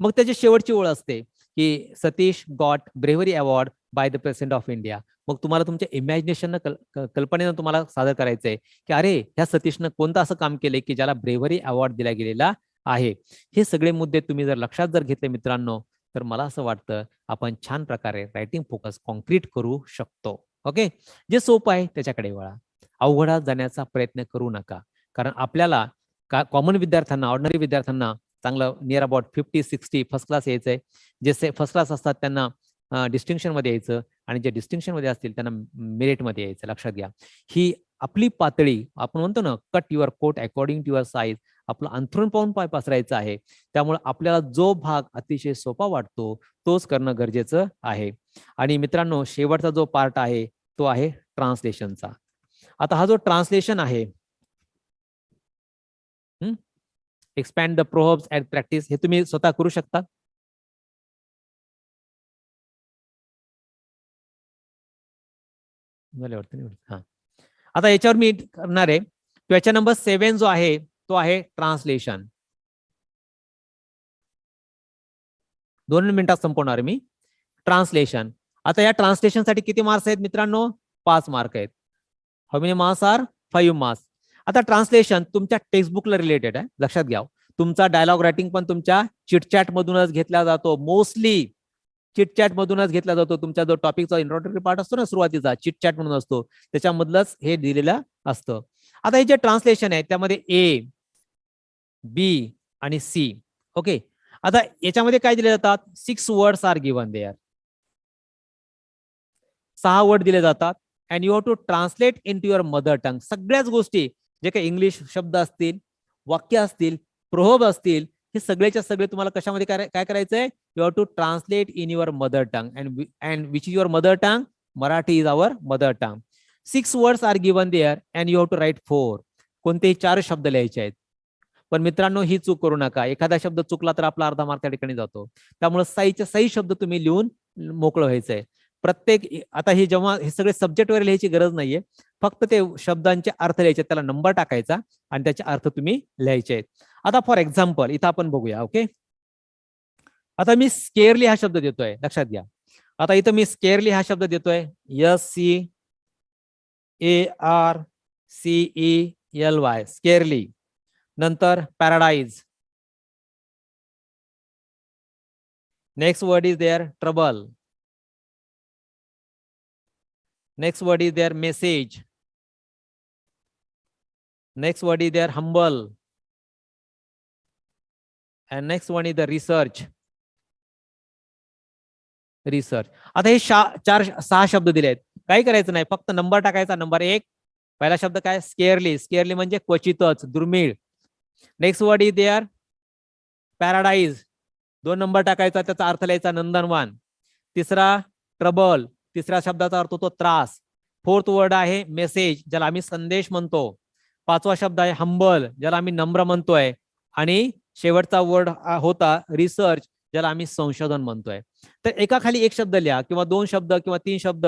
मग त्याची शेवटची ओळ असते की Satish got bravery award by the president of India. मग तुम्हाला तुमच्या इमॅजिनेशननं कल्पनेनं तुम्हाला सादर करायचंय की अरे ह्या सतीशनं कोणतं असं काम केलंय की ज्याला ब्रेव्हरी अवॉर्ड दिला गेलेला आहे. हे सगळे मुद्दे तुम्ही जर लक्षात जर घेतले मित्रांनो तर मला असं वाटतं आपण छान प्रकारे रायटिंग फोकस कॉन्क्रीट करू शकतो. ओके. जे सोपं आहे त्याच्याकडे वळा. अवघडात जाण्याचा प्रयत्न करू नका. कारण आपल्याला कॉमन विद्यार्थ्यांना, ऑर्डिनरी विद्यार्थ्यांना चांगलं नियर अबाउट 50-60 फर्स्ट क्लास यायचंय. जे फर्स्ट क्लास असतात त्यांना डिस्टिंक्शन मध्ये यायचं आणि जे डिस्टिंक्शन मध्ये असतील त्यांना मेरिट मध्ये यायचं. लक्षात घ्या. ही आपली पातळी, आपण म्हणतो ना cut your coat according to your size, आपलं अंथरूण पाहून पाय पसरायचं आहे. त्यामुळे आपल्याला जो भाग अतिशय सोपा वाटतो तोच करणं गरजेचं आहे. आणि मित्रांनो शेवटचा जो पार्ट आहे तो आहे ट्रान्सलेशनचा. आता हा जो ट्रान्सलेशन आहे, expand the proverbs at practice, हे तुम्ही स्वतः करू शकता. हा. आता याच्यावर मी करणार आहे. क्वेश्चन नंबर 7 जो आहे तो आहे ट्रान्सलेशन. 2 मिनिटात संपवणार मी ट्रान्सलेशन. आता या ट्रान्सलेशन साठी किती मार्क्स आहेत मित्रांनो? 5 मार्क आहेत. How many marks are? 5 marks. आता ट्रान्सलेशन तुमच्या टेक्स्टबुकला रिलेटेड आहे. लक्षात घ्या. तुमचा डायलॉग रायटिंग पण तुमच्या चिटचॅट मधूनच घेतला जातो. मोस्टली चिटचॅट मधूनच घेतला जातो. तुमचा जो टॉपिकचा इंट्रोडक्टरी पार्ट असतो ना सुरुवातीचा, चिटचॅट म्हणून असतो, त्याच्यामधलंच हे दिलेलं असतं. आता हे जे ट्रान्सलेशन आहे त्यामध्ये A, B आणि C. ओके. आता याच्यामध्ये काय दिले जातात? 6 words are given there. 6 word दिले जातात and you have to translate into your mother tongue. सगळ्याच गोष्टी जे काही इंग्लिश शब्द असतील, वाक्य असतील, प्रोव्हर्ब असतील, हे सगळेच्या सगळे तुम्हाला कशामध्ये काय करायचंय? You have to translate in your mother tongue and which is your mother tongue? Marathi is our mother tongue. 6 words are given there and you have to write 4. कोणतेही 4 शब्द लिहायचे आहेत. पण मित्रांनो ही चूक करू नका. एखादा शब्द चुकला तर आपला अर्धा मार्क त्या ठिकाणी जातो. त्यामुळे सहीच्या सही शब्द तुम्ही लिहून मोकळं व्हायचंय. प्रत्येक आता हे जेव्हा हे सगळे सब्जेक्टवर लिहायची गरज नाहीये, फक्त ते शब्दांचे अर्थ लिहायचे, त्याला नंबर टाकायचा आणि त्याचे अर्थ तुम्ही लिहायचे आहेत. आता फॉर एक्झाम्पल इथं आपण बघूया. ओके, आता मी स्केअरली हा शब्द देतोय, लक्षात घ्या. आता इथं मी स्केअरली हा शब्द देतोय, SCARCELY, स्केअरली. नंतर paradise. Next word is there trouble. Next word is their message. Next word is their humble. And next one is the research. Research. आता हे 6 शब्द दिले आहेत. काही करायचं नाही, फक्त नंबर टाकायचा. नंबर 1, पहिला शब्द काय? स्केअरली. स्केअरली म्हणजे क्वचितच, दुर्मिळ. Next word is there paradise. 2 number टाकायचा, त्याचा अर्थ लिहायचा नंदनवन. तिसरा ट्रबल, तिसऱ्या शब्दाचा अर्थ होतो त्रास. 4th वर्ड आहे मेसेज, ज्याला आम्ही संदेश म्हणतो. 5वा शब्द आहे हंबल, ज्याला आम्ही नम्र म्हणतोय. आणि शेवटचा वर्ड होता रिसर्च, ज्याला आम्ही संशोधन म्हणतोय. तर एका खाली एक शब्द लिहा, किंवा 2 शब्द किंवा 3 शब्द.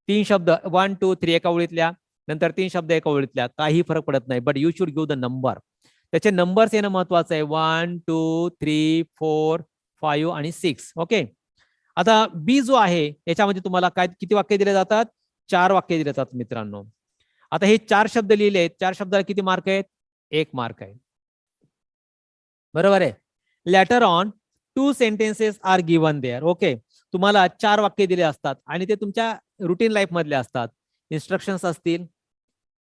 3 शब्द 1 2 3 एका ओळीतल्या, नंतर 3 शब्द एका ओळीतल्या, काही फरक पडत नाही. But you should give the number. त्याचे नंबर्स येणं महत्वाचं आहे. 1 2 3 4 5 आणि 6. ओके, आता बी जो आहे याच्यामध्ये तुम्हाला काय किती वाक्य दिले जातात? 4 वाक्य दिले जातात मित्रांनो. आता हे 4 शब्द लिहिले, 4 शब्दाला किती मार्क आहेत? 1 मार्क आहे. बरोबर आहे. Letter on 2 sentences are given there. Okay, तुम्हाला 4 वाक्य दिले असतात आणि ते तुमच्या रुटीन लाईफ मधले असतात. इन्स्ट्रक्शन्स असतील,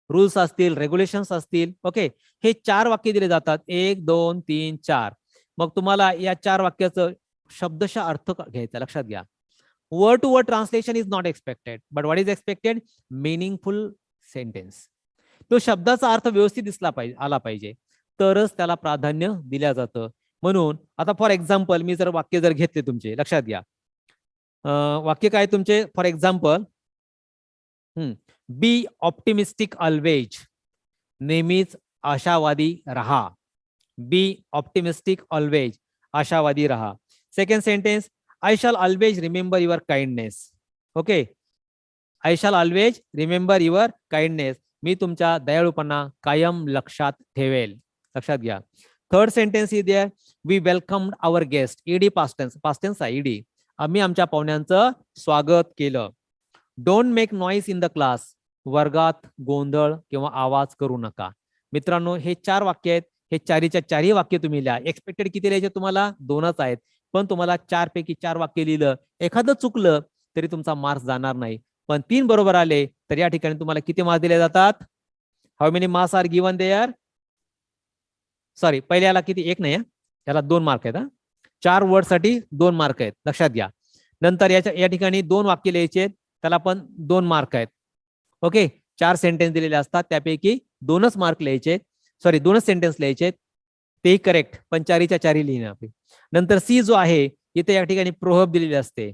रूल्स असतील, रेग्युलेशन्स असतील. ओके, हे 4 वाक्य दिले जातात. 1 2 3 4. मग तुम्हाला या 4 वाक्याचं शब्दशः अर्थ घ्यायचा. लक्षात घ्या, word to word translation is not expected, but what is expected? Meaningful sentence. तो शब्दाचा अर्थ व्यवस्थित दिसला पाहिजे, आला पाहिजे, तरच त्याला प्राधान्य दिल्या जातं. म्हणून आता फॉर एक्झाम्पल मी जर वाक्य जर घेतले तुमचे, लक्षात घ्या. वाक्य काय तुमचे? For example, be optimistic always. नेहमीच आशावादी रहा. बी ऑप्टिमिस्टिक ऑलवेज, आशावादी रहा. Second sentence, I shall always remember your kindness. Okay, I shall always remember your kindness. मी तुमच्या दयाळूपणा कायम लक्षात ठेवेल. लक्षात घ्या. Third sentence is there, we welcomed our guest. ED past tense आहे ईडी. आम्ही आमच्या पाहुण्यांचं स्वागत केलं. Don't make noise in the class. वर्गात गोंधळ किंवा आवाज करू नका. मित्रांनो, हे 4 वाक्य आहेत. हे 4च्या 4ही वाक्य तुम्ही लिहा. एक्सपेक्टेड किती लिहायचे तुम्हाला? 2च आहेत. पण तुम्हाला 4 पैकी 4 वाक्य लिहिलं, एखादं चुकलं तरी तुमचा मार्क्स जाणार नाही. पण 3 बरोबर आले तर या ठिकाणी तुम्हाला किती मार्क्स दिले जातात? How many marks are given there? Sorry, पहिल्याला किती? 1 नाही, याला 2 मार्क आहेत. 4 वर्ड साठी 2 मार्क आहेत, लक्षात घ्या. नंतर या ठिकाणी 2 वाक्य लिहायचे, त्याला पण 2 मार्क आहेत. ओके, 4 सेंटेन्स दिलेले असतात, त्यापैकी 2च मार्क लिहायचे. सॉरी, 2च सेंटेन्स लिहायचे, तेही करेक्ट, पण 4च्या 4ही लिहिणे आपली. नंतर सी जो आहे, इथे या ठिकाणी प्रोहब दिलेली असते.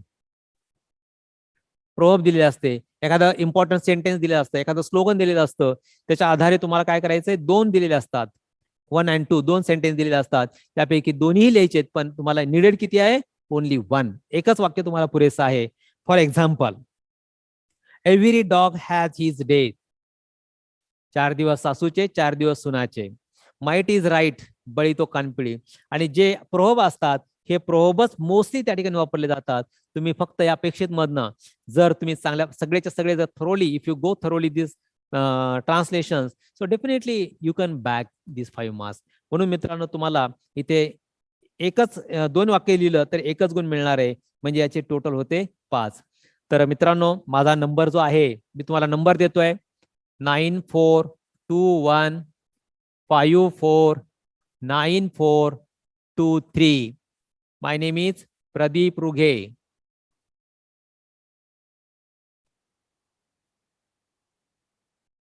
प्रोहब दिलेले असते, एखादं इम्पॉर्टंट सेंटेन्स दिलेलं असतं, एखादं स्लोगन दिलेलं असतं. त्याच्या आधारे तुम्हाला काय करायचंय? 2 दिलेले असतात. 1 and 2, 2 सेंटेन्स दिलेले असतात. त्यापैकी 2ही लिहायचे, पण तुम्हाला निडेड किती आहे? ओनली 1. एकच वाक्य तुम्हाला पुरेसं आहे. For example, every dog has his day. 4 दिवस सासूचे, 4 दिवस सुनाचे. माइट इज राईट, बळी तो कानपिळी. आणि जे प्रोहब असतात, हे प्रोहबच मोस्टली त्या ठिकाणी वापरले जातात. तुम्ही फक्त या अपेक्षित मधनं जर तुम्ही चांगल्या सगळेच्या सगळे जर thoroughly, if you go thoroughly this translation, so definitely you can back this 5 marks. म्हणून मित्रांनो, तुम्हाला इथे एकच 2 वाक्य लिहिलं तर 1च गुण मिळणार आहे, म्हणजे याचे टोटल होते 5. तर मित्रांनो, माझा नंबर जो आहे, मी तुम्हाला नंबर देतोय 9421549423. माय नेम इज प्रदीप रुघे.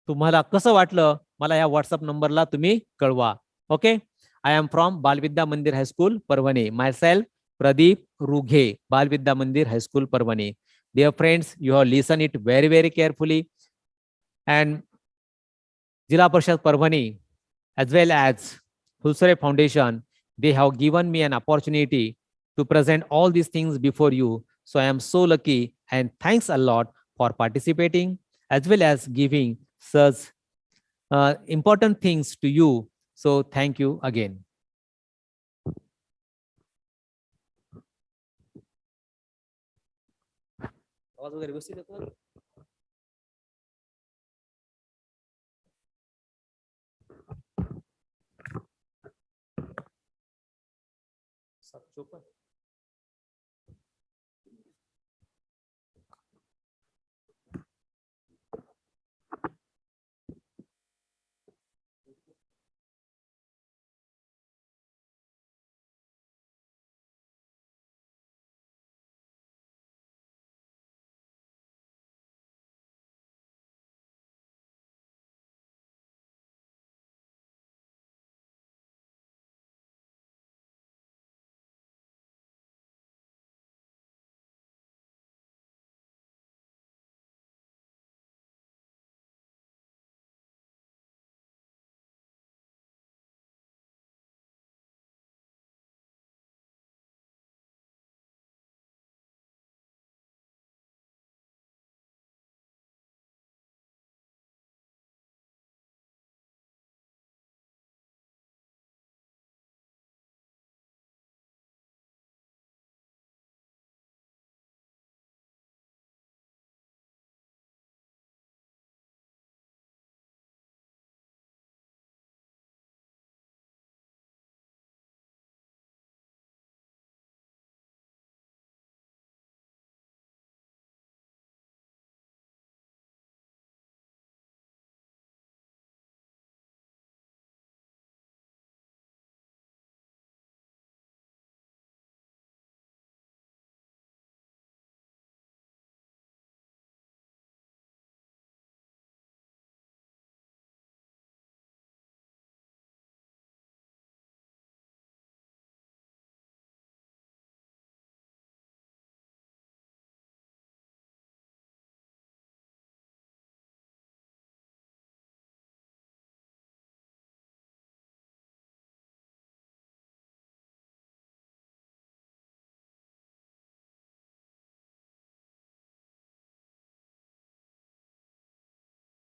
तुम्हाला कसं वाटलं मला या व्हॉट्सअप नंबरला तुम्ही कळवा. Okay, I am from Balvidya मंदिर हायस्कूल परभणी. माय सेल्फ प्रदीप रुघे, बालविद्या मंदिर high school Parbhani. Dear friends, you have listened it very, very carefully. And Jila Parishad Parvani, as well as Hulsare Foundation, they have given me an opportunity to present all these things before you. So I am so lucky, and thanks a lot for participating as well as giving such important things to you. So thank you again. आवाज वगैरे व्यवस्थित येतो ना? सात चोपन्न